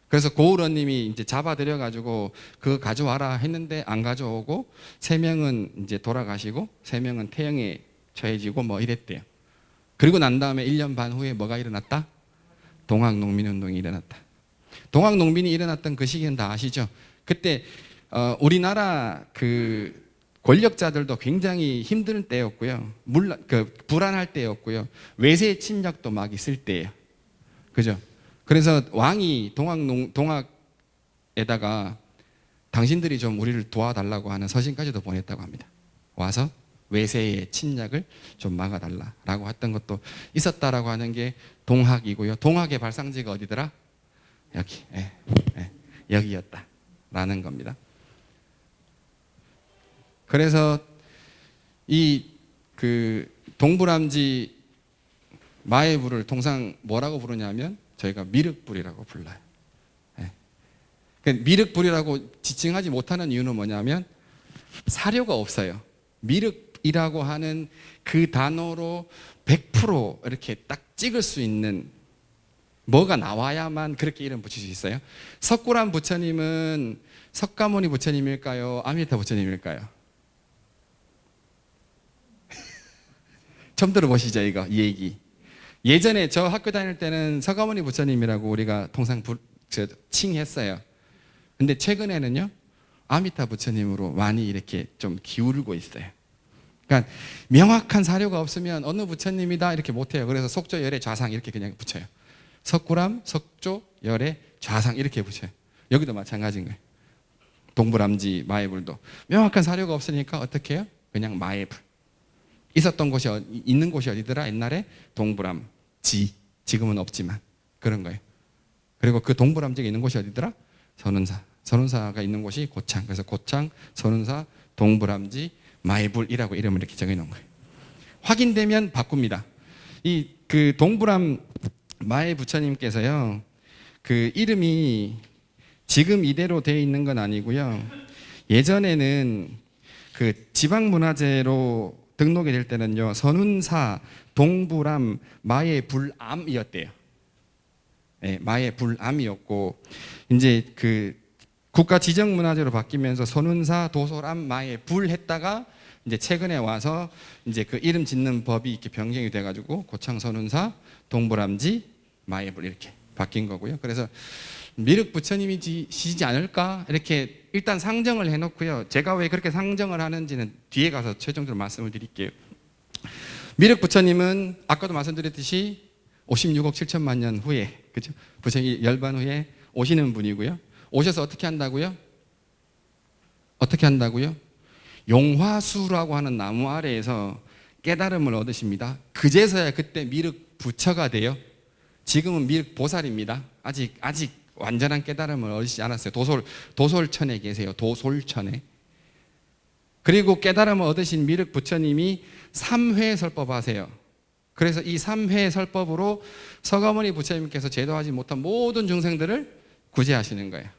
그래서 고울원님이 이제 잡아들여 가지고 그거 가져와라 했는데 안 가져오고 3명은 이제 돌아가시고 3명은 태형에 처해지고 뭐 이랬대요. 그리고 난 다음에 1년 반 후에 뭐가 일어났다? 동학농민운동이 일어났다. 동학농민이 일어났던 그 시기는 다 아시죠? 그때 우리나라 그 권력자들도 굉장히 힘든 때였고요. 불안할 때였고요. 외세 침략도 막 있을 때예요. 그죠? 그래서 왕이 동학에다가 당신들이 좀 우리를 도와달라고 하는 서신까지도 보냈다고 합니다. 와서 외세의 침략을 좀 막아달라라고 했던 것도 있었다라고 하는 게 동학이고요. 동학의 발상지가 어디더라? 여기, 여기였다라는 겁니다. 그래서 이 그 동부람지 마애불을 통상 뭐라고 부르냐면 저희가 미륵불이라고 불러요. 예. 그러니까 미륵불이라고 지칭하지 못하는 이유는 뭐냐면 사료가 없어요. 미륵이라고 하는 그 단어로 100% 이렇게 딱 찍을 수 있는 뭐가 나와야만 그렇게 이름 붙일 수 있어요. 석굴암 부처님은 석가모니 부처님일까요? 아미타 부처님일까요? 처음 들어보시죠, 이거 이 얘기. 예전에 저 학교 다닐 때는 석가모니 부처님이라고 우리가 통상 칭했어요. 근데 최근에는요 아미타 부처님으로 많이 이렇게 좀 기울고 있어요. 그러니까 명확한 사료가 없으면 어느 부처님이다 이렇게 못해요. 그래서 속조 열의 좌상 이렇게 그냥 붙여요. 석굴암, 석조, 열의 좌상 이렇게 붙여요. 여기도 마찬가지인 거예요. 동부람지 마애불도 명확한 사료가 없으니까 어떻게 해요? 그냥 마애불. 있었던 곳이 있는 곳이 어디더라? 옛날에 동부람지, 지금은 없지만 그런 거예요. 그리고 그 동부람지가 있는 곳이 어디더라? 선운사. 선운사가 있는 곳이 고창. 그래서 고창, 선운사, 동부람지, 마애불이라고 이름을 이렇게 정해놓은 거예요. 확인되면 바꿉니다. 이 그 동부람 마애 부처님께서요, 그 이름이 지금 이대로 되어 있는 건 아니고요. 예전에는 그 지방문화재로 등록이 될 때는요, 선운사, 동부람, 마애불암이었대요. 네, 마애불암이었고, 이제 그 국가 지정문화재로 바뀌면서 선운사, 도솔암, 마애불 했다가 이제 최근에 와서 이제 그 이름 짓는 법이 이렇게 변경이 돼가지고 고창, 선운사, 동부람지, 마애불 이렇게 바뀐 거고요. 그래서 미륵 부처님이시지 않을까 이렇게 일단 상정을 해놓고요. 제가 왜 그렇게 상정을 하는지는 뒤에 가서 최종적으로 말씀을 드릴게요. 미륵 부처님은 아까도 말씀드렸듯이 56억 7천만 년 후에, 그죠? 부처님이 열반 후에 오시는 분이고요. 오셔서 어떻게 한다고요? 어떻게 한다고요? 용화수라고 하는 나무 아래에서 깨달음을 얻으십니다. 그제서야 그때 미륵 부처가 돼요. 지금은 미륵 보살입니다. 아직 완전한 깨달음을 얻으시지 않았어요. 도솔천에 계세요. 도솔천에. 그리고 깨달음을 얻으신 미륵 부처님이 3회 설법하세요. 그래서 이 3회 설법으로 서가모니 부처님께서 제도하지 못한 모든 중생들을 구제하시는 거예요.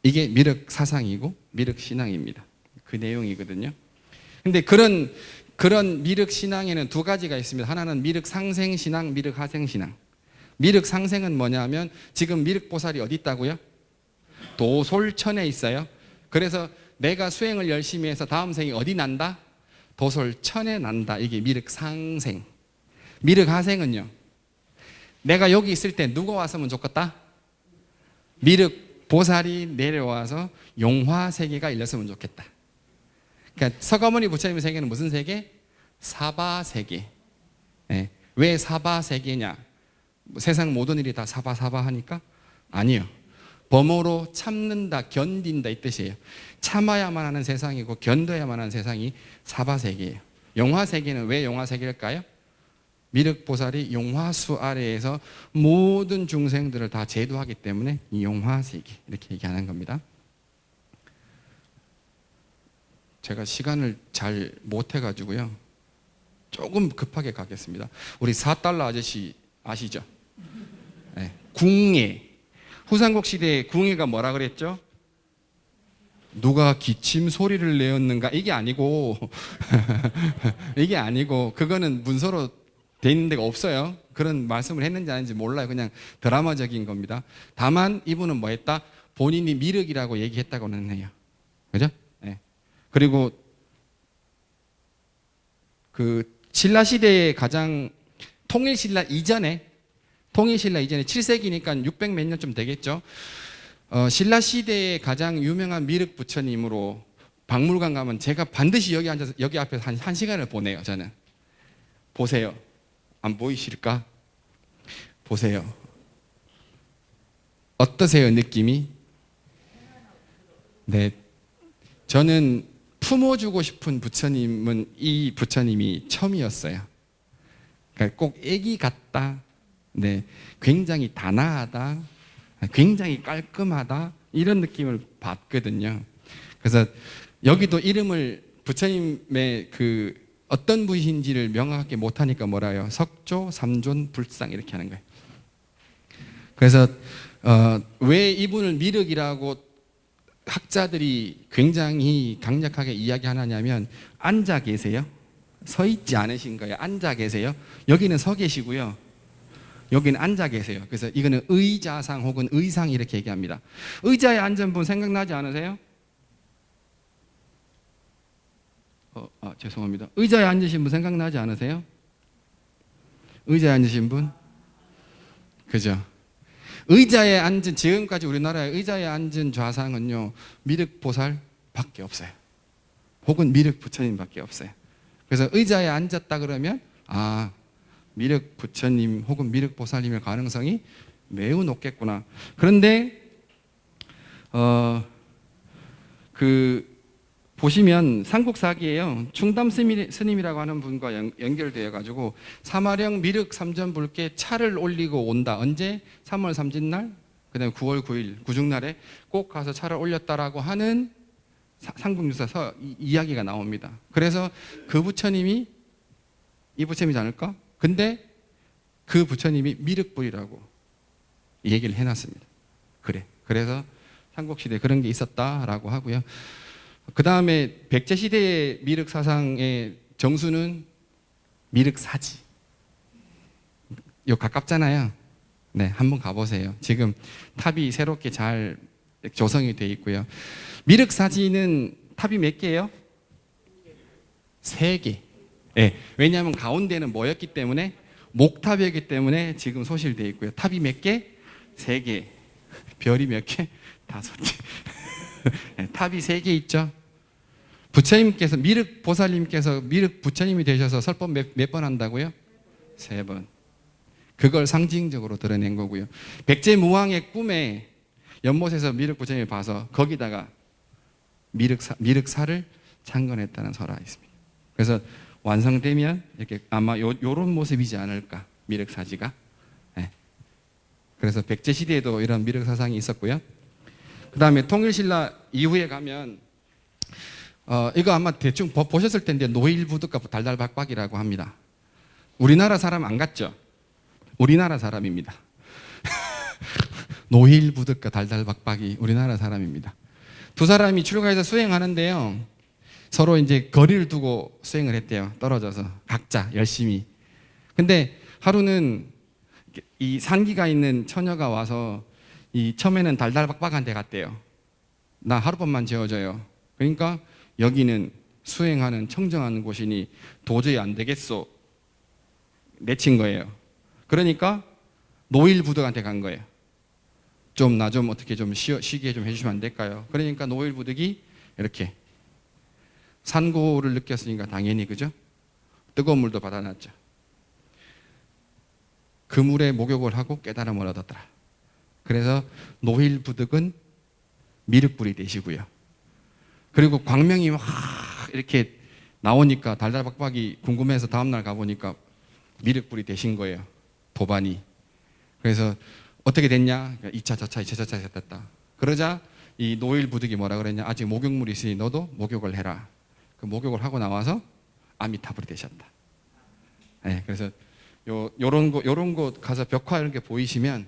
이게 미륵 사상이고 미륵 신앙입니다. 그 내용이거든요. 근데 그런 미륵 신앙에는 두 가지가 있습니다. 하나는 미륵 상생 신앙, 미륵 하생 신앙. 미륵 상생은 뭐냐면 지금 미륵 보살이 어디 있다고요? 도솔천에 있어요. 그래서 내가 수행을 열심히 해서 다음 생이 어디 난다? 도솔천에 난다. 이게 미륵 상생. 미륵 하생은요, 내가 여기 있을 때 누가 왔으면 좋겠다? 미륵 보살이 내려와서 용화 세계가 일렀으면 좋겠다. 그러니까 서가모니 부처님의 세계는 무슨 세계? 사바 세계. 네. 왜 사바 세계냐? 세상 모든 일이 다 사바 하니까? 아니요. 범어로 참는다, 견딘다 이 뜻이에요. 참아야만 하는 세상이고 견뎌야만 하는 세상이 사바 세계예요. 용화 세계는 왜 용화 세계일까요? 미륵 보살이 용화수 아래에서 모든 중생들을 다 제도하기 때문에 이 용화 세계 이렇게 얘기하는 겁니다. 제가 시간을 잘 못해가지고요, 조금 급하게 가겠습니다. 우리 4달러 아저씨 아시죠? 네. 궁예. 후삼국 시대에 궁예가 뭐라 그랬죠? 누가 기침 소리를 내었는가? 이게 아니고 이게 아니고 그거는 문서로 돼 있는 데가 없어요. 그런 말씀을 했는지 아닌지 몰라요. 그냥 드라마적인 겁니다. 다만 이분은 뭐 했다? 본인이 미륵이라고 얘기했다고는 해요. 그죠? 네. 그리고 그 신라 시대에 가장 통일신라 이전에 7세기니까 600 몇 년쯤 되겠죠. 신라 시대에 가장 유명한 미륵 부처님으로 박물관 가면 제가 반드시 여기 앉아서 여기 앞에서 한 시간을 보내요. 저는. 보세요. 안 보이실까? 보세요. 어떠세요, 느낌이? 네. 저는 품어주고 싶은 부처님은 이 부처님이 처음이었어요. 그러니까 꼭 애기 같다. 네. 굉장히 단아하다. 굉장히 깔끔하다. 이런 느낌을 받거든요. 그래서 여기도 이름을 부처님의 그 어떤 분인지를 명확하게 못하니까 뭐라요? 석조, 삼존, 불상 이렇게 하는 거예요. 그래서 왜 이분을 미륵이라고 학자들이 굉장히 강력하게 이야기하냐면 앉아 계세요. 서 있지 않으신 거예요. 앉아 계세요. 여기는 서 계시고요. 여기는 앉아 계세요. 그래서 이거는 의자상 혹은 의상 이렇게 얘기합니다. 의자에 앉은 분 생각나지 않으세요? 죄송합니다. 의자에 앉으신 분 생각나지 않으세요? 의자에 앉으신 분? 그죠? 의자에 앉은, 지금까지 우리나라에 의자에 앉은 좌상은요, 미륵보살 밖에 없어요. 혹은 미륵부처님 밖에 없어요. 그래서 의자에 앉았다 그러면, 미륵부처님 혹은 미륵보살님의 가능성이 매우 높겠구나. 그런데, 보시면 삼국사기에요. 충담 스님이라고 하는 분과 연결되어 가지고 사마령 미륵 삼전불께 차를 올리고 온다. 언제? 3월 삼진날, 그다음에 9월 9일 구중날에 꼭 가서 차를 올렸다라고 하는 삼국유사서 이야기가 나옵니다. 그래서 그 부처님이 이 부처님이지 않을까? 근데 그 부처님이 미륵불이라고 얘기를 해놨습니다. 그래서 삼국시대에 그런 게 있었다라고 하고요. 그 다음에 백제시대의 미륵사상의 정수는 미륵사지. 요 가깝잖아요. 네, 한번 가보세요. 지금 탑이 새롭게 잘 조성이 되어 있고요. 미륵사지는 탑이 몇 개예요? 3개. 네, 왜냐하면 가운데는 뭐였기 때문에? 목탑이었기 때문에 지금 소실되어 있고요. 탑이 몇 개? 3개. 별이 몇 개? 5개. 네, 탑이 3개 있죠. 부처님께서 미륵 보살님께서 미륵 부처님이 되셔서 설법 몇 번 한다고요? 3번. 그걸 상징적으로 드러낸 거고요. 백제무왕의 꿈에 연못에서 미륵 부처님을 봐서 거기다가 미륵사를 창건했다는 설화가 있습니다. 그래서 완성되면 이렇게 아마 요런 모습이지 않을까, 미륵사지가. 네. 그래서 백제시대에도 이런 미륵사상이 있었고요. 그 다음에 통일신라 이후에 가면 이거 아마 대충 보셨을 텐데 노일부득과 달달박박이라고 합니다. 우리나라 사람 안 같죠? 우리나라 사람입니다. 노일부득과 달달박박이 우리나라 사람입니다. 두 사람이 출가해서 수행하는데요, 서로 이제 거리를 두고 수행을 했대요. 떨어져서 각자 열심히. 근데 하루는 이 산기가 있는 처녀가 와서 처음에는 달달박박한 데 갔대요. 나 하룻밤만 재워줘요. 그러니까 여기는 수행하는 청정한 곳이니 도저히 안 되겠소. 내친 거예요. 그러니까 노일부득한테 간 거예요. 나 좀 어떻게 좀 쉬게 좀 해주시면 안 될까요? 그러니까 노일부득이 이렇게 산고를 느꼈으니까 당연히, 그죠? 뜨거운 물도 받아놨죠. 그 물에 목욕을 하고 깨달음을 얻었더라. 그래서 노일부득은 미륵불이 되시고요. 그리고 광명이 막 이렇게 나오니까 달달박박이 궁금해서 다음날 가보니까 미륵불이 되신 거예요. 도반이. 그래서 어떻게 됐냐? 2차, 저차, 2차, 저차 됐다. 그러자 이 노일부득이 뭐라 그랬냐? 아직 목욕물이 있으니 너도 목욕을 해라. 그 목욕을 하고 나와서 아미타불이 되셨다. 네, 그래서 요런 곳 가서 벽화 이런 게 보이시면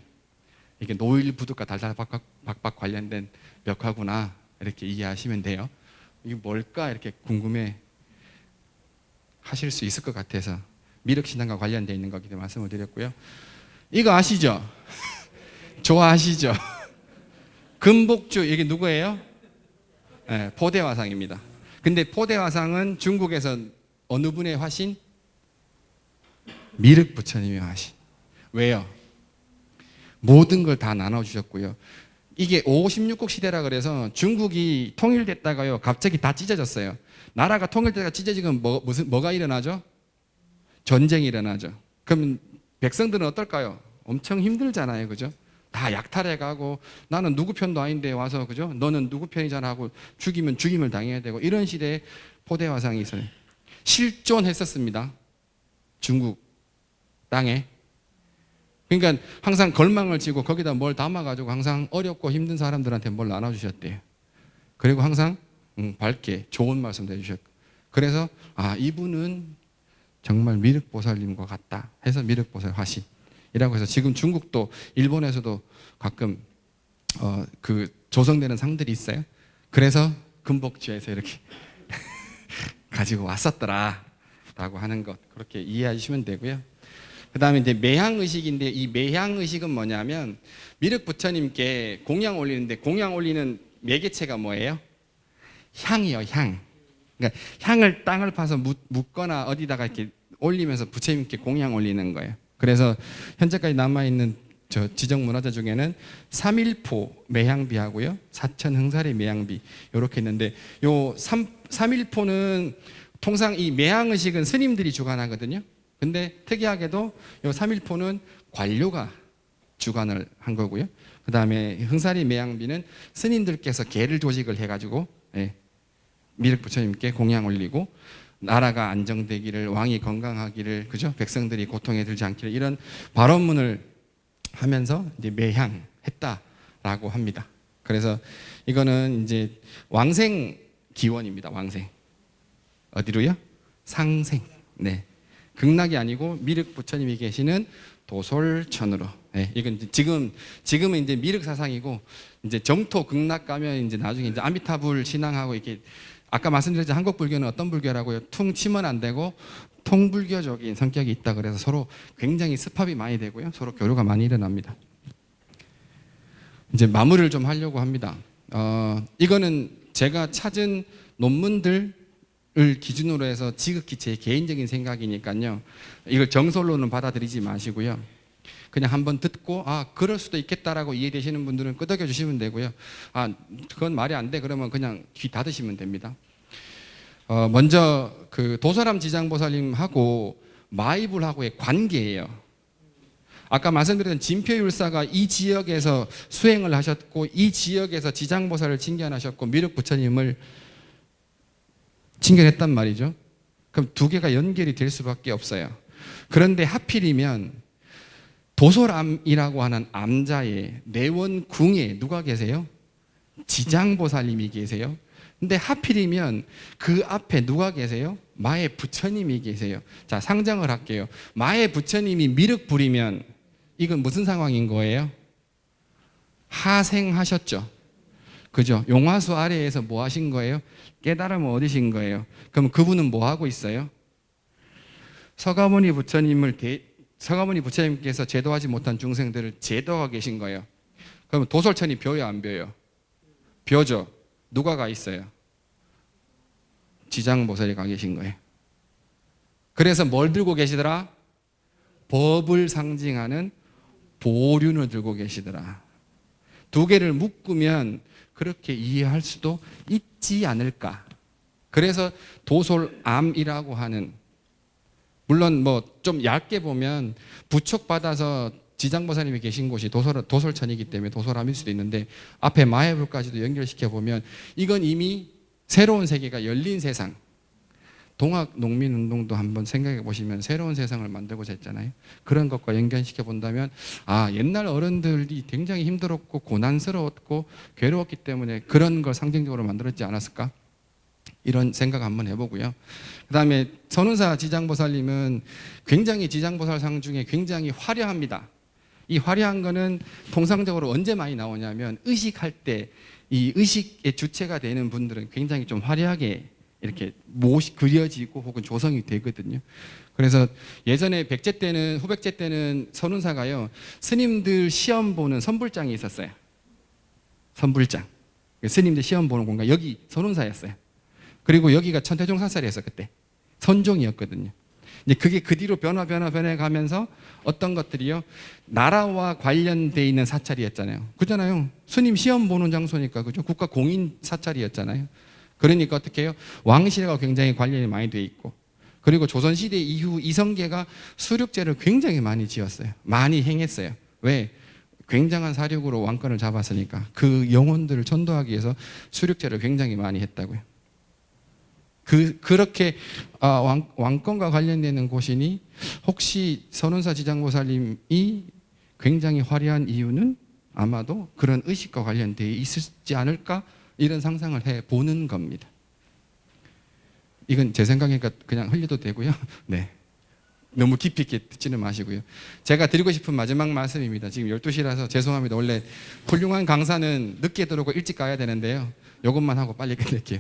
이게 노일부득과 달달박박 관련된 벽화구나 이렇게 이해하시면 돼요. 이게 뭘까 이렇게 궁금해 하실 수 있을 것 같아서 미륵신앙과 관련되어 있는 거기 때문에 말씀을 드렸고요. 이거 아시죠? 좋아하시죠? 금복주, 이게 누구예요? 네, 포대화상입니다. 근데 포대화상은 중국에서 어느 분의 화신? 미륵 부처님의 화신. 왜요? 모든 걸 다 나눠주셨고요. 이게 56국 시대라 그래서 중국이 통일됐다가요, 갑자기 다 찢어졌어요. 나라가 통일되다가 찢어지면 뭐가 일어나죠? 전쟁이 일어나죠. 그럼 백성들은 어떨까요? 엄청 힘들잖아요, 그죠? 다 약탈해가고 나는 누구 편도 아닌데 와서, 그죠? 너는 누구 편이잖아 하고 죽이면 죽임을 당해야 되고, 이런 시대에 포대화상이 있어요. 실존했었습니다. 중국 땅에. 그러니까 항상 걸망을 지고 거기다 뭘 담아가지고 항상 어렵고 힘든 사람들한테 뭘 나눠주셨대요. 그리고 항상 밝게 좋은 말씀도 해주셨고, 그래서 이분은 정말 미륵보살님과 같다 해서 미륵보살 화신이라고 해서 지금 중국도 일본에서도 가끔 그 조성되는 상들이 있어요. 그래서 금복주에서 이렇게 가지고 왔었더라 라고 하는 것, 그렇게 이해하시면 되고요. 그 다음에 이제 매향의식인데, 이 매향의식은 뭐냐면 미륵 부처님께 공양 올리는데, 공양 올리는 매개체가 뭐예요? 향이요, 향. 그러니까 향을 땅을 파서 묻거나 어디다가 이렇게 올리면서 부처님께 공양 올리는 거예요. 그래서 현재까지 남아있는 저 지정 문화재 중에는 삼일포 매향비하고요, 사천흥사리 매향비 이렇게 있는데, 요 삼일포는 통상 이 매향의식은 스님들이 주관하거든요. 근데 특이하게도 요 삼일포는 관료가 주관을 한 거고요. 그 다음에 흥사리 매향비는 스님들께서 계를 조직을 해가지고 미륵 부처님께 공양 올리고, 나라가 안정되기를, 왕이 건강하기를, 그죠? 백성들이 고통에 들지 않기를, 이런 발언문을 하면서 이제 매향했다라고 합니다. 그래서 이거는 이제 왕생 기원입니다. 왕생. 어디로요? 상생. 네. 극락이 아니고 미륵 부처님이 계시는 도솔천으로. 네. 이건 지금은 이제 미륵 사상이고, 이제 정토 극락 가면 이제 나중에 이제 아미타불 신앙하고, 이렇게 아까 말씀드렸죠. 한국 불교는 어떤 불교라고요? 퉁 치면 안 되고 통불교적인 성격이 있다. 그래서 서로 굉장히 습합이 많이 되고요. 서로 교류가 많이 일어납니다. 이제 마무리를 좀 하려고 합니다. 이거는 제가 찾은 논문들을 기준으로 해서 지극히 제 개인적인 생각이니까요. 이걸 정설로는 받아들이지 마시고요. 그냥 한번 듣고 그럴 수도 있겠다라고 이해되시는 분들은 끄덕여 주시면 되고요. 그건 말이 안 돼 그러면 그냥 귀 닫으시면 됩니다. 먼저 그 도사람 지장보살님하고 마이불하고의 관계예요. 아까 말씀드렸던 진표율사가 이 지역에서 수행을 하셨고, 이 지역에서 지장보살을 칭견하셨고, 미륵 부처님을 칭견했단 말이죠. 그럼 두 개가 연결이 될 수밖에 없어요. 그런데 하필이면 도솔암이라고 하는 암자의 내원궁에 누가 계세요? 지장보살님이 계세요. 근데 하필이면 그 앞에 누가 계세요? 마의 부처님이 계세요. 자, 상정을 할게요. 마의 부처님이 미륵불이면 이건 무슨 상황인 거예요? 하생하셨죠. 그죠? 용화수 아래에서 뭐 하신 거예요? 깨달음을 얻으신 거예요. 그럼 그분은 뭐 하고 있어요? 서가모니 부처님께서 제도하지 못한 중생들을 제도하고 계신 거예요. 그럼 도솔천이 벼요, 안 벼요? 벼죠. 누가 가 있어요? 지장보살이 가 계신 거예요. 그래서 뭘 들고 계시더라? 법을 상징하는 보륜을 들고 계시더라. 두 개를 묶으면 그렇게 이해할 수도 있지 않을까. 그래서 도솔암이라고 하는, 물론 뭐 좀 얇게 보면 부촉받아서 지장보살님이 계신 곳이 도솔천이기 때문에 도솔암일 수도 있는데, 앞에 마해불까지도 연결시켜 보면 이건 이미 새로운 세계가 열린 세상. 동학농민운동도 한번 생각해 보시면 새로운 세상을 만들고자 했잖아요. 그런 것과 연결시켜 본다면 옛날 어른들이 굉장히 힘들었고 고난스러웠고 괴로웠기 때문에 그런 걸 상징적으로 만들었지 않았을까? 이런 생각 한번 해보고요. 그 다음에 선운사 지장보살님은 굉장히 지장보살상 중에 굉장히 화려합니다. 이 화려한 거는 통상적으로 언제 많이 나오냐면 의식할 때, 이 의식의 주체가 되는 분들은 굉장히 좀 화려하게 이렇게 그려지고 혹은 조성이 되거든요. 그래서 예전에 백제 때는, 후백제 때는 선운사가요, 스님들 시험 보는 선불장이 있었어요. 선불장. 스님들 시험 보는 공간, 여기 선운사였어요. 그리고 여기가 천태종사살이었어요. 그때 선종이었거든요. 이제 그게 그 뒤로 변해 가면서 어떤 것들이요, 나라와 관련돼 있는 사찰이었잖아요. 그잖아요. 스님 시험 보는 장소니까, 그죠? 국가 공인 사찰이었잖아요. 그러니까 어떻게 해요? 왕실과 굉장히 관련이 많이 돼 있고, 그리고 조선시대 이후 이성계가 수륙제를 굉장히 많이 지었어요. 많이 행했어요. 왜? 굉장한 사륙으로 왕권을 잡았으니까. 그 영혼들을 천도하기 위해서 수륙제를 굉장히 많이 했다고요. 그렇게 왕권과 관련되는 곳이니 혹시 선운사 지장보살님이 굉장히 화려한 이유는 아마도 그런 의식과 관련되어 있지 않을까, 이런 상상을 해보는 겁니다. 이건 제 생각이니까 그냥 흘려도 되고요. 네. 너무 깊이 있게 듣지는 마시고요. 제가 드리고 싶은 마지막 말씀입니다. 지금 12시라서 죄송합니다. 원래 훌륭한 강사는 늦게 들어오고 일찍 가야 되는데요. 이것만 하고 빨리 끝낼게요.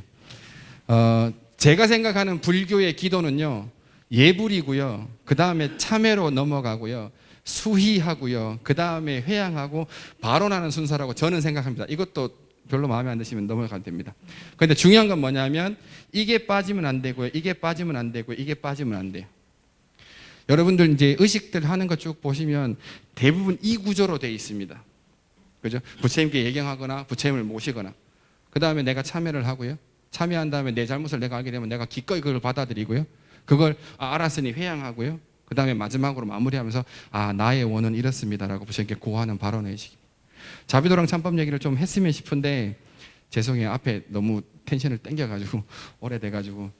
제가 생각하는 불교의 기도는요, 예불이고요. 그 다음에 참회로 넘어가고요. 수희하고요. 그 다음에 회양하고 발언하는 순서라고 저는 생각합니다. 이것도 별로 마음에 안 드시면 넘어가도 됩니다. 그런데 중요한 건 뭐냐면 이게 빠지면 안 되고요. 이게 빠지면 안 되고요. 이게 빠지면 안 돼요. 여러분들 이제 의식들 하는 거 쭉 보시면 대부분 이 구조로 되어 있습니다. 그죠? 부처님께 예경하거나 부처님을 모시거나 그 다음에 내가 참회를 하고요. 참회한 다음에 내 잘못을 내가 알게 되면 내가 기꺼이 그걸 받아들이고요. 그걸 알았으니 회양하고요. 그 다음에 마지막으로 마무리하면서 나의 원은 이렇습니다라고 부처님께 고하는 발언의 의식입니다. 자비도랑 참법 얘기를 좀 했으면 싶은데 죄송해요. 앞에 너무 텐션을 땡겨가지고 오래돼가지고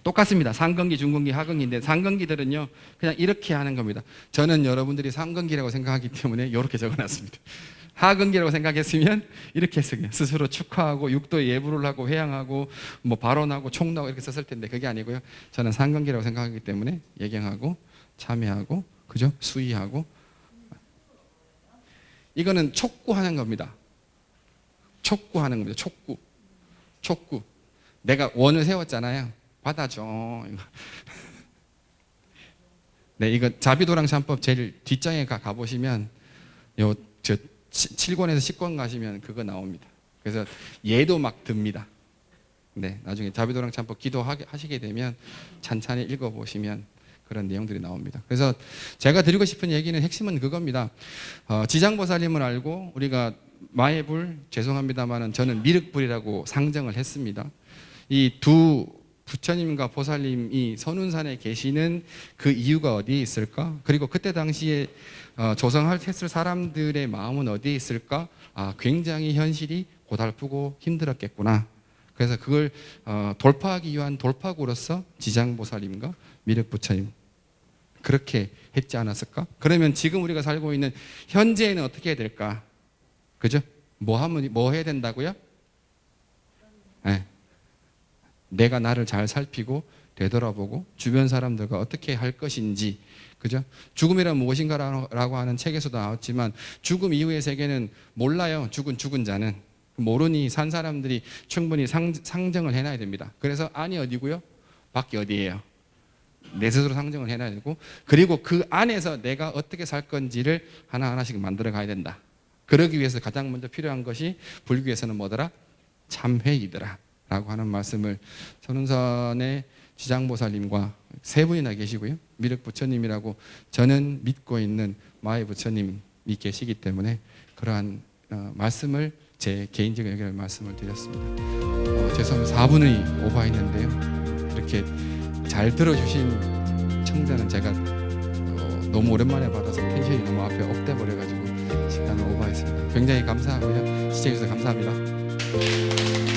똑같습니다. 상근기, 중근기, 하근기인데 상근기들은요 그냥 이렇게 하는 겁니다. 저는 여러분들이 상근기라고 생각하기 때문에 이렇게 적어놨습니다. 하근기라고 생각했으면 이렇게 했어요. 스스로 축하하고 육도에 예불을 하고 회양하고 뭐 발언하고 총나고 이렇게 썼을 텐데 그게 아니고요. 저는 상근기라고 생각하기 때문에 예경하고 참회하고 그죠? 수의하고 이거는 촉구하는 겁니다. 촉구하는 겁니다. 촉구. 내가 원을 세웠잖아요. 받아줘. 네, 이거 자비도랑 참법 제일 뒷장에 가보시면 요 7권에서 10권 가시면 그거 나옵니다. 그래서 예도 막 듭니다. 네, 나중에 자비도랑 참법 기도하시게 되면 찬찬히 읽어보시면 그런 내용들이 나옵니다. 그래서 제가 드리고 싶은 얘기는 핵심은 그겁니다. 지장보살님을 알고 우리가 마해불, 죄송합니다만은 저는 미륵불이라고 상정을 했습니다. 이 두 부처님과 보살님이 선운산에 계시는 그 이유가 어디에 있을까? 그리고 그때 당시에 조성했을 사람들의 마음은 어디에 있을까? 굉장히 현실이 고달프고 힘들었겠구나. 그래서 그걸 돌파하기 위한 돌파구로서 지장보살님과 미륵부처님 그렇게 했지 않았을까? 그러면 지금 우리가 살고 있는 현재에는 어떻게 해야 될까? 그죠? 뭐 해야 된다고요? 네. 내가 나를 잘 살피고 되돌아보고 주변 사람들과 어떻게 할 것인지, 그죠? 죽음이란 무엇인가라고 하는 책에서도 나왔지만 죽음 이후의 세계는 몰라요. 죽은 자는 모르니 산 사람들이 충분히 상정을 해놔야 됩니다. 그래서 안이 어디고요? 밖이 어디예요? 내 스스로 상정을 해놔야 되고, 그리고 그 안에서 내가 어떻게 살 건지를 하나하나씩 만들어 가야 된다. 그러기 위해서 가장 먼저 필요한 것이 불교에서는 뭐더라? 참회이더라 라고 하는 말씀을 선운산의 지장보살님과 세 분이나 계시고요, 미륵부처님이라고 저는 믿고 있는 마해 부처님이 계시기 때문에 그러한 말씀을 제 개인적인 의견을 말씀을 드렸습니다. 죄송합니다. 4분이 오버했는데요, 이렇게 잘 들어주신 청자는 제가 너무 오랜만에 받아서 텐션이 너무 앞에 업돼 버려가지고 시간을 오버했습니다. 굉장히 감사하고요. 시청해주셔서 감사합니다.